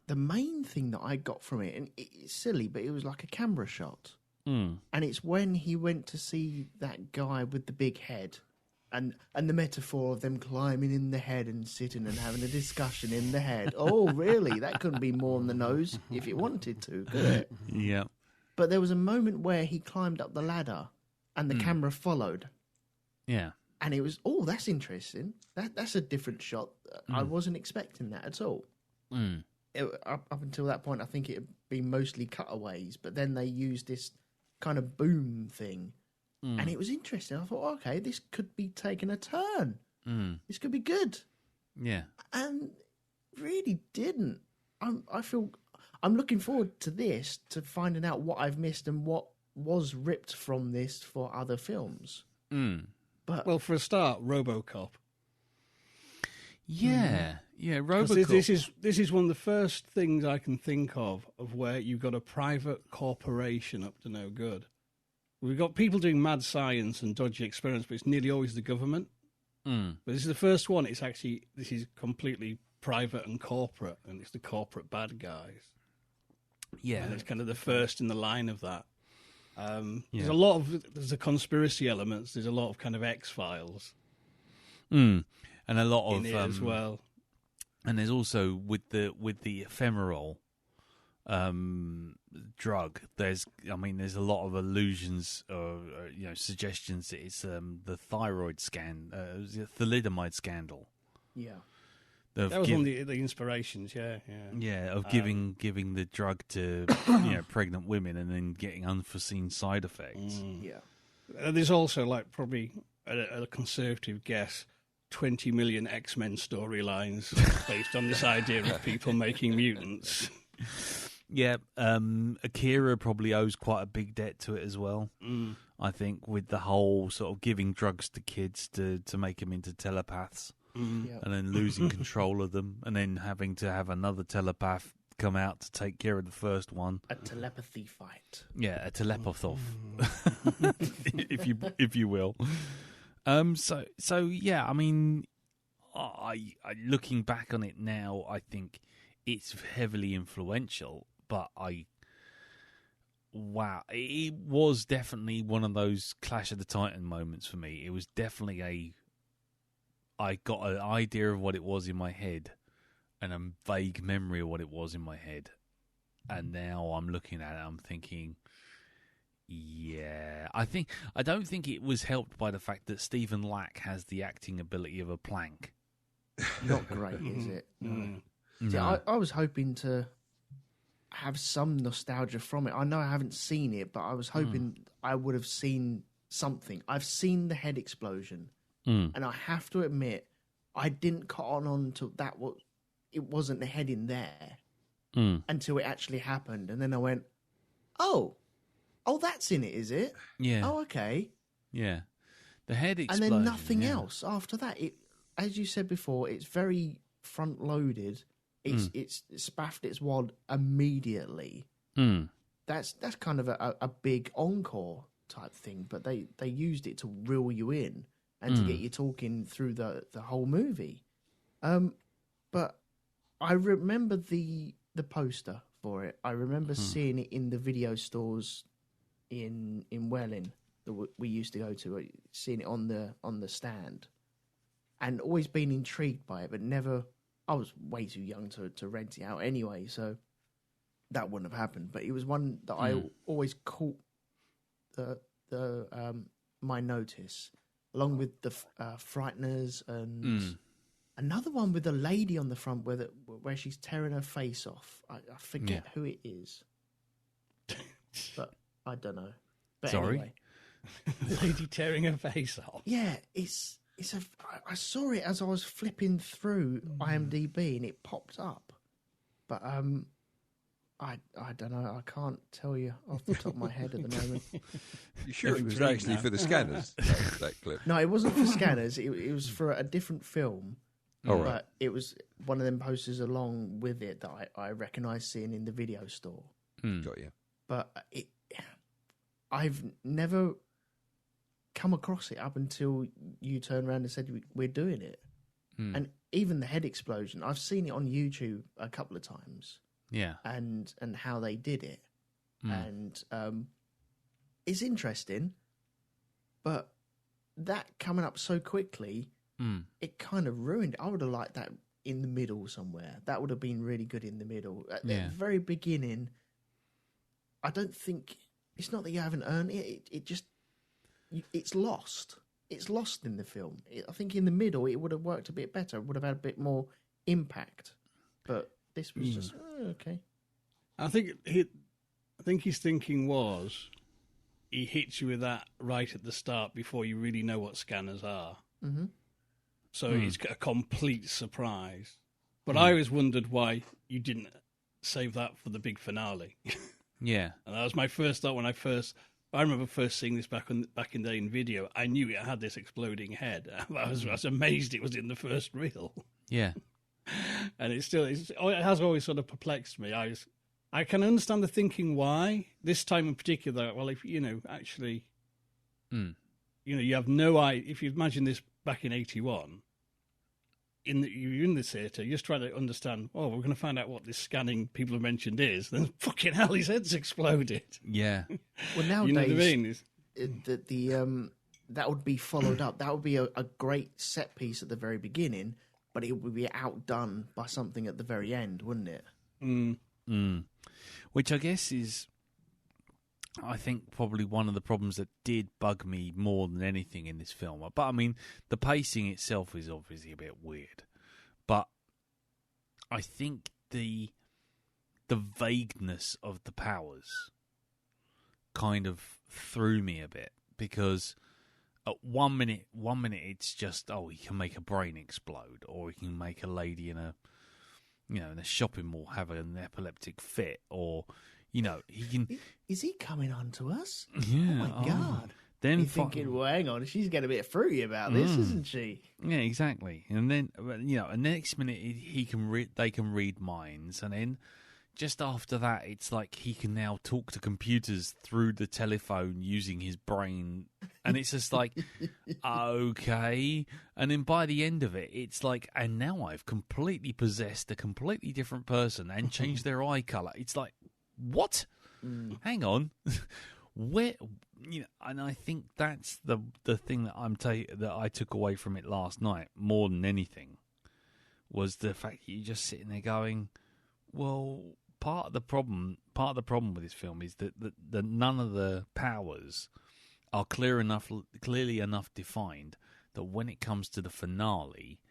The main thing that I got from it, and it's silly, but it was like a camera shot. And it's when he went to see that guy with the big head, and the metaphor of them climbing in the head and sitting and having a discussion in the head. Oh, really? That couldn't be more on the nose if it wanted to, could it? Yeah. But there was a moment where he climbed up the ladder and the camera followed. Yeah. And it was, that's interesting. That's a different shot. I wasn't expecting that at all. Up until that point, I think it had been mostly cutaways, but then they used this kind of boom thing. And it was interesting. I thought, okay, this could be taking a turn. This could be good. Yeah. And really didn't. I'm looking forward to this, to finding out what I've missed and what was ripped from this for other films. But well, for a start, RoboCop. Yeah, RoboCop. This is one of the first things I can think of where you've got a private corporation up to no good. We've got people doing mad science and dodgy experiments, but it's nearly always the government. But this is the first one. This is completely private and corporate, and it's the corporate bad guys. Yeah, and it's kind of the first in the line of that. There's a conspiracy elements. There's a lot of kind of X-Files. And a lot of as well, and there's also with the ephemeral drug. There's a lot of allusions or suggestions that it's the thyroid thalidomide scandal. Yeah, that was one of the inspirations. Of giving the drug to pregnant women and then getting unforeseen side effects. There's also probably a conservative guess. 20 million X-Men storylines based on this idea of people making mutants. Yeah, Akira probably owes quite a big debt to it as well. I think with the whole sort of giving drugs to kids to make them into telepaths and then losing control of them and then having to have another telepath come out to take care of the first one. A telepathy fight. Yeah, a telepath if you will. So yeah, I mean, I looking back on it now, I think it's heavily influential. But it was definitely one of those Clash of the Titan moments for me. It was definitely I got an idea of what it was in my head, and a vague memory of what it was in my head, and now I'm looking at it, I'm thinking. Yeah, I don't think it was helped by the fact that Stephen Lack has the acting ability of a plank. Not great, is it? No. See, I was hoping to have some nostalgia from it. I know I haven't seen it, but I was hoping I would have seen something. I've seen the head explosion, and I have to admit, I didn't cotton on to that. It wasn't the head in there until it actually happened, and then I went, "Oh, that's in it, is it? Yeah. Oh, okay. Yeah. The head explosion. And then nothing else after that. It, as you said before, it's very front loaded. It's spaffed its wad immediately. That's kind of a big encore type thing, but they used it to reel you in and to get you talking through the whole movie. But I remember the poster for it. I remember seeing it in the video stores in Welling that we used to go to, seeing it on the stand, and always been intrigued by it, but never. I was way too young to rent it out anyway, so that wouldn't have happened. But it was one that I always caught my notice, along with the Frighteners and another one with a lady on the front where she's tearing her face off. I forget who it is, but I don't know. But Sorry? Anyway. Lady tearing her face off. Yeah, I saw it as I was flipping through IMDb and it popped up, but I don't know. I can't tell you off the top of my head at the moment. You sure it was actually for the scanners? that clip. No, it wasn't for Scanners. It was for a different film. All right. But it was one of them posters along with it that I recognised seeing in the video store. Got you. But I've never come across it up until you turned around and said we're doing it. And even the head explosion, I've seen it on YouTube a couple of times. Yeah. And how they did it. And it's interesting, but that coming up so quickly, it kind of ruined it. I would have liked that in the middle somewhere. That would have been really good in the middle. At the very beginning, I don't think... It's not that you haven't earned it. It just... It's lost. It's lost in the film. I think in the middle, it would have worked a bit better. It would have had a bit more impact. But this was just... okay. I think his thinking was he hits you with that right at the start before you really know what scanners are. Mm-hmm. So it's a complete surprise. But I always wondered why you didn't save that for the big finale. Yeah. And that was my first thought when I remember first seeing this back in the day in video. I knew it had this exploding head. I was amazed it was in the first reel. Yeah. And it has always sort of perplexed me. I can understand the thinking why. This time in particular, well, if, actually, you have no idea. If you imagine this back in 81, you're in the theatre, you're just trying to understand, we're going to find out what this scanning people have mentioned is, then fucking hell, his head's exploded. Yeah. Well, nowadays, you know what I mean? That would be followed up. That would be a great set piece at the very beginning, but it would be outdone by something at the very end, wouldn't it? Which I guess is, I think, probably one of the problems that did bug me more than anything in this film. But, I mean, the pacing itself is obviously a bit weird. But I think the vagueness of the powers kind of threw me a bit. Because at one minute it's just, he can make a brain explode. Or he can make a lady in a shopping mall have an epileptic fit. Or... he can... Is he coming on to us? Yeah. Oh, my God. Then you're thinking, well, hang on, she's getting a bit fruity about this, isn't she? Yeah, exactly. And then, the next minute they can read minds. And then just after that, it's like he can now talk to computers through the telephone using his brain. And it's just like, okay. And then by the end of it, it's like, and now I've completely possessed a completely different person and changed their eye colour. It's like, what? Hang on. Where? And I think that's the thing that that I took away from it last night more than anything was the fact that you're just sitting there going, well, part of the problem with this film is that none of the powers are clearly enough defined that when it comes to the finale,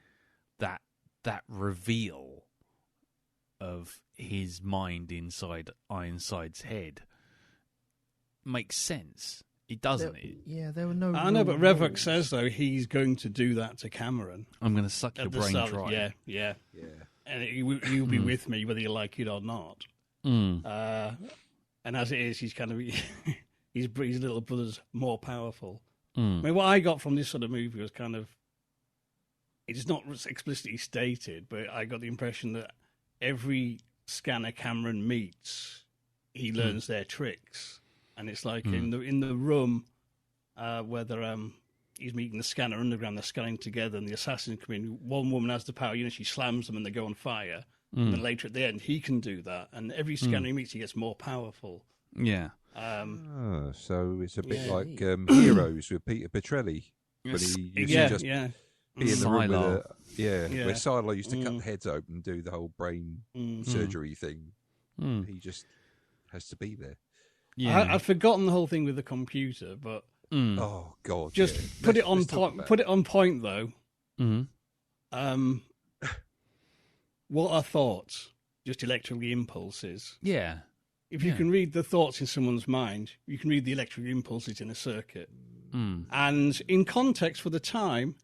that reveal of his mind inside Ironside's head makes sense. It doesn't. Yeah, there were no. I know, but Revok says though he's going to do that to Cameron. I'm going to suck your brain dry. Yeah. And you'll be with me whether you like it or not. And as it is, he's kind of his little brother's more powerful. I mean, what I got from this sort of movie was kind of, it's not explicitly stated, but I got the impression that every scanner Cameron meets, he learns their tricks, and it's like in the room where he's meeting the scanner underground, they're scanning together, and the assassins come in. One woman has the power, she slams them and they go on fire. And then later at the end, he can do that, and every scanner he meets, he gets more powerful. Yeah. So it's a bit like Heroes with Peter Petrelli, but he used to just be in the room with where Silo used to cut the heads open and do the whole brain surgery thing. He just has to be there. Yeah. I'd forgotten the whole thing with the computer, but Oh God! just yeah. put it on Let's talk point. about Put it on point, though. Mm-hmm. What are thoughts? Just electrical impulses. Yeah. If you can read the thoughts in someone's mind, you can read the electrical impulses in a circuit. And in context for the time,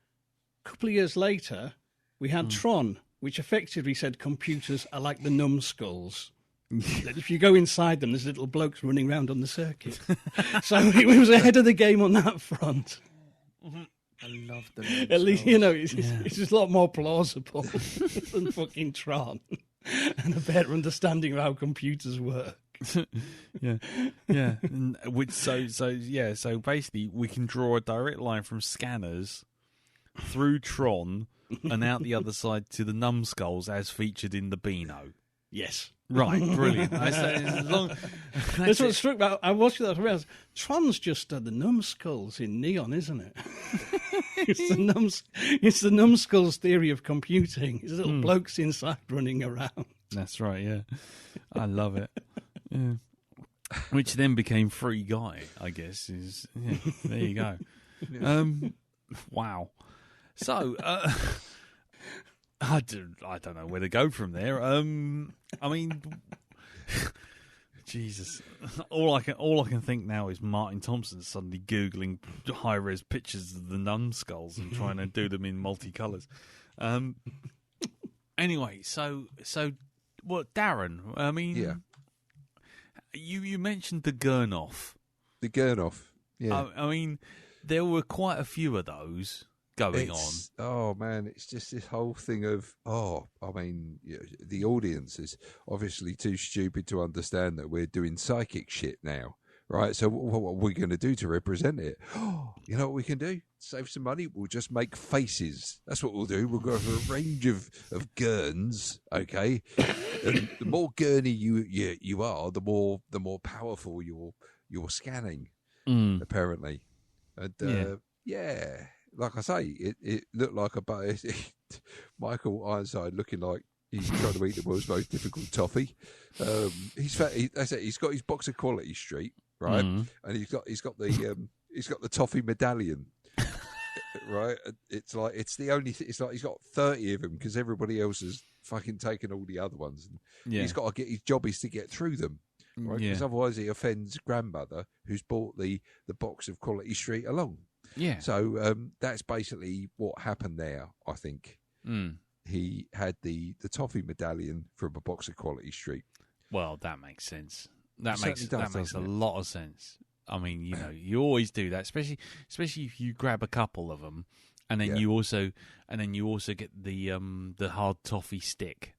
a couple of years later, we had Tron, which effectively said computers are like the numbskulls. That if you go inside them, there's little blokes running around on the circuit. So it was ahead of the game on that front. I love the At least, it's just a lot more plausible than fucking Tron. And a better understanding of how computers work. Yeah. And so basically we can draw a direct line from scanners through Tron and out the other side to the numbskulls as featured in the Beano. Yes. Right, brilliant. That's what struck me. I watched that. I realized Tron's just the numbskulls in Neon, isn't it? It's the numbskulls theory of computing. It's little blokes inside running around. That's right, yeah. I love it. Yeah. Which then became Free Guy, I guess. There you go. Wow. So, I don't know where to go from there. I mean, Jesus. All I can think now is Martin Thompson suddenly Googling high-res pictures of the numbskulls and trying to do them in multicolours. Anyway, so what, Darren? I mean, Yeah. You mentioned the Gurnoff. The Gurnoff. Yeah. I mean, there were quite a few of those going on. Oh man, it's just this whole thing of the audience is obviously too stupid to understand that we're doing psychic shit now, right? So what are we going to do to represent it? You know what we can do? Save some money. We'll just make faces. That's what we'll do. We'll go for a range of gurns, okay? And the more gurney you are, the more powerful you're scanning, apparently. And yeah. Like I say, it looked like Michael Ironside looking like he's trying to eat the world's most difficult toffee. He's fat. He's got his box of Quality Street, right? And he's got the toffee medallion, right? It's like it's the only. It's like he's got 30 of them because everybody else has fucking taken all the other ones. And he's got to get his job is to get through them, right? Because otherwise he offends grandmother who's bought the box of Quality Street along. Yeah. So that's basically what happened there, I think. He had the toffee medallion from a box of Quality Street. Well, that makes sense. That makes a it? lot of sense. I mean, you always do that, especially if you grab a couple of them, and then you also get the hard toffee stick.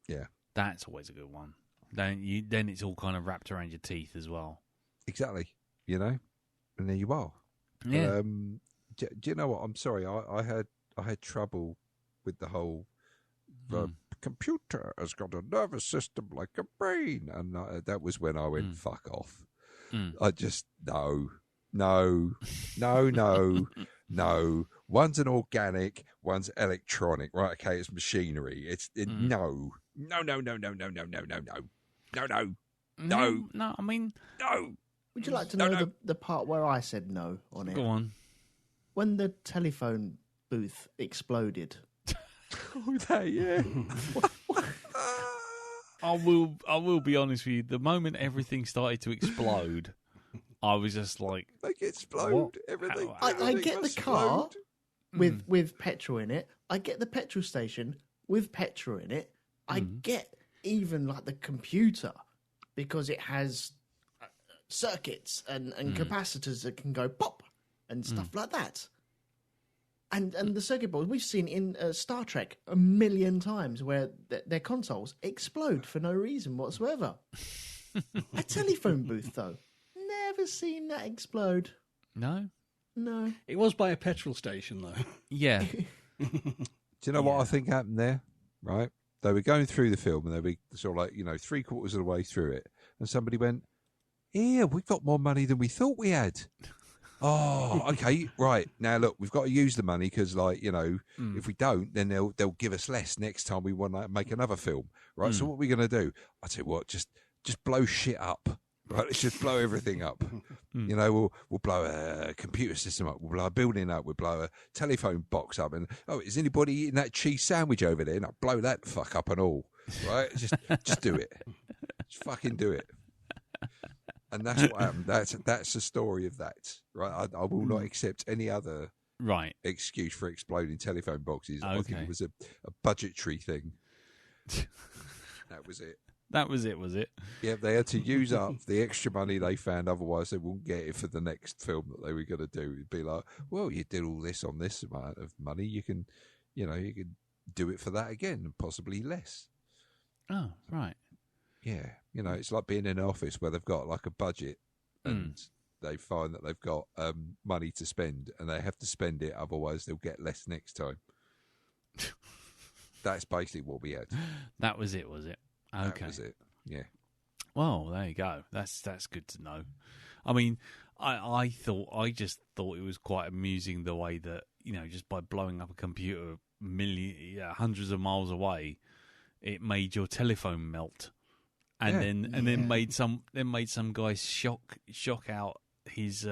Yeah, that's always a good one. Then it's all kind of wrapped around your teeth as well. Exactly. And there you are. Yeah. Do you know what? I'm sorry. I had trouble with the whole computer has got a nervous system like a brain, and that was when I went fuck off. I just no. One's an organic, one's electronic. Right? Okay, it's machinery. No. I mean, no. Would you like to know the part where I said no on it? Go on. When the telephone booth exploded. Yeah. I will be honest with you. The moment everything started to explode, I was just like, "Make it explode! What? Everything!" I get the car with petrol in it. I get the petrol station with petrol in it. I get even like the computer because it has circuits and capacitors that can go pop and stuff like that. And the circuit boards we've seen in Star Trek a million times where their consoles explode for no reason whatsoever. A telephone booth, though, never seen that explode. No. It was by a petrol station, though. Yeah. Do you know what I think happened there? Right, they were going through the film and they were sort of like 3/4 of the way through it, and somebody went, "Yeah, we've got more money than we thought we had." Oh, okay, right. Now, look, we've got to use the money because, if we don't, then they'll give us less next time we want to make another film, right? So what are we going to do? I tell you what, just blow shit up, Right, let's just blow everything up. You know, we'll blow a computer system up, we'll blow a building up, we'll blow a telephone box up, and is anybody eating that cheese sandwich over there? No, blow that fuck up and all. Right, just do it. Just fucking do it. And that's what happened. That's the story of that. Right, I will not accept any other excuse for exploding telephone boxes. Okay. I think it was a budgetary thing. That was it. That was it, was it? Yeah, they had to use up the extra money they found, otherwise they wouldn't get it for the next film that they were going to do. It'd be like, well, you did all this on this amount of money, you can do it for that again, possibly less. Oh, right. Yeah, it's like being in an office where they've got like a budget and they find that they've got money to spend and they have to spend it, otherwise they'll get less next time. That's basically what we had. That was it, was it? Okay. That was it. Yeah. Well, there you go. That's good to know. I mean, I just thought it was quite amusing the way that, just by blowing up a computer hundreds of miles away, it made your telephone melt. And then made some guy shock out his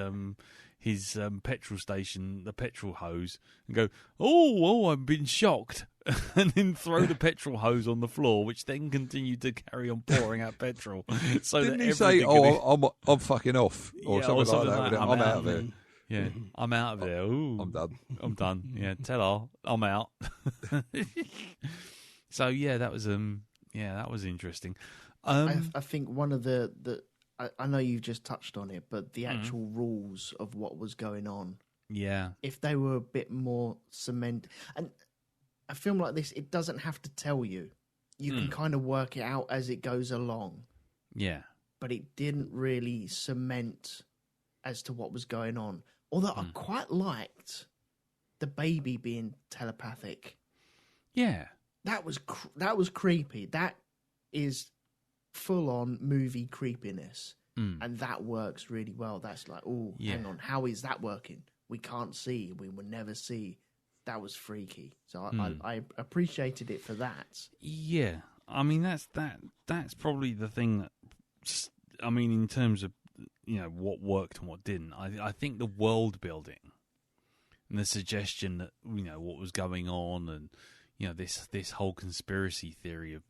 petrol station, the petrol hose, and go, oh, I've been shocked, and then throw the petrol hose on the floor, which then continued to carry on pouring out petrol. So didn't he say, I'm fucking off, or something like that? I'm out of there. Yeah, I'm out of there. Ooh, I'm done. Yeah, tell her I'm out. So that was interesting. I think one of the I know you've just touched on it, but the actual rules of what was going on. Yeah. If they were a bit more and a film like this, it doesn't have to tell you. You can kind of work it out as it goes along. Yeah. But it didn't really cement as to what was going on. Although I quite liked the baby being telepathic. Yeah. That was creepy. That is full-on movie creepiness, and that works really well. That's like, hang on, how is that working? We can't see, we will never see. That was freaky. So I appreciated it for that. Yeah, I mean that's probably the thing that, I mean, in terms of what worked and what didn't. I think the world building and the suggestion that what was going on, and this whole conspiracy theory of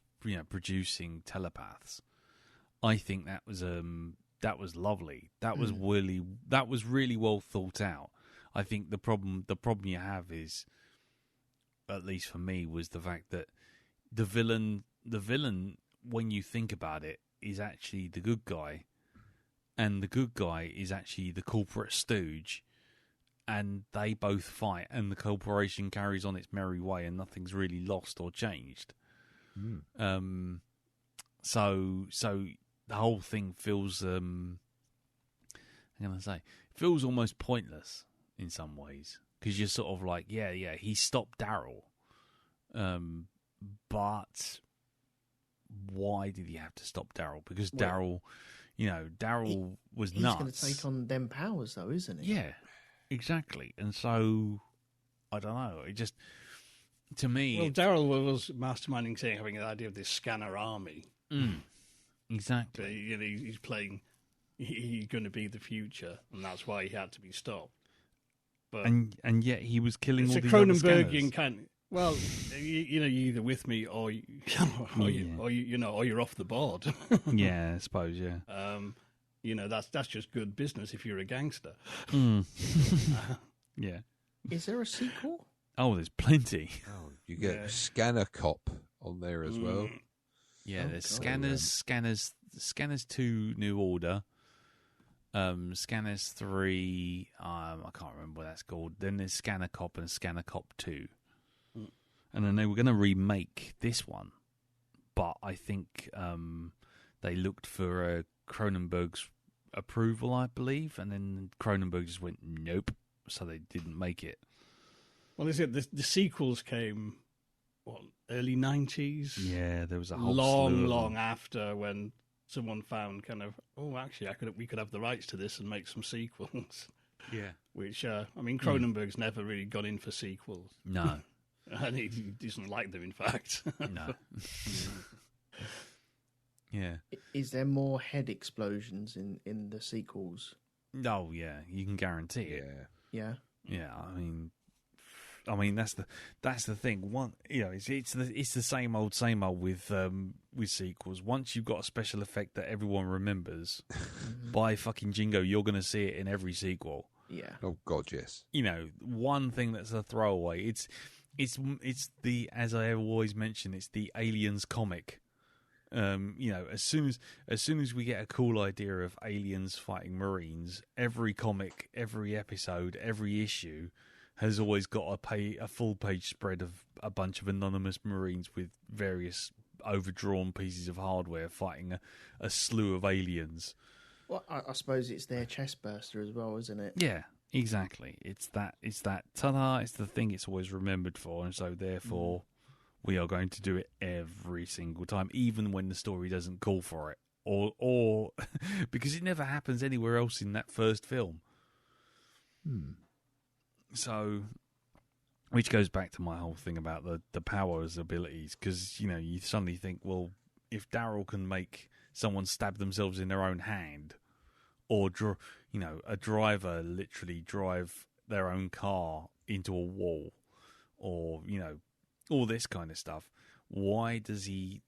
producing telepaths. I think that was lovely. That was really well thought out. I think the problem you have is, at least for me, was the fact that the villain, when you think about it, is actually the good guy, and the good guy is actually the corporate stooge, and they both fight, and the corporation carries on its merry way, and nothing's really lost or changed. So the whole thing feels, feels almost pointless in some ways, because you're sort of like, he stopped Daryl, but why did he have to stop Daryl? Because Daryl was nuts. He's going to take on them powers, though, isn't he? Yeah, exactly. And so I don't know. It just, to me, well, Daryl was masterminding, having the idea of this scanner army. Exactly. He's playing. He's going to be the future, and that's why he had to be stopped. But and yet he was killing all these Cronenbergian kind. Well, you're either with me or you're off the board. Yeah, I suppose. Yeah. That's just good business if you're a gangster. Yeah. Is there a sequel? Oh, there's plenty. Oh, you get Scanner Cop on there as well. Yeah, there's Scanners 2 New Order, Scanners 3, I can't remember what that's called. Then there's Scanner Cop and Scanner Cop 2. And then they were going to remake this one, but I think they looked for Cronenberg's approval, I believe, and then Cronenberg just went, nope, so they didn't make it. Well, the sequels came, early 90s? Yeah, there was a whole long after, when someone found actually we could have the rights to this and make some sequels. Yeah. Which, Cronenberg's never really gone in for sequels. No. And he doesn't like them, in fact. No. Yeah. Is there more head explosions in the sequels? Oh yeah, you can guarantee it. Yeah. Yeah. Yeah, I mean that's the thing. One, it's the same old with sequels. Once you've got a special effect that everyone remembers, by fucking jingo, you're going to see it in every sequel. Yeah. Oh God, yes. One thing that's a throwaway. It's the, as I always mention, it's the Aliens comic. As soon as we get a cool idea of aliens fighting Marines, every comic, every episode, every issue has always got a full page spread of a bunch of anonymous Marines with various overdrawn pieces of hardware fighting a slew of aliens. Well, I suppose it's their chest burster as well, isn't it? Yeah, exactly. It's that ta-da, it's the thing it's always remembered for, and so therefore we are going to do it every single time, even when the story doesn't call for it. Or because it never happens anywhere else in that first film. So, which goes back to my whole thing about the power's abilities, because you suddenly think, well, if Daryl can make someone stab themselves in their own hand, or a driver literally drive their own car into a wall, or all this kind of stuff, why does he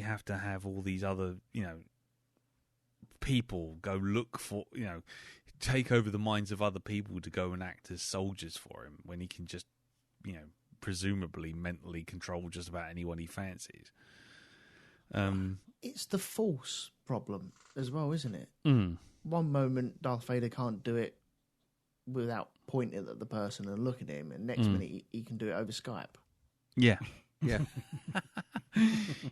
have to have all these other people go look for take over the minds of other people to go and act as soldiers for him, when he can just presumably mentally control just about anyone he fancies? It's the Force problem as well, isn't it? Mm. One moment Darth Vader can't do it without pointing at the person and looking at him, and next minute he can do it over Skype. Yeah. Yeah.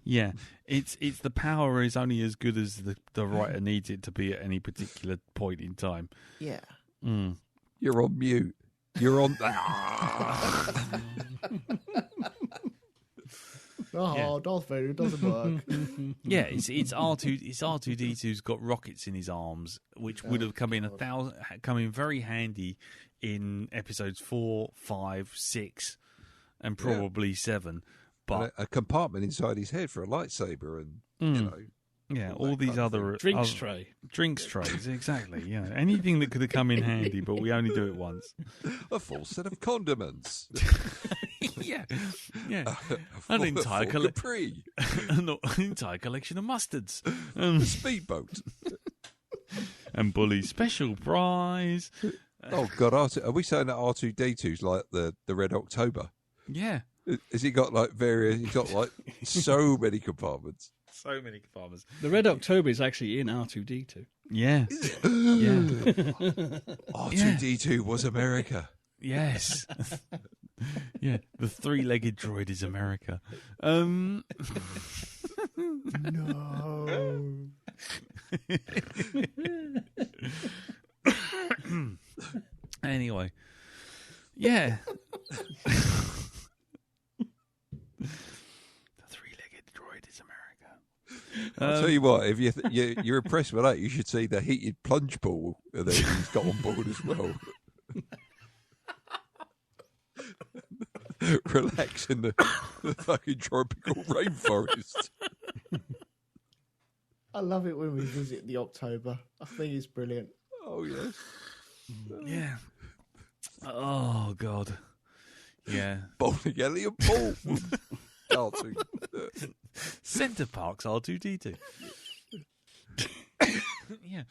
Yeah, it's the power is only as good as the writer needs it to be at any particular point in time. Yeah. You're on mute. You're on. Darth Vader, it doesn't work. Yeah, it's R2D2's got rockets in his arms, which would have come in very handy in episodes 4, 5, 6, and probably 7. But a compartment inside his head for a lightsaber, and all these other Drinks tray. Drinks trays, exactly. Yeah, anything that could have come in handy, but we only do it once. a full set of condiments. Yeah. An entire an entire collection of mustards. A speedboat. And Bully's special prize. Oh God, are we saying that R2D2's like the Red October? Yeah. Has he got like various? He's got like so many compartments. So many compartments. The Red October is actually in R2D2. Yeah. Yeah. R2D2 was America. Yes. Yeah. The three-legged droid is America. No. Anyway. Yeah. I'll tell you what, if you're impressed with that, you should see the heated plunge pool that he's got on board as well. Relax in the fucking tropical rainforest. I love it when we visit the October. I think it's brilliant. Oh, yes. Yeah. Oh, God. Yeah. Bowling alley and pool. Centre Parks R2D2. Yeah.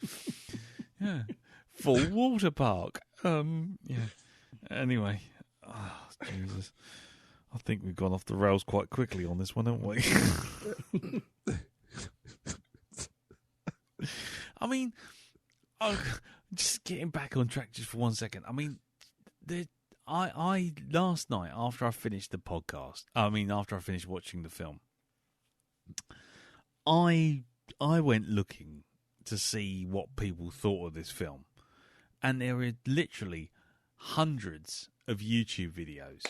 Full water park. Yeah. Anyway. Oh, Jesus. I think we've gone off the rails quite quickly on this one, haven't we? I mean, just getting back on track just for 1 second. I mean, I last night after I finished after I finished watching the film, I went looking to see what people thought of this film, and there are literally hundreds of YouTube videos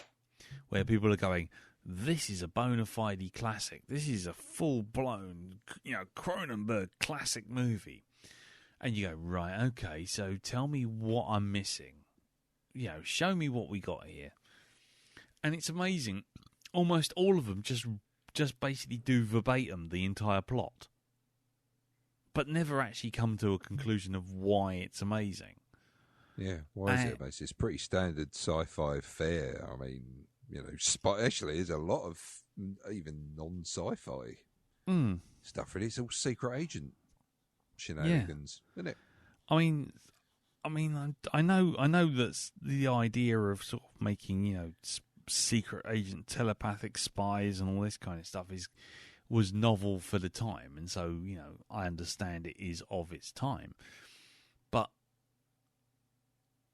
where people are going, "This is a bona fide classic. This is a full-blown, Cronenberg classic movie." And you go, right, okay, so tell me what I'm missing. Show me what we got here. And it's amazing. Almost all of them just just basically do verbatim the entire plot, but never actually come to a conclusion of why it's amazing. Yeah, why is it amazing? It's pretty standard sci-fi fare. I mean, you know, actually, there's a lot of even non-sci-fi stuff. Really, it's all secret agent shenanigans, isn't it? I mean, I know that's the idea of sort of making, you know, secret agent, telepathic spies, and all this kind of stuff was novel for the time, and so, you know, I understand it is of its time, but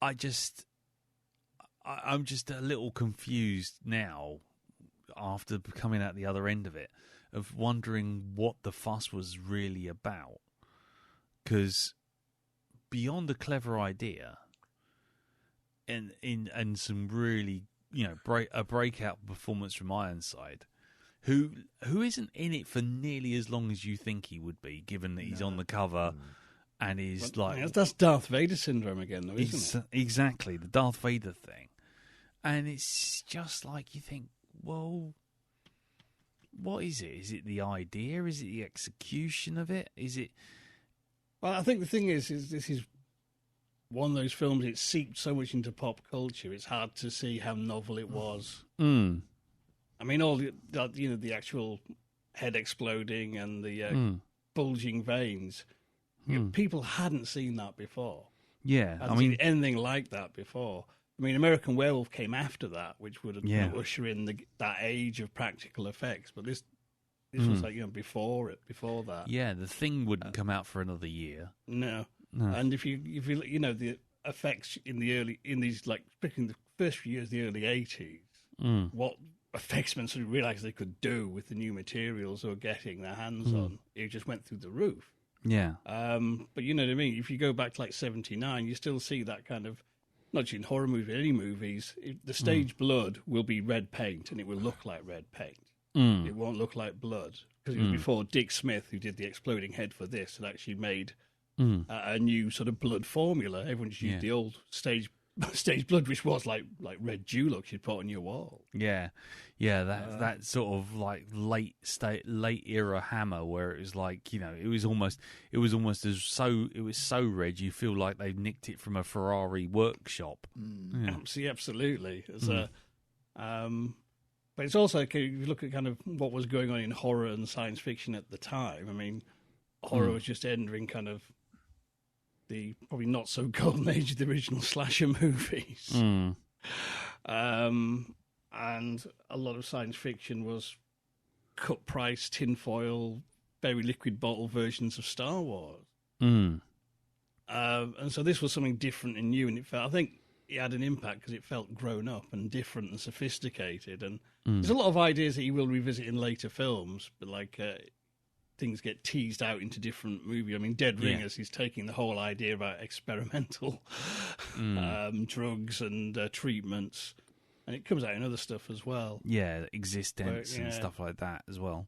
I'm just a little confused now after coming out the other end of it, of wondering what the fuss was really about, because beyond a clever idea and some really, you know, a breakout performance from Ironside, who isn't in it for nearly as long as you think he would be, given that he's on the cover and is that's Darth Vader syndrome again, though, isn't it? Exactly, the Darth Vader thing. And it's just like you think, well, what is it? Is it the idea? Is it the execution of it? Is it... Well, I think the thing is this is one of those films, it seeped so much into pop culture, it's hard to see how novel it was. I mean, all the actual head exploding and the bulging veins, you know, people hadn't seen that before. Yeah, hadn't seen anything like that before. I mean, American Werewolf came after that, which would have usher in that age of practical effects. But this was like, you know, before that. Yeah, The Thing wouldn't come out for another year. No. And if you you know, the effects in these like, particularly in the first few years, the early 80s, what effectsmen sort of realised they could do with the new materials they were getting their hands on, it just went through the roof. Yeah. But you know what I mean? If you go back to like 79, you still see that kind of, not just in horror movies, any movies, the stage blood will be red paint and it will look like red paint. It won't look like blood. Because it was before Dick Smith, who did the exploding head for this, had actually made a new sort of blood formula. Everyone just used the old stage blood, which was like red dewlux you'd put on your wall. Yeah, that sort of like late era Hammer, where it was like, you know, it was almost so red you feel like they nicked it from a Ferrari workshop. Absolutely. But it's also, if you look at kind of what was going on in horror and science fiction at the time. I mean, horror was just entering kind of the probably not so golden age of the original slasher movies. And a lot of science fiction was cut price, tinfoil, very liquid bottle versions of Star Wars. And so this was something different and new, and I think it had an impact because it felt grown up and different and sophisticated. And there's a lot of ideas that you will revisit in later films, but like things get teased out into different movies. I mean, Dead Ringers, he's taking the whole idea about experimental drugs and treatments, and it comes out in other stuff as well. Yeah, existence and stuff like that as well.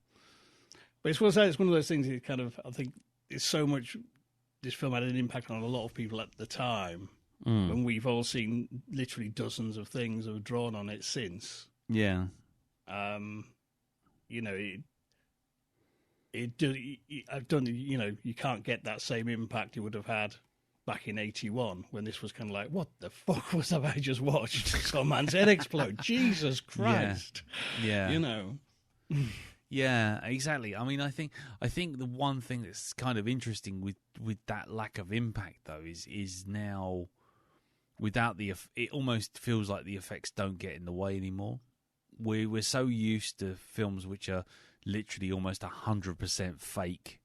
But it's one of those things that kind of, I think, it's so much. This film had an impact on a lot of people at the time, and we've all seen literally dozens of things that have drawn on it since. Yeah. You know, I've done. You know, you can't get that same impact you would have had back in 81 when this was kind of like, what the fuck was that I just watched? Some man's head explode. Jesus Christ. Yeah. You know. Yeah, exactly. I mean, I think the one thing that's kind of interesting with that lack of impact though is now without it almost feels like the effects don't get in the way anymore. We're so used to films which are literally almost 100% fake.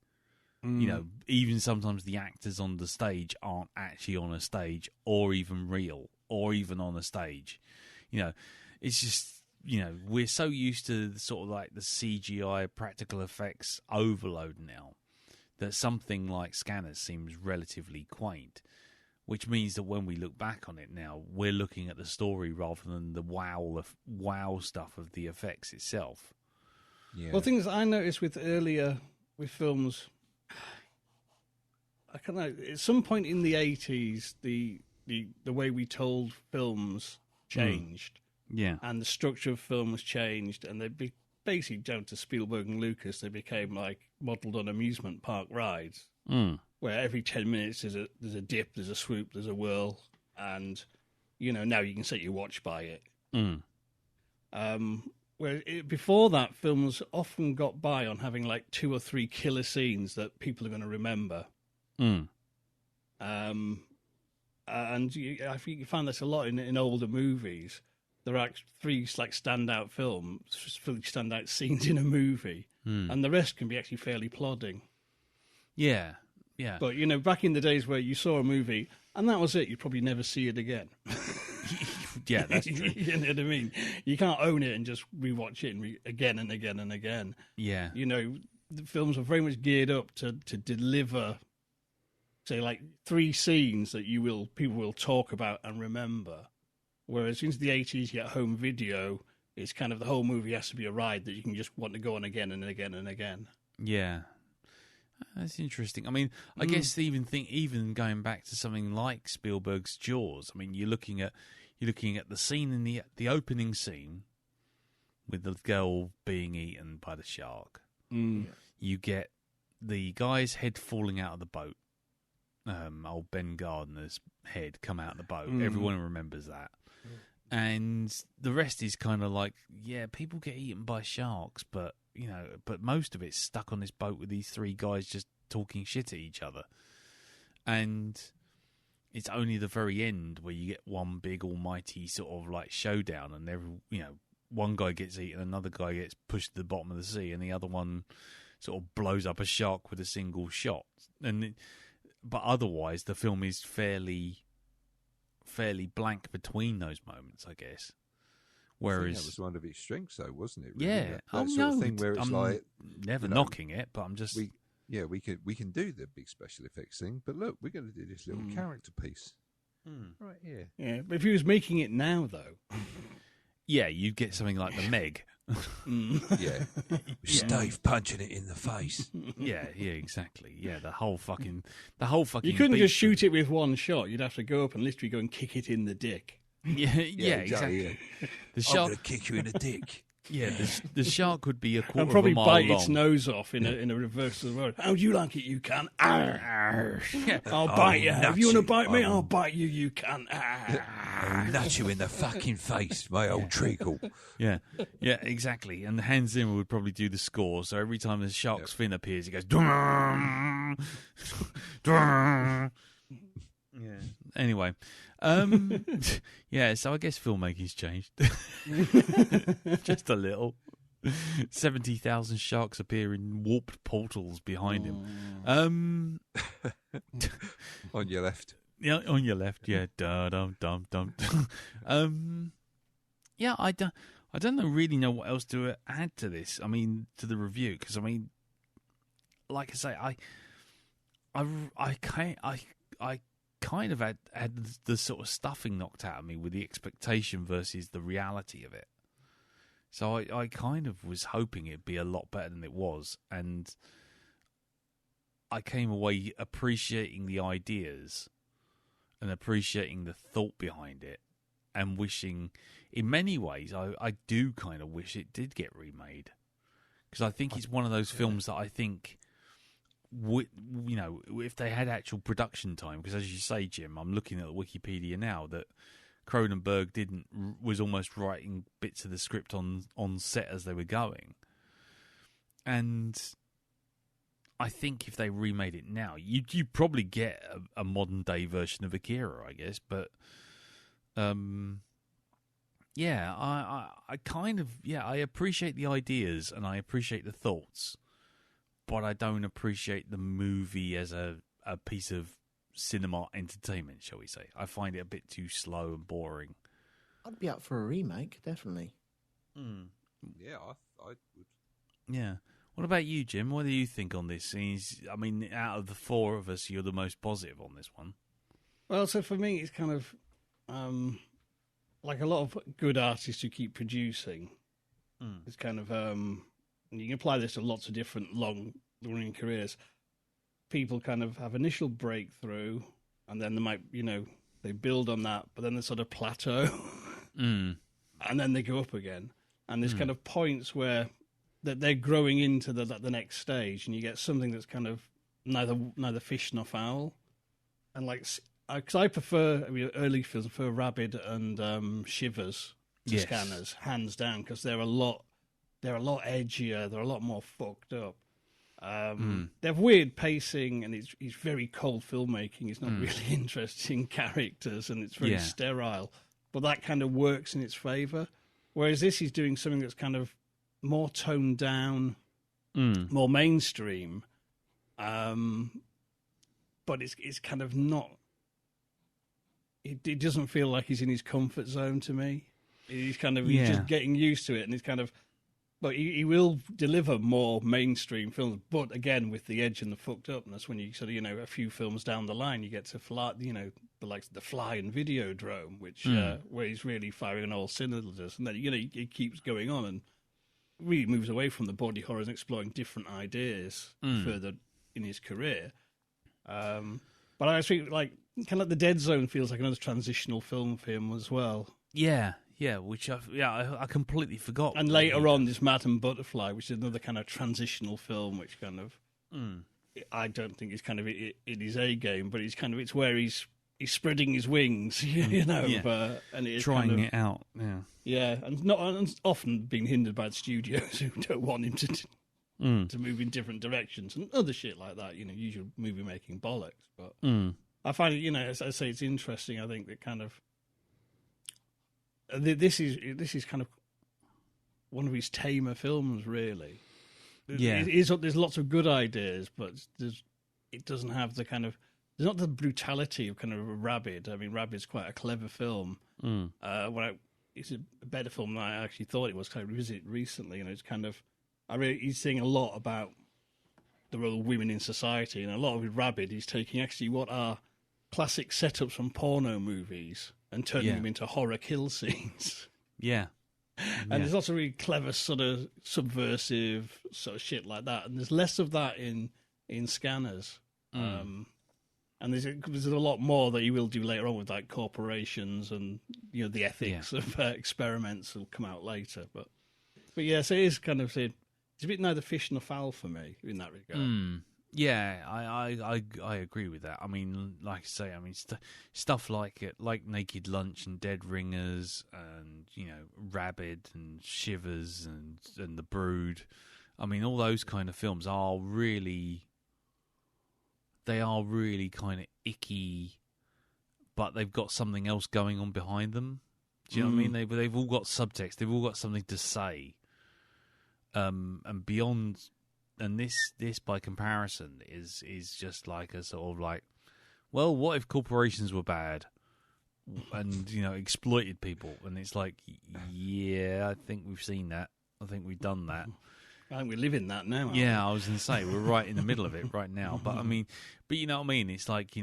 You know, even sometimes the actors on the stage aren't actually on a stage or even real or even on a stage. You know, it's just, you know, we're so used to sort of like the CGI practical effects overload now that something like Scanners seems relatively quaint, which means that when we look back on it now, we're looking at the story rather than the wow stuff of the effects itself. Yeah. Well, things I noticed with films, I don't know, at some point in the 80s, the way we told films changed. Yeah. And the structure of films changed, and basically down to Spielberg and Lucas. They became like modelled on amusement park rides, where every 10 minutes there's a dip, there's a swoop, there's a whirl, and now you can set your watch by it. Before that, films often got by on having like 2 or 3 killer scenes that people are going to remember. And I think you find this a lot in older movies. There are 3 like standout films, 3 standout scenes in a movie, and the rest can be actually fairly plodding. Yeah. But back in the days where you saw a movie and that was it, you'd probably never see it again. Yeah, that's true. You know what I mean? You can't own it and just rewatch it again and again and again. Yeah. The films are very much geared up to deliver, say, like 3 scenes that people will talk about and remember. Whereas into the 80s, you get home video, it's kind of the whole movie has to be a ride that you can just want to go on again and again and again. Yeah. That's interesting. I mean, I guess even going back to something like Spielberg's Jaws. I mean, you're looking at the scene in the opening scene with the girl being eaten by the shark. You get the guy's head falling out of the boat. Old Ben Gardner's head come out of the boat. Everyone remembers that. And the rest is kind of like, yeah, people get eaten by sharks, but most of it's stuck on this boat with these 3 guys just talking shit at each other. And it's only the very end where you get one big almighty sort of like showdown, and one guy gets eaten, another guy gets pushed to the bottom of the sea, and the other one sort of blows up a shark with a single shot. But otherwise, the film is fairly blank between those moments, I guess. Whereas that was one of its strengths, though, wasn't it? Really? Yeah, that sort of thing where it's I'm like never knocking it, but I'm just we can do the big special effects thing, but look, we're going to do this little character piece right here. Yeah, but if he was making it now, though, yeah, you'd get something like the Meg. Yeah, Stave punching it in the face. Yeah, exactly. Yeah, the whole fucking. You couldn't just shoot it with one shot. You'd have to go up and literally go and kick it in the dick. Yeah, exactly. Yeah. The I'm shark. going to kick you in the dick. Yeah, the shark would be a quarter And probably of a mile bite long. its nose off in a reverse of the road. How do you like it, you can? Yeah. I'll bite you. nut If you want to you. bite me, I'll bite you, you can. I'll nut you in the fucking face, my old treacle. Yeah, exactly. And Hans Zimmer would probably do the score. So every time the shark's fin appears, he goes. Drum, drum. Yeah. Anyway, yeah. So I guess filmmaking's changed, just a little. 70,000 sharks appear in warped portals behind him. On your left. Yeah, on your left. Yeah, dum dum dum. Yeah, I don't really know what else to add to this. I mean, to the review, because I mean, like I say, I kind of had the sort of stuffing knocked out of me with the expectation versus the reality of it. So I kind of was hoping it'd be a lot better than it was, and I came away appreciating the ideas and appreciating the thought behind it, and wishing, in many ways, I do kind of wish it did get remade, because I think it's one of those films that I think, if they had actual production time, because as you say, Jim, I'm looking at the Wikipedia now that Cronenberg was almost writing bits of the script on set as they were going, and I think if they remade it now, you'd probably get a modern day version of Akira, I guess. But yeah, I kind of I appreciate the ideas and I appreciate the thoughts, but I don't appreciate the movie as a piece of cinema entertainment, shall we say. I find it a bit too slow and boring. I'd be up for a remake, definitely. Yeah, I would. Yeah. What about you, Jim? What do you think on this? I mean, out of the 4 of us, you're the most positive on this one. Well, so for me, it's kind of like a lot of good artists who keep producing. It's kind of, and you can apply this to lots of different long-running careers. People kind of have initial breakthrough, and then they might, they build on that, but then they sort of plateau, and then they go up again. And there's kind of points where that they're growing into the next stage, and you get something that's kind of neither fish nor fowl. And like, because I prefer early films, I prefer Rabid and Shivers to Scanners, hands down, because they're a lot edgier, they're a lot more fucked up. They have weird pacing, and it's very cold filmmaking. It's not really interesting characters, and it's very sterile. But that kind of works in its favour. Whereas this is doing something that's kind of more toned down, more mainstream. But it's kind of not. It doesn't feel like he's in his comfort zone to me. He's just getting used to it, and he's kind of. But he will deliver more mainstream films, but again with the edge and the fucked upness. When you sort of a few films down the line, you get to Fly, the likes of The Fly and Videodrome, which where he's really firing on all cylinders, and then it keeps going on and really moves away from the body horror and exploring different ideas further in his career. But I think kind of like The Dead Zone feels like another transitional film for him as well. Yeah, which I completely forgot. And later on, this Madam Butterfly, which is another kind of transitional film, which kind of I don't think is kind of in his A game, but it's where he's spreading his wings, and it's trying kind of, it out. Yeah, and often being hindered by the studios who don't want him to move in different directions and other shit like that. Usual movie making bollocks. But I find it, as I say, it's interesting. I think that kind of. This is kind of one of his tamer films, really. There's lots of good ideas, but it doesn't have the kind of. There's not the brutality of kind of Rabid. I mean, Rabid's quite a clever film. It's a better film than I actually thought it was. Kind of revisited recently, it's kind of. He's saying a lot about the role of women in society, and a lot of with Rabid, he's taking actually what are classic setups from porno movies and turning them into horror kill scenes. And there's lots of really clever sort of subversive sort of shit like that. And there's less of that in Scanners. And there's a lot more that he will do later on with like corporations and the ethics of experiments will come out later. But yes, it is kind of it's a bit neither fish nor fowl for me in that regard. Yeah, I agree with that. I mean, like I say, stuff like it, like Naked Lunch and Dead Ringers, and Rabid and Shivers and The Brood. I mean, all those kind of films are really kind of icky, but they've got something else going on behind them. Do you know what I mean? They've all got subtext. They've all got something to say. And beyond. And this by comparison is just like a sort of like, well, what if corporations were bad and exploited people? And it's like, yeah, I think we've seen that. I think we've done that. I think we live in that now. Yeah, I was going to say we're right in the middle of it right now. But you know what I mean? It's like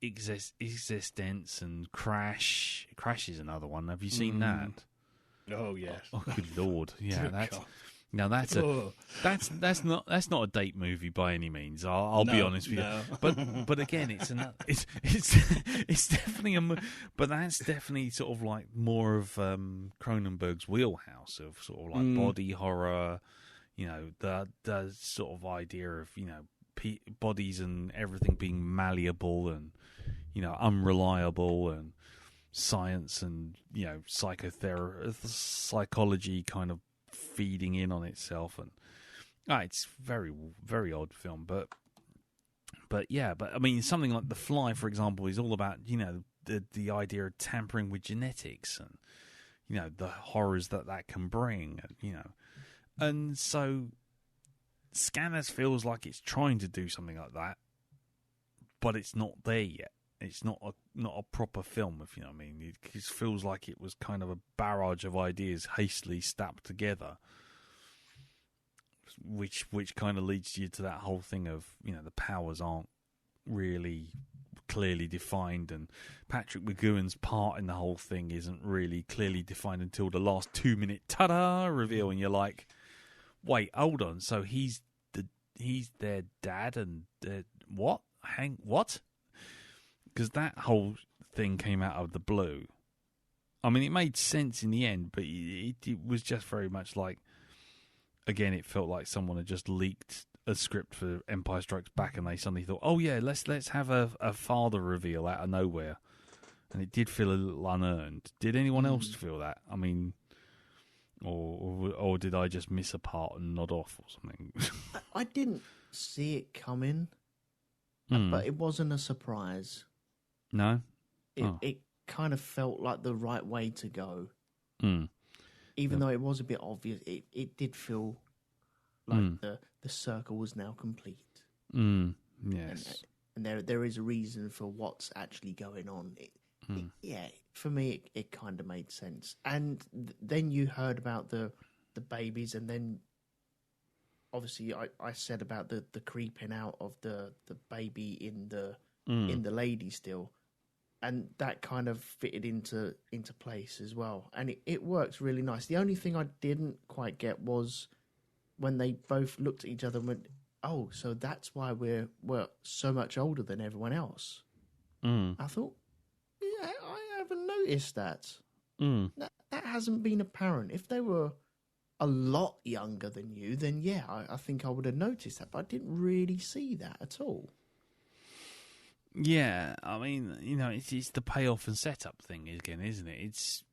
Existence and Crash. Crash is another one. Have you seen that? Oh yes. Oh good lord. Yeah, that's. God. Now that's not a date movie by any means. I'll be honest with you. But again, it's definitely but that's definitely sort of like more of Cronenberg's wheelhouse of sort of like body horror. The sort of idea of bodies and everything being malleable and unreliable and science and psychology kind of feeding in on itself, and it's very, very odd film, but I mean, something like The Fly, for example, is all about the idea of tampering with genetics and the horrors that can bring, and so Scanners feels like it's trying to do something like that, but it's not there yet. It's not a proper film, if you know what I mean. It just feels like it was kind of a barrage of ideas hastily stacked together, which kind of leads you to that whole thing of the powers aren't really clearly defined, and Patrick McGowan's part in the whole thing isn't really clearly defined until the last 2-minute ta-da reveal, and you're like, wait, hold on, so he's their dad and what? What? Because that whole thing came out of the blue. I mean, it made sense in the end, but it was just very much like again, it felt like someone had just leaked a script for Empire Strikes Back, and they suddenly thought, "Oh yeah, let's have a father reveal out of nowhere," and it did feel a little unearned. Did anyone else feel that? I mean, or did I just miss a part and nod off or something? I didn't see it coming, but it wasn't a surprise. No, It kind of felt like the right way to go. Even though it was a bit obvious, it did feel like the circle was now complete. Yes. And there is a reason for what's actually going on. For me, it kind of made sense. And then you heard about the babies, and then obviously I said about the creeping out of the baby in the lady still. And that kind of fitted into place as well. And it works really nice. The only thing I didn't quite get was when they both looked at each other and went, "Oh, so that's why we're so much older than everyone else." I thought, yeah, I haven't noticed that. That hasn't been apparent. If they were a lot younger than you, then yeah, I think I would have noticed that. But I didn't really see that at all. Yeah, I mean, it's the payoff and setup thing again, isn't it?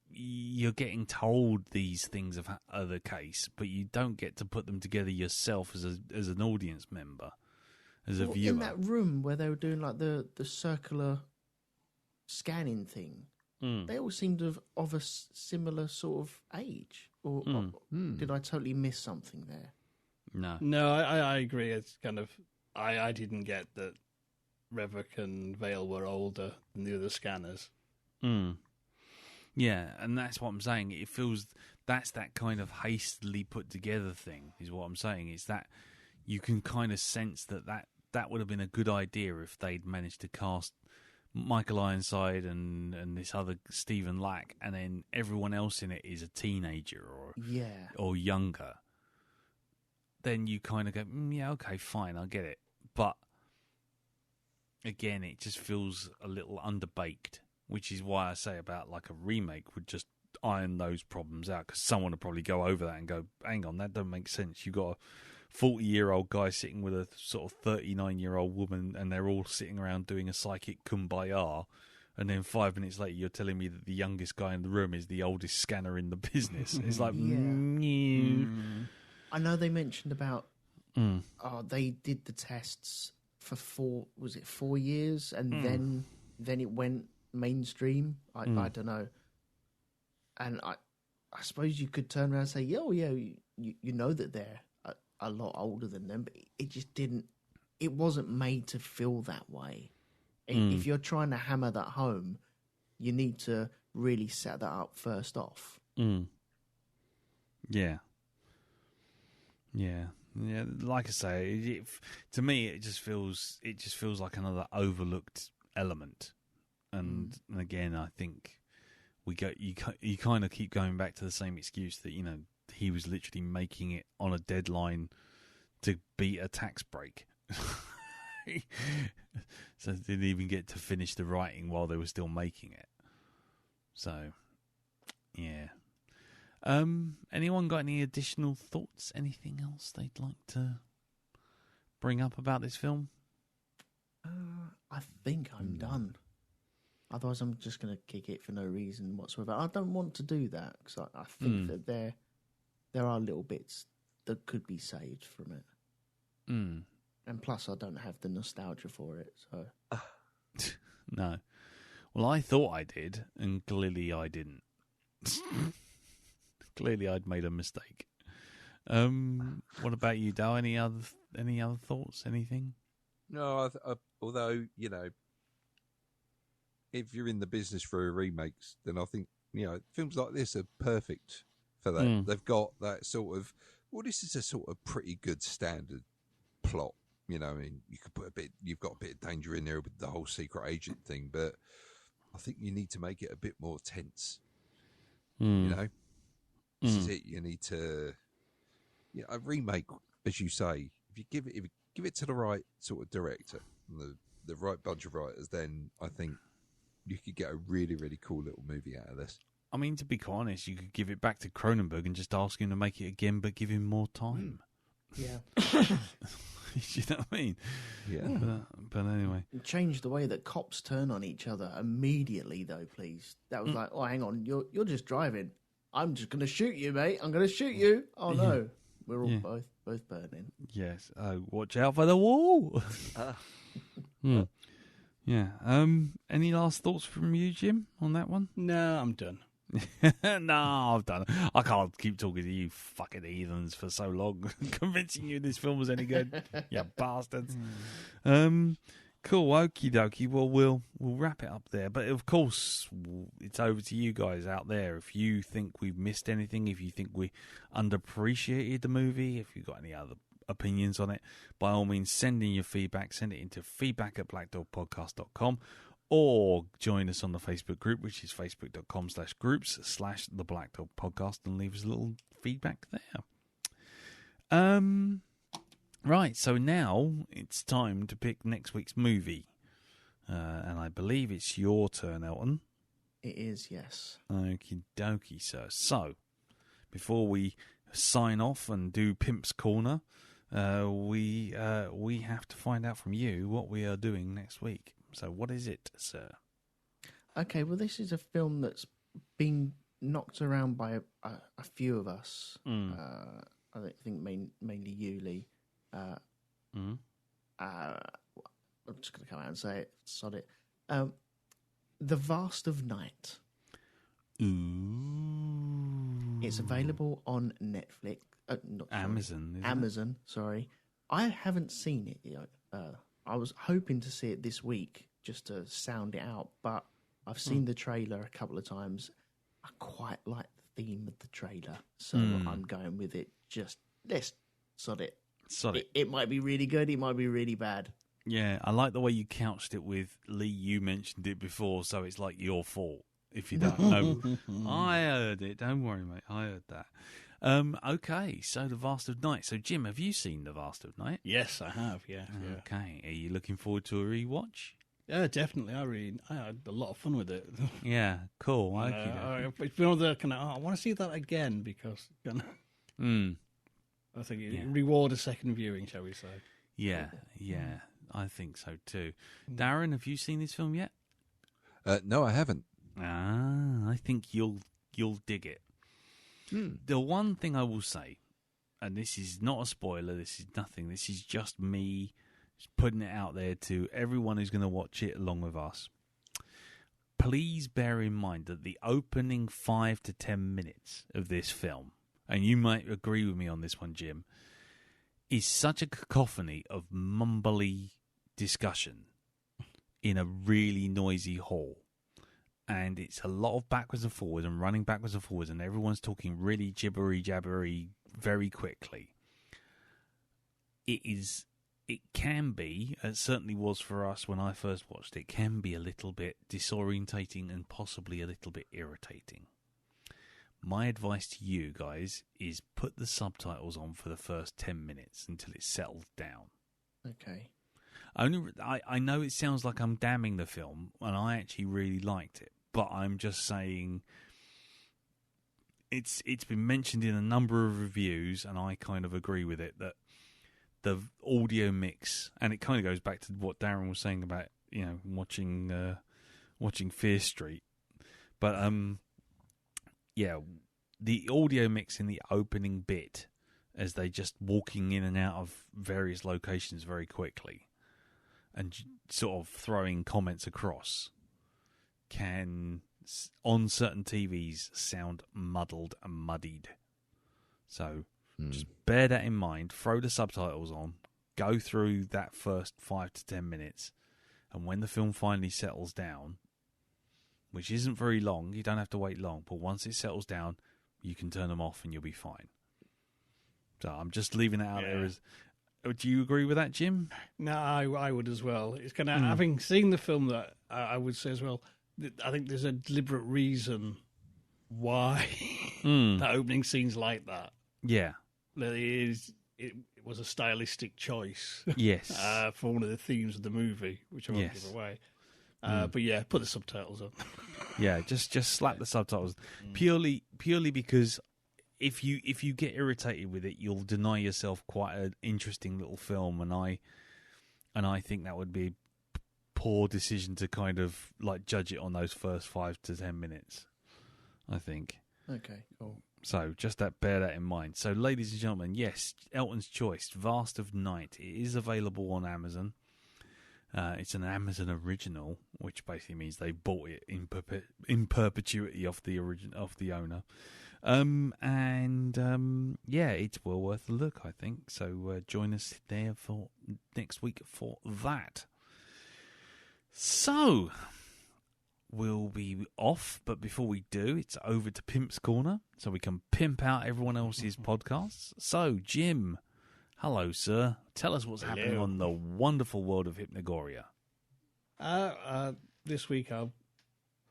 You're getting told these things are the case, but you don't get to put them together yourself as an audience member, as a viewer. In that room where they were doing like the circular scanning thing, they all seemed of a similar sort of age. Or did I totally miss something there? No, I agree. It's kind of I didn't get that Revok and Vale were older than the other scanners. Yeah, and that's what I'm saying. It feels that's that kind of hastily put together thing, is what I'm saying. It's that you can kind of sense that would have been a good idea if they'd managed to cast Michael Ironside and this other Stephen Lack, and then everyone else in it is a teenager or younger. Then you kind of go, yeah, okay, fine, I get it. But again, it just feels a little underbaked, which is why I say about like a remake would just iron those problems out, because someone would probably go over that and go, hang on, that doesn't make sense. You got a 40-year-old guy sitting with a sort of 39-year-old woman, and they're all sitting around doing a psychic kumbaya, and then 5 minutes later you're telling me that the youngest guy in the room is the oldest scanner in the business. It's like, I know they mentioned about they did the tests for 4 years, and then it went mainstream. I don't know. And I suppose you could turn around and say, you know that they're a lot older than them, but it just didn't. It wasn't made to feel that way. If you're trying to hammer that home, you need to really set that up first off. Yeah. Like I say, to me, it just feels like another overlooked element. And again, I think you kind of keep going back to the same excuse that he was literally making it on a deadline to beat a tax break. So they didn't even get to finish the writing while they were still making it. So, yeah. Anyone got any additional thoughts? Anything else they'd like to bring up about this film? I think I'm done. Otherwise, I'm just going to kick it for no reason whatsoever. I don't want to do that, because I think that there are little bits that could be saved from it. And plus, I don't have the nostalgia for it. So No. Well, I thought I did, and clearly I didn't. Clearly, I'd made a mistake. What about you, Dal? Any other thoughts? Anything? No, although if you're in the business for remakes, then I think films like this are perfect for that. They've got that sort of this is a sort of pretty good standard plot. I mean, you could put you've got a bit of danger in there with the whole secret agent thing, but I think you need to make it a bit more tense. This is it. You need to, a remake, as you say. If you give it to the right sort of director, and the right bunch of writers, then I think you could get a really, really cool little movie out of this. I mean, to be quite honest, you could give it back to Cronenberg and just ask him to make it again, but give him more time. Yeah. You know what I mean? Yeah. But anyway. Change the way that cops turn on each other immediately, though, please. That was like, oh, hang on, you're just driving. I'm just going to shoot you, mate. I'm going to shoot you. Oh, no. We're all both burning. Yes. Oh, watch out for the wall. Yeah. Any last thoughts from you, Jim, on that one? No, I'm done. No, I've done it. I can't keep talking to you fucking heathens for so long, convincing you this film was any good. You bastards. Cool, okie dokie. Well, we'll wrap it up there. But of course, it's over to you guys out there. If you think we've missed anything, if you think we underappreciated the movie, if you've got any other opinions on it, by all means, send in your feedback. Send it into feedback@blackdogpodcast.com. Or join us on the Facebook group, which is facebook.com/groups/The Black Dog Podcast, and leave us a little feedback there. Right, so now it's time to pick next week's movie. And I believe it's your turn, Elton. It is, yes. Okie dokie, sir. So, before we sign off and do Pimp's Corner, we have to find out from you what we are doing next week. So what is it, sir? Okay, well, this is a film that's been knocked around by a few of us. I think mainly you, Lee. I'm just going to come out and say it. Sod it. The Vast of Night. Ooh. It's available on Netflix. Amazon, sorry. I haven't seen it yet. I was hoping to see it this week just to sound it out, but I've seen the trailer a couple of times. I quite like the theme of the trailer, so I'm going with it. Just let's sod it. It might be really good. It might be really bad. Yeah, I like the way you couched it with Lee. You mentioned it before, so it's like your fault if you don't know. I heard it. Don't worry, mate. I heard that. Okay, so The Vast of Night. So, Jim, have you seen The Vast of Night? Yes, I have. Yeah. Okay. Are you looking forward to a rewatch? Yeah, definitely. I had a lot of fun with it. Yeah, cool. It's been on the kind of, I want to see that again because I think it reward a second viewing, shall we say? Yeah, I think so too. Darren, have you seen this film yet? No, I haven't. I think you'll dig it. The one thing I will say, and this is not a spoiler, this is nothing, this is just me putting it out there to everyone who's going to watch it along with us. Please bear in mind that the opening 5 to 10 minutes of this film, and you might agree with me on this one, Jim, is such a cacophony of mumbly discussion in a really noisy hall. And it's a lot of backwards and forwards and running backwards and forwards, and everyone's talking really gibbery-jabbery very quickly. It can be, it certainly was for us when I first watched it, can be a little bit disorientating and possibly a little bit irritating. My advice to you guys is put the subtitles on for the first 10 minutes until it settles down. Okay. I know it sounds like I'm damning the film, and I actually really liked it. But I'm just saying it's been mentioned in a number of reviews, and I kind of agree with it, that the audio mix, and it kind of goes back to what Darren was saying about, watching Fear Street. But the audio mix in the opening bit, as they just walking in and out of various locations very quickly and sort of throwing comments across, can, on certain TVs, sound muddled and muddied. So just bear that in mind. Throw the subtitles on. Go through that first 5 to 10 minutes. And when the film finally settles down, which isn't very long, you don't have to wait long, but once it settles down, you can turn them off and you'll be fine. So I'm just leaving that out there as... Do you agree with that, Jim? No, I would as well. It's kind of, having seen the film, that I would say as well, I think there's a deliberate reason why that opening scene's like that. Yeah. It was a stylistic choice. Yes. For one of the themes of the movie, which I won't give away. But yeah, put the subtitles on. Yeah, just slap the subtitles. Purely because if you get irritated with it, you'll deny yourself quite an interesting little film, and I think that would be a poor decision to kind of like judge it on those first 5 to 10 minutes. I think. Okay, cool. So just bear that in mind. So, ladies and gentlemen, yes, Elton's Choice, Vast of Night. It is available on Amazon. It's an Amazon original, which basically means they bought it in perpetuity off the owner. Yeah, it's well worth a look, I think. So join us there for next week for that. So we'll be off, but before we do, it's over to Pimp's Corner, so we can pimp out everyone else's podcasts. So, Jim, hello, sir. Tell us what's happening on the wonderful world of Hypnagoria. This week I'll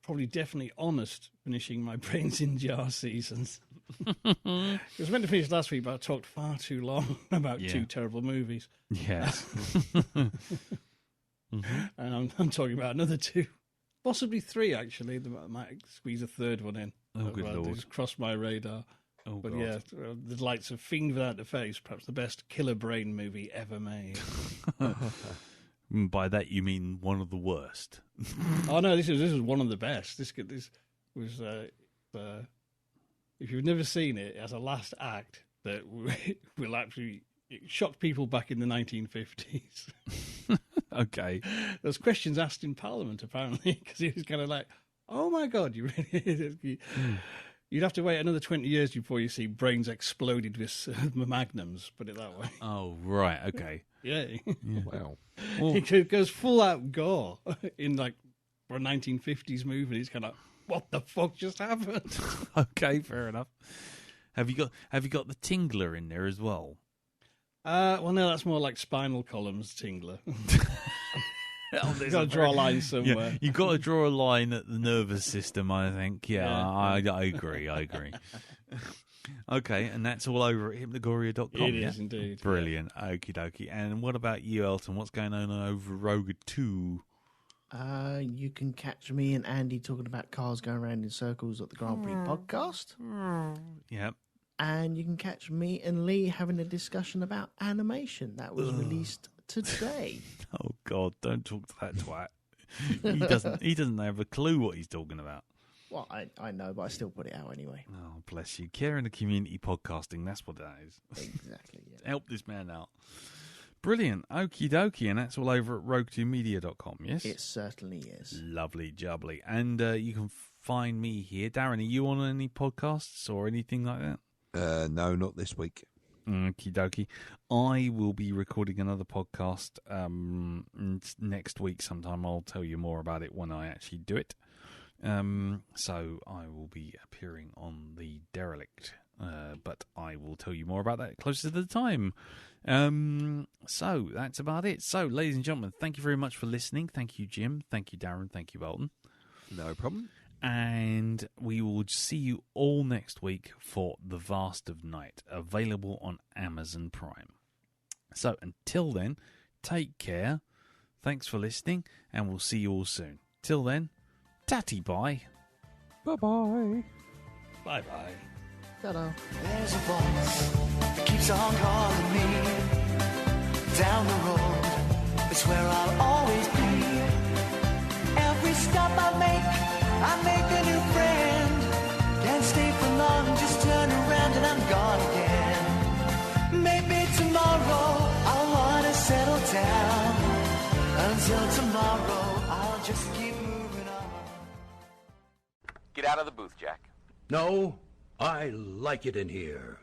probably definitely honest finishing my Brains in Jar seasons. It was meant to finish last week, but I talked far too long about 2 terrible movies. Yes. And I'm talking about another 2. Possibly 3, actually. I might squeeze a third one in. Oh, good Lord. They just crossed my radar. Oh, but God. yeah, the likes of Fiend Without a Face, perhaps the best killer brain movie ever made. By that you mean one of the worst. Oh no, this was one of the best. This was if you've never seen it, it has a last act that will actually shock people back in the 1950s. Okay. There's questions asked in Parliament apparently because he was kind of like, "Oh my God, you really." You'd have to wait another 20 years before you see brains exploded with magnums, put it that way. Oh, right, okay. Yeah. Wow. Well, It goes full out gore in like for a 1950s movie. It's kind of, what the fuck just happened? okay, fair enough. Have you got the Tingler in there as well? Well, no, that's more like Spinal Column's Tingler. You've got to draw a line somewhere. Yeah, you've got to draw a line at the nervous system, I think. Yeah. I agree. Okay, and that's all over at hypnagoria.com. It is indeed. Brilliant. Yeah. Okie dokie. And what about you, Elton? What's going on over Rogue 2? You can catch me and Andy talking about cars going around in circles at the Grand Prix podcast. Yep. And you can catch me and Lee having a discussion about animation that was released today. Oh God! Don't talk to that twat. He doesn't have a clue what he's talking about. Well, I know, but I still put it out anyway. Oh, bless you. Care in the community podcasting. That's what that is. Exactly. Yeah. Help this man out. Brilliant. Okie dokie. And that's all over at rogue2media.com. Yes, It certainly is. Lovely jubbly. And you can find me here. Darren, are you on any podcasts or anything like that? No, not this week. Okie dokie. I will be recording another podcast next week sometime. I'll tell you more about it when I actually do it. So I will be appearing on The Derelict, but I will tell you more about that closer to the time. So that's about it. So, ladies and gentlemen, thank you very much for listening. Thank you, Jim. Thank you, Darren. Thank you, Elton. No problem. And we will see you all next week for The Vast of Night, available on Amazon Prime. So until then, take care. Thanks for listening, and we'll see you all soon. Till then, tatty bye. Bye-bye. Bye-bye. Ta-da. There's a voice that keeps on calling me. Down the road, it's where I'll always be. Every stop I make a new friend. Can't stay for long, just turn around and I'm gone again. Maybe tomorrow I'll wanna settle down. Until tomorrow, I'll just keep moving on. Get out of the booth, Jack. No, I like it in here.